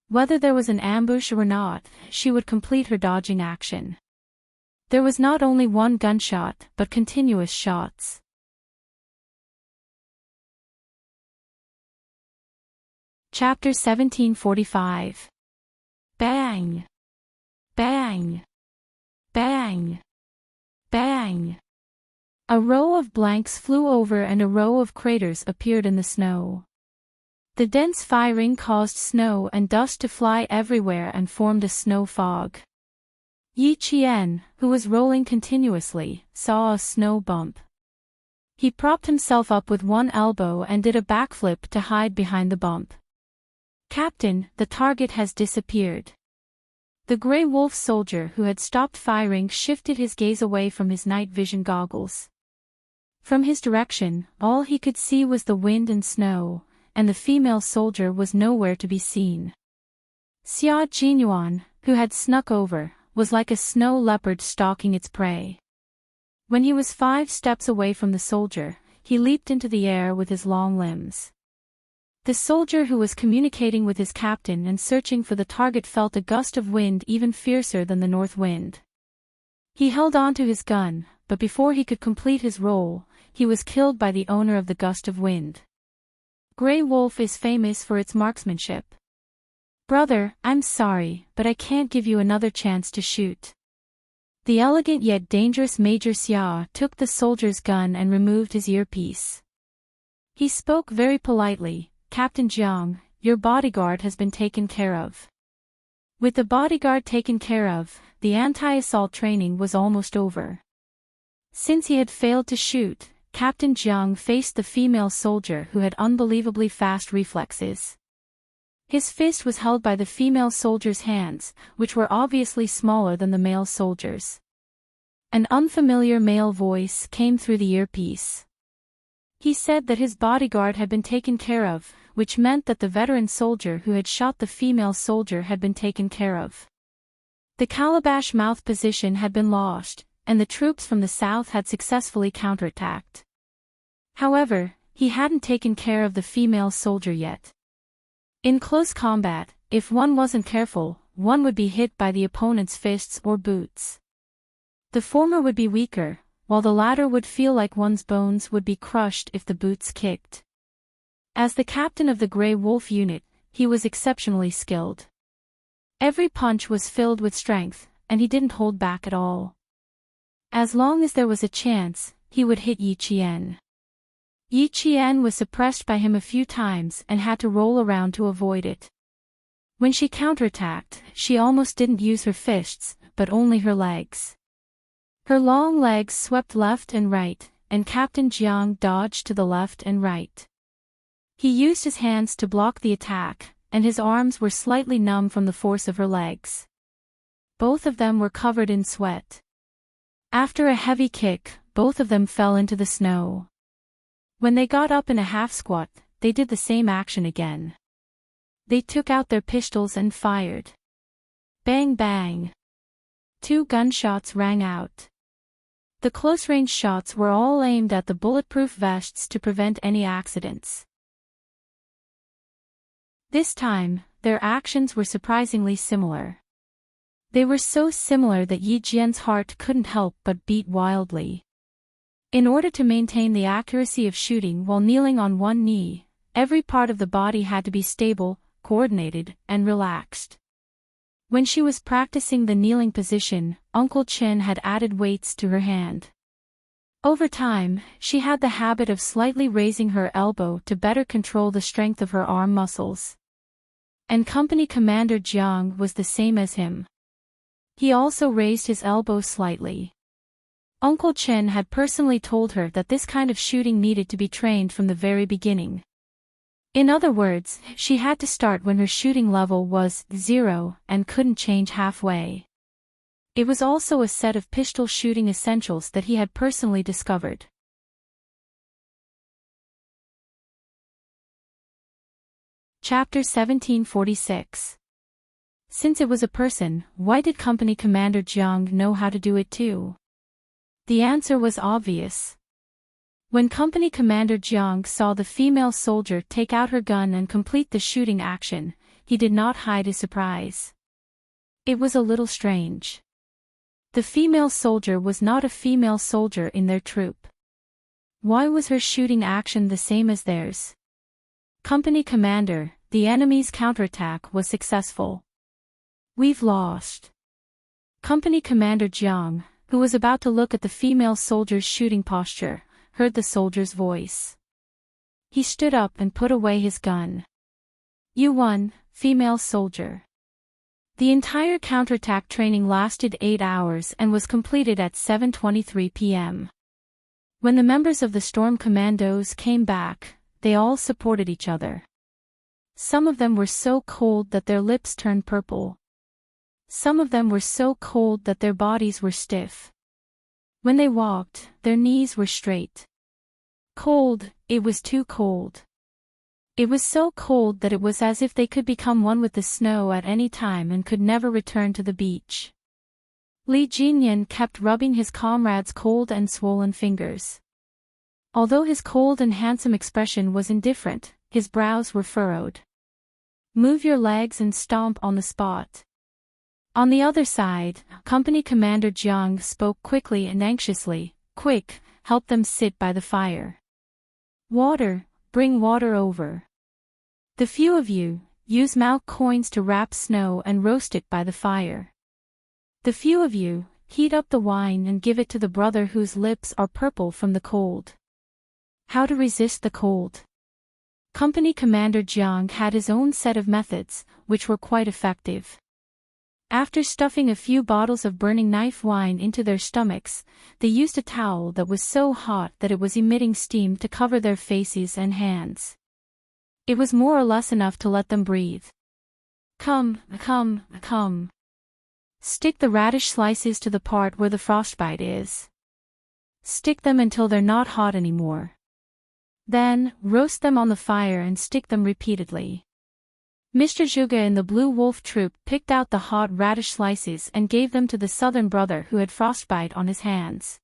Whether there was an ambush or not, she would complete her dodging action. There was not only one gunshot, but continuous shots. Chapter 1745. Bang! Bang! Bang! Bang! A row of blanks flew over and a row of craters appeared in the snow. The dense firing caused snow and dust to fly everywhere and formed a snow fog. Yi Qian, who was rolling continuously, saw a snow bump. He propped himself up with one elbow and did a backflip to hide behind the bump. "Captain, the target has disappeared." The Grey Wolf soldier who had stopped firing shifted his gaze away from his night vision goggles. From his direction, all he could see was the wind and snow, and the female soldier was nowhere to be seen. Xia Jinyuan, who had snuck over, was like a snow leopard stalking its prey. When he was 5 steps away from the soldier, he leaped into the air with his long limbs. The soldier who was communicating with his captain and searching for the target felt a gust of wind even fiercer than the north wind. He held on to his gun, but before he could complete his roll, he was killed by the owner of the gust of wind. Grey Wolf is famous for its marksmanship. "Brother, I'm sorry, but I can't give you another chance to shoot." The elegant yet dangerous Major Xia took the soldier's gun and removed his earpiece. He spoke very politely, "Captain Jiang, your bodyguard has been taken care of." With the bodyguard taken care of, the anti-assault training was almost over. Since he had failed to shoot, Captain Jiang faced the female soldier who had unbelievably fast reflexes. His fist was held by the female soldier's hands, which were obviously smaller than the male soldier's. An unfamiliar male voice came through the earpiece. He said that his bodyguard had been taken care of, which meant that the veteran soldier who had shot the female soldier had been taken care of. The calabash mouth position had been lost, and the troops from the south had successfully counterattacked. However, he hadn't taken care of the female soldier yet. In close combat, if one wasn't careful, one would be hit by the opponent's fists or boots. The former would be weaker, while the latter would feel like one's bones would be crushed if the boots kicked. As the captain of the Grey Wolf unit, he was exceptionally skilled. Every punch was filled with strength, and he didn't hold back at all. As long as there was a chance, he would hit Yi Qian. Yi Qian was suppressed by him a few times and had to roll around to avoid it. When she counterattacked, she almost didn't use her fists, but only her legs. Her long legs swept left and right, and Captain Jiang dodged to the left and right. He used his hands to block the attack, and his arms were slightly numb from the force of her legs. Both of them were covered in sweat. After a heavy kick, both of them fell into the snow. When they got up in a half squat, they did the same action again. They took out their pistols and fired. Bang bang. 2 gunshots rang out. The close-range shots were all aimed at the bulletproof vests to prevent any accidents. This time, their actions were surprisingly similar. They were so similar that Yi Jian's heart couldn't help but beat wildly. In order to maintain the accuracy of shooting while kneeling on one knee, every part of the body had to be stable, coordinated, and relaxed. When she was practicing the kneeling position, Uncle Chen had added weights to her hand. Over time, she had the habit of slightly raising her elbow to better control the strength of her arm muscles. And Company Commander Jiang was the same as him. He also raised his elbow slightly. Uncle Chen had personally told her that this kind of shooting needed to be trained from the very beginning. In other words, she had to start when her shooting level was 0 and couldn't change halfway. It was also a set of pistol shooting essentials that he had personally discovered. Chapter 1746. Since it was a person, why did Company Commander Jiang know how to do it too? The answer was obvious. When Company Commander Jiang saw the female soldier take out her gun and complete the shooting action, he did not hide his surprise. It was a little strange. The female soldier was not a female soldier in their troop. Why was her shooting action the same as theirs? Company Commander, the enemy's counterattack was successful. We've lost. Company Commander Jiang, who was about to look at the female soldier's shooting posture, heard the soldier's voice. He stood up and put away his gun. You won, female soldier. The entire counterattack training lasted 8 hours and was completed at 7:23 p.m. When the members of the Storm Commandos came back, they all supported each other. Some of them were so cold that their lips turned purple. Some of them were so cold that their bodies were stiff. When they walked, their knees were straight. Cold, it was too cold. It was so cold that it was as if they could become one with the snow at any time and could never return to the beach. Li Jinyan kept rubbing his comrade's cold and swollen fingers. Although his cold and handsome expression was indifferent, his brows were furrowed. Move your legs and stomp on the spot. On the other side, Company Commander Jiang spoke quickly and anxiously. Quick, help them sit by the fire. Water, bring water over. The few of you, use Mao coins to wrap snow and roast it by the fire. The few of you, heat up the wine and give it to the brother whose lips are purple from the cold. How to resist the cold? Company Commander Jiang had his own set of methods, which were quite effective. After stuffing a few bottles of burning knife wine into their stomachs, they used a towel that was so hot that it was emitting steam to cover their faces and hands. It was more or less enough to let them breathe. Come. Stick the radish slices to the part where the frostbite is. Stick them until they're not hot anymore. Then, roast them on the fire and stick them repeatedly. Mr. Zhuge in the Blue Wolf troop picked out the hot radish slices and gave them to the southern brother who had frostbite on his hands.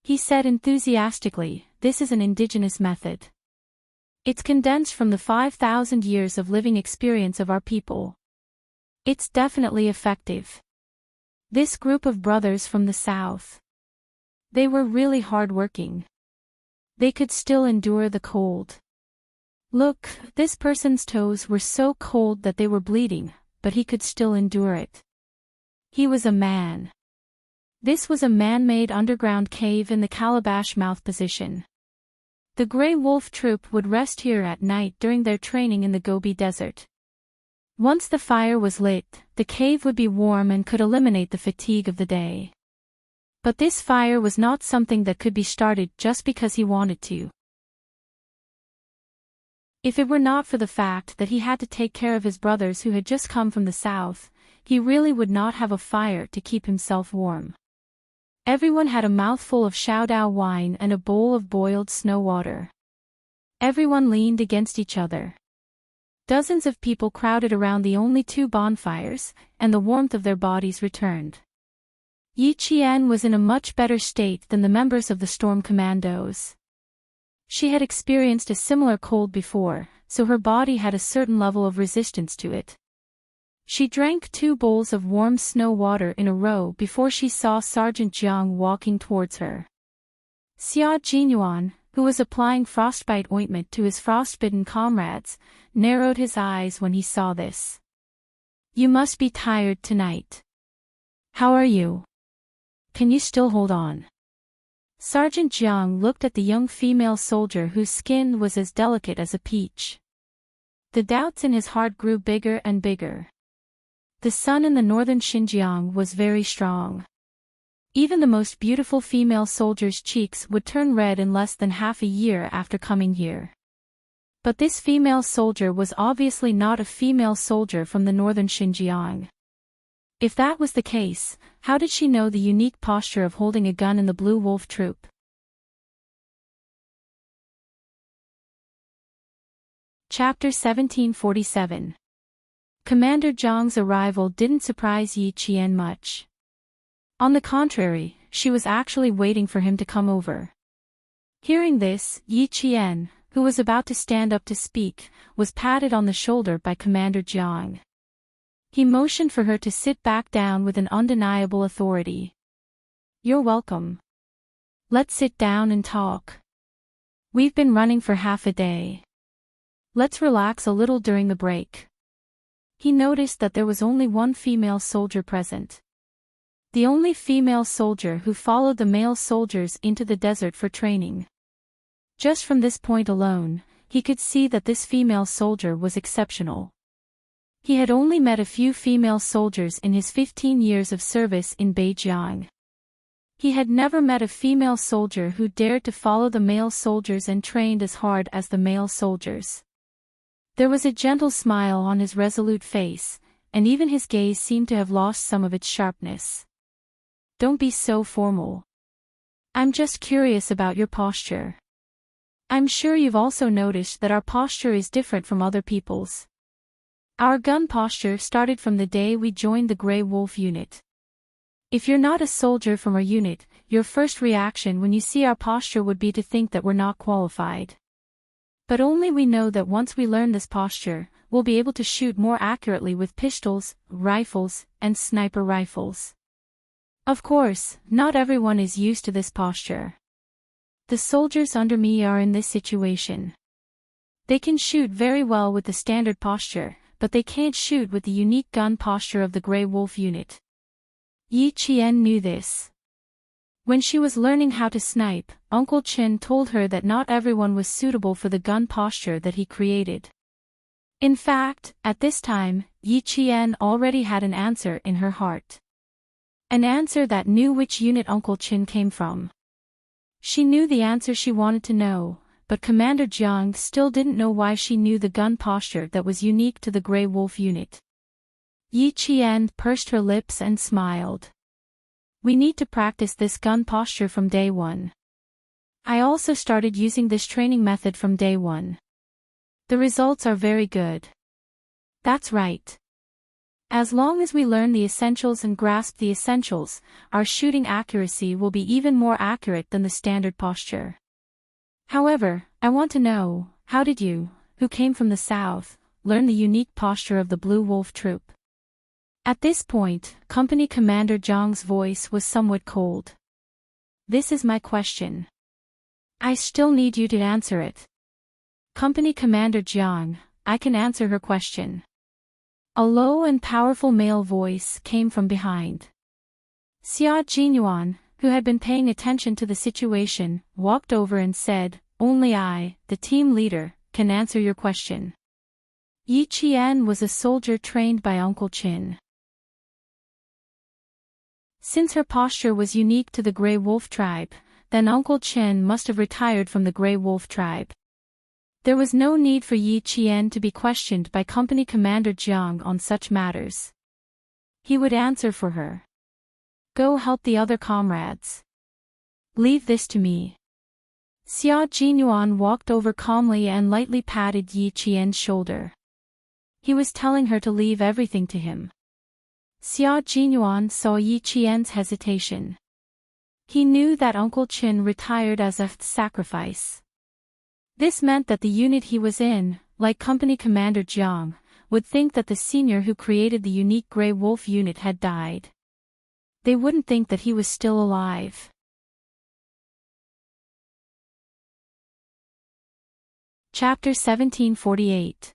He said enthusiastically, "This is an indigenous method. It's condensed from the 5,000 years of living experience of our people. It's definitely effective." This group of brothers from the south. They were really hard-working. They could still endure the cold. Look, this person's toes were so cold that they were bleeding, but he could still endure it. He was a man. This was a man-made underground cave in the calabash mouth position. The Grey Wolf troop would rest here at night during their training in the Gobi Desert. Once the fire was lit, the cave would be warm and could eliminate the fatigue of the day. But this fire was not something that could be started just because he wanted to. If it were not for the fact that he had to take care of his brothers who had just come from the south, he really would not have a fire to keep himself warm. Everyone had a mouthful of Shaodao wine and a bowl of boiled snow water. Everyone leaned against each other. Dozens of people crowded around the only 2 bonfires, and the warmth of their bodies returned. Yi Qian was in a much better state than the members of the Storm Commandos. She had experienced a similar cold before, so her body had a certain level of resistance to it. She drank 2 bowls of warm snow water in a row before she saw Sergeant Jiang walking towards her. Xia Jinyuan, who was applying frostbite ointment to his frostbitten comrades, narrowed his eyes when he saw this. "You must be tired tonight. How are you? Can you still hold on?" Sergeant Jiang looked at the young female soldier whose skin was as delicate as a peach. The doubts in his heart grew bigger and bigger. The sun in the northern Xinjiang was very strong. Even the most beautiful female soldier's cheeks would turn red in less than half a year after coming here. But this female soldier was obviously not a female soldier from the northern Xinjiang. If that was the case, how did she know the unique posture of holding a gun in the Blue Wolf troop? Chapter 1747. Commander Zhang's arrival didn't surprise Yi Qian much. On the contrary, she was actually waiting for him to come over. Hearing this, Yi Qian, who was about to stand up to speak, was patted on the shoulder by Commander Jiang. He motioned for her to sit back down with an undeniable authority. "You're welcome. Let's sit down and talk. We've been running for half a day. Let's relax a little during the break." He noticed that there was only one female soldier present. The only female soldier who followed the male soldiers into the desert for training. Just from this point alone, he could see that this female soldier was exceptional. He had only met a few female soldiers in his 15 years of service in Beijing. He had never met a female soldier who dared to follow the male soldiers and trained as hard as the male soldiers. There was a gentle smile on his resolute face, and even his gaze seemed to have lost some of its sharpness. "Don't be so formal. I'm just curious about your posture. I'm sure you've also noticed that our posture is different from other people's. Our gun posture started from the day we joined the Grey Wolf unit. If you're not a soldier from our unit, your first reaction when you see our posture would be to think that we're not qualified. But only we know that once we learn this posture, we'll be able to shoot more accurately with pistols, rifles, and sniper rifles. Of course, not everyone is used to this posture. The soldiers under me are in this situation. They can shoot very well with the standard posture, but they can't shoot with the unique gun posture of the Grey Wolf unit." Yi Qian knew this. When she was learning how to snipe, Uncle Chin told her that not everyone was suitable for the gun posture that he created. In fact, at this time, Yi Qian already had an answer in her heart. An answer that knew which unit Uncle Chin came from. She knew the answer she wanted to know, but Commander Jiang still didn't know why she knew the gun posture that was unique to the Grey Wolf unit. Yi Qian pursed her lips and smiled. "We need to practice this gun posture from day one. I also started using this training method from day one. The results are very good." "That's right. As long as we learn the essentials and grasp the essentials, our shooting accuracy will be even more accurate than the standard posture. However, I want to know, how did you, who came from the south, learn the unique posture of the Blue Wolf troop?" At this point, Company Commander Zhang's voice was somewhat cold. "This is my question. I still need you to answer it." "Company Commander Jiang, I can answer her question." A low and powerful male voice came from behind. Xia Jinyuan, who had been paying attention to the situation, walked over and said, "Only I, the team leader, can answer your question." Yi Qian was a soldier trained by Uncle Chin. Since her posture was unique to the Grey Wolf tribe, then Uncle Chin must have retired from the Grey Wolf tribe. There was no need for Yi Qian to be questioned by Company Commander Jiang on such matters. He would answer for her. "Go help the other comrades. Leave this to me." Xia Jinyuan walked over calmly and lightly patted Yi Qian's shoulder. He was telling her to leave everything to him. Xia Jinyuan saw Yi Qian's hesitation. He knew that Uncle Chin retired as a sacrifice. This meant that the unit he was in, like Company Commander Jiang, would think that the senior who created the unique Grey Wolf unit had died. They wouldn't think that he was still alive. Chapter 1748.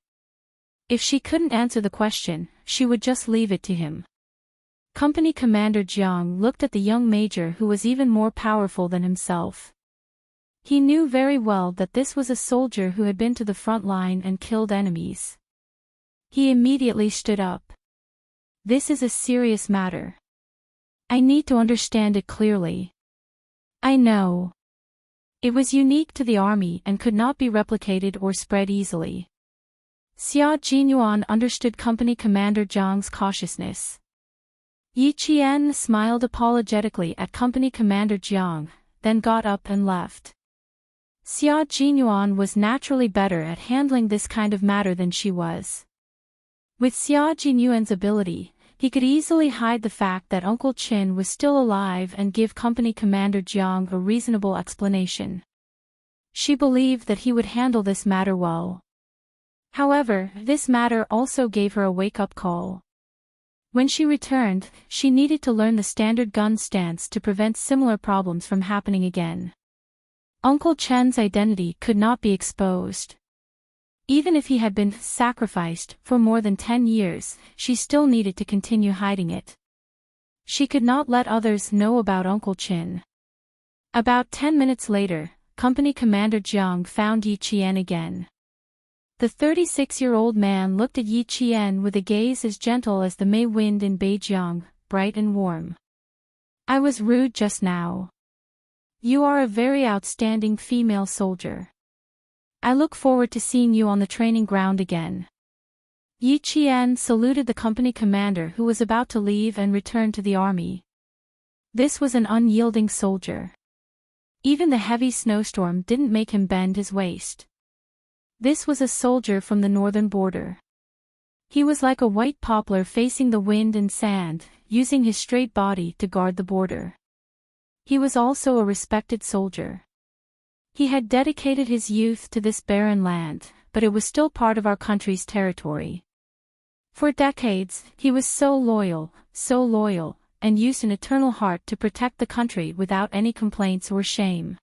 If she couldn't answer the question, she would just leave it to him. Company Commander Jiang looked at the young major who was even more powerful than himself. He knew very well that this was a soldier who had been to the front line and killed enemies. He immediately stood up. "This is a serious matter. I need to understand it clearly. I know. It was unique to the army and could not be replicated or spread easily." Xia Jinyuan understood Company Commander Jiang's cautiousness. Yi Qian smiled apologetically at Company Commander Jiang, then got up and left. Xia Jinyuan was naturally better at handling this kind of matter than she was. With Xia Jinyuan's ability, he could easily hide the fact that Uncle Chin was still alive and give Company Commander Jiang a reasonable explanation. She believed that he would handle this matter well. However, this matter also gave her a wake-up call. When she returned, she needed to learn the standard gun stance to prevent similar problems from happening again. Uncle Chen's identity could not be exposed. Even if he had been sacrificed for more than 10 years, she still needed to continue hiding it. She could not let others know about Uncle Chen. About 10 minutes later, Company Commander Jiang found Yi Qian again. The 36-year-old man looked at Yi Qian with a gaze as gentle as the May wind in Beijing, bright and warm. "I was rude just now. You are a very outstanding female soldier. I look forward to seeing you on the training ground again." Yi Qian saluted the company commander who was about to leave and return to the army. This was an unyielding soldier. Even the heavy snowstorm didn't make him bend his waist. This was a soldier from the northern border. He was like a white poplar facing the wind and sand, using his straight body to guard the border. He was also a respected soldier. He had dedicated his youth to this barren land, but it was still part of our country's territory. For decades, he was so loyal, and used an eternal heart to protect the country without any complaints or shame.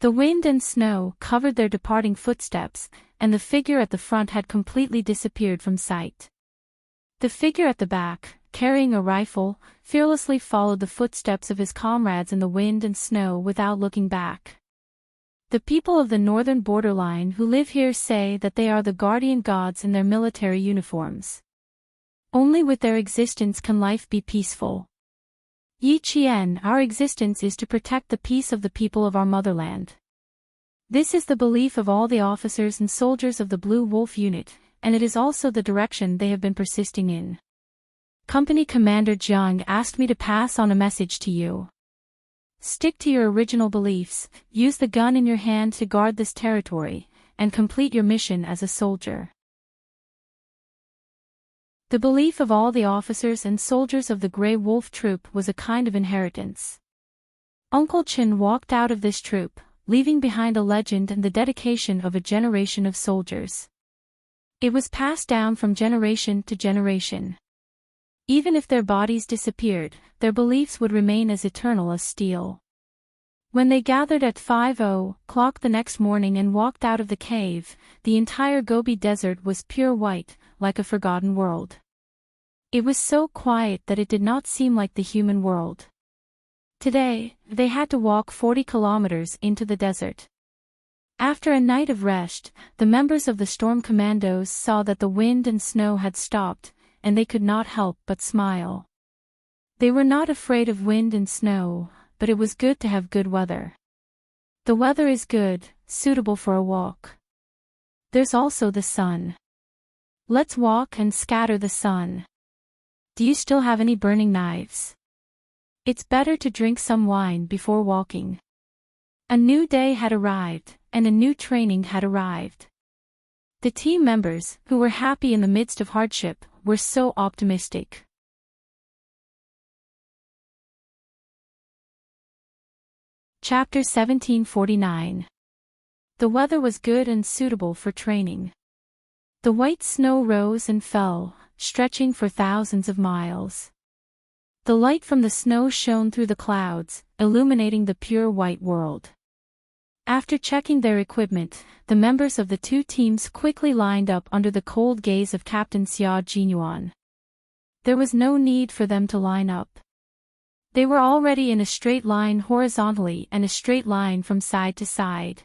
The wind and snow covered their departing footsteps, and the figure at the front had completely disappeared from sight. The figure at the back, carrying a rifle, fearlessly followed the footsteps of his comrades in the wind and snow without looking back. The people of the northern borderline who live here say that they are the guardian gods in their military uniforms. Only with their existence can life be peaceful. Yi Qian, our existence is to protect the peace of the people of our motherland. This is the belief of all the officers and soldiers of the Blue Wolf Unit, and it is also the direction they have been persisting in. Company Commander Jiang asked me to pass on a message to you. Stick to your original beliefs, use the gun in your hand to guard this territory, and complete your mission as a soldier. The belief of all the officers and soldiers of the Grey Wolf Troop was a kind of inheritance. Uncle Chen walked out of this troop, leaving behind a legend and the dedication of a generation of soldiers. It was passed down from generation to generation. Even if their bodies disappeared, their beliefs would remain as eternal as steel. When they gathered at 5:00 the next morning and walked out of the cave, the entire Gobi Desert was pure white, like a forgotten world. It was so quiet that it did not seem like the human world. Today, they had to walk 40 kilometers into the desert. After a night of rest, the members of the Storm Commandos saw that the wind and snow had stopped, and they could not help but smile. They were not afraid of wind and snow, but it was good to have good weather. The weather is good, suitable for a walk. There's also the sun. Let's walk and scatter the sun. Do you still have any burning knives? It's better to drink some wine before walking. A new day had arrived, and a new training had arrived. The team members, who were happy in the midst of hardship, were so optimistic. Chapter 1749. The weather was good and suitable for training. The white snow rose and fell, stretching for thousands of miles. The light from the snow shone through the clouds, illuminating the pure white world. After checking their equipment, the members of the two teams quickly lined up under the cold gaze of Captain Xia Jinyuan. There was no need for them to line up. They were already in a straight line horizontally and a straight line from side to side.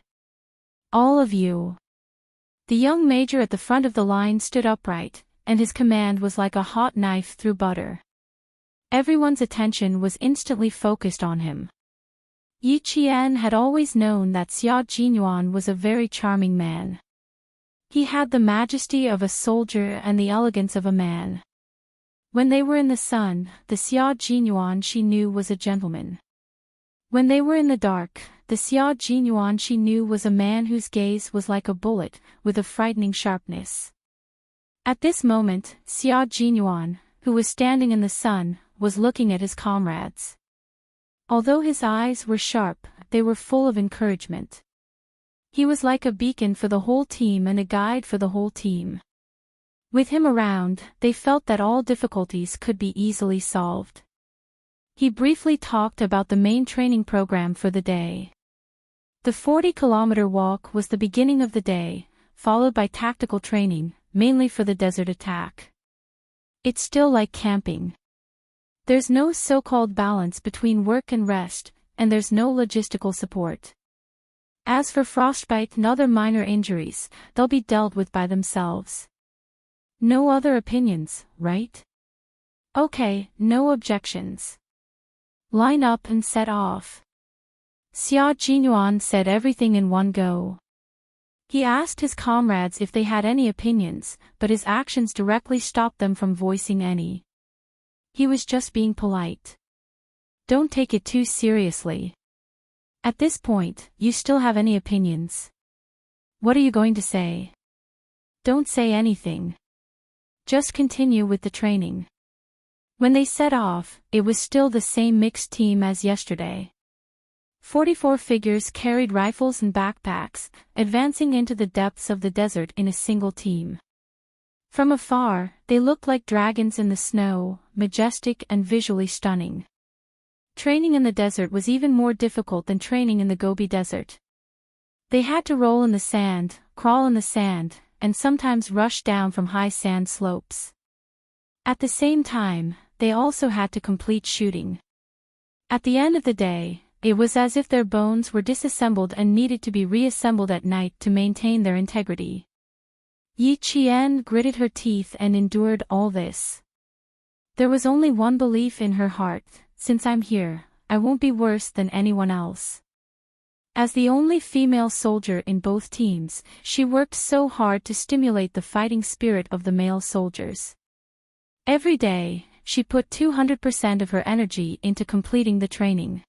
All of you. The young major at the front of the line stood upright, and his command was like a hot knife through butter. Everyone's attention was instantly focused on him. Yi Qian had always known that Xia Jinyuan was a very charming man. He had the majesty of a soldier and the elegance of a man. When they were in the sun, the Xia Jinyuan she knew was a gentleman. When they were in the dark, the Xia Jinyuan she knew was a man whose gaze was like a bullet, with a frightening sharpness. At this moment, Xia Jinyuan, who was standing in the sun, was looking at his comrades. Although his eyes were sharp, they were full of encouragement. He was like a beacon for the whole team and a guide for the whole team. With him around, they felt that all difficulties could be easily solved. He briefly talked about the main training program for the day. The 40-kilometer walk was the beginning of the day, followed by tactical training, mainly for the desert attack. It's still like camping. There's no so-called balance between work and rest, and there's no logistical support. As for frostbite and other minor injuries, they'll be dealt with by themselves. No other opinions, right? Okay, no objections. Line up and set off. Xia Jinyuan said everything in one go. He asked his comrades if they had any opinions, but his actions directly stopped them from voicing any. He was just being polite. Don't take it too seriously. At this point, you still have any opinions? What are you going to say? Don't say anything. Just continue with the training. When they set off, it was still the same mixed team as yesterday. 44 figures carried rifles and backpacks, advancing into the depths of the desert in a single team. From afar, they looked like dragons in the snow, majestic and visually stunning. Training in the desert was even more difficult than training in the Gobi Desert. They had to roll in the sand, crawl in the sand, and sometimes rush down from high sand slopes. At the same time, they also had to complete shooting. At the end of the day, it was as if their bones were disassembled and needed to be reassembled at night to maintain their integrity. Yi Qian gritted her teeth and endured all this. There was only one belief in her heart: since I'm here, I won't be worse than anyone else. As the only female soldier in both teams, she worked so hard to stimulate the fighting spirit of the male soldiers. Every day, she put 200% of her energy into completing the training.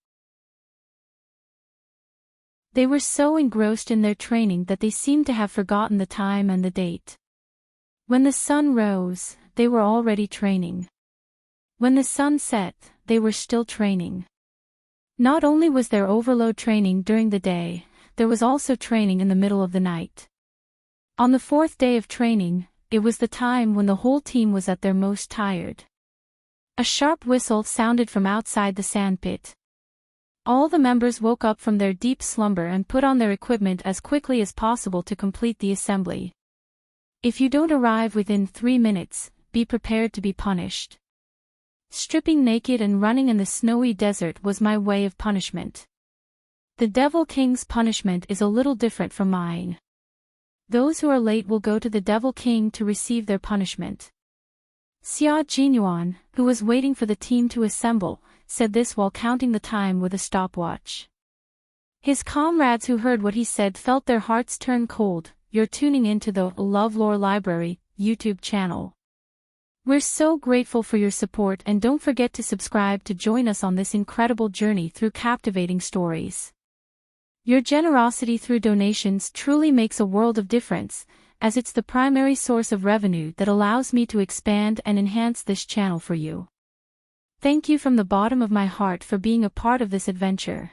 They were so engrossed in their training that they seemed to have forgotten the time and the date. When the sun rose, they were already training. When the sun set, they were still training. Not only was there overload training during the day, there was also training in the middle of the night. On the fourth day of training, it was the time when the whole team was at their most tired. A sharp whistle sounded from outside the sandpit. All the members woke up from their deep slumber and put on their equipment as quickly as possible to complete the assembly. If you don't arrive within 3 minutes, be prepared to be punished. Stripping naked and running in the snowy desert was my way of punishment. The Devil King's punishment is a little different from mine. Those who are late will go to the Devil King to receive their punishment. Xia Jinyuan, who was waiting for the team to assemble, said this while counting the time with a stopwatch. His comrades who heard what he said felt their hearts turn cold. You're tuning into the LoveLore Library YouTube channel. We're so grateful for your support, and don't forget to subscribe to join us on this incredible journey through captivating stories. Your generosity through donations truly makes a world of difference, as it's the primary source of revenue that allows me to expand and enhance this channel for you. Thank you from the bottom of my heart for being a part of this adventure.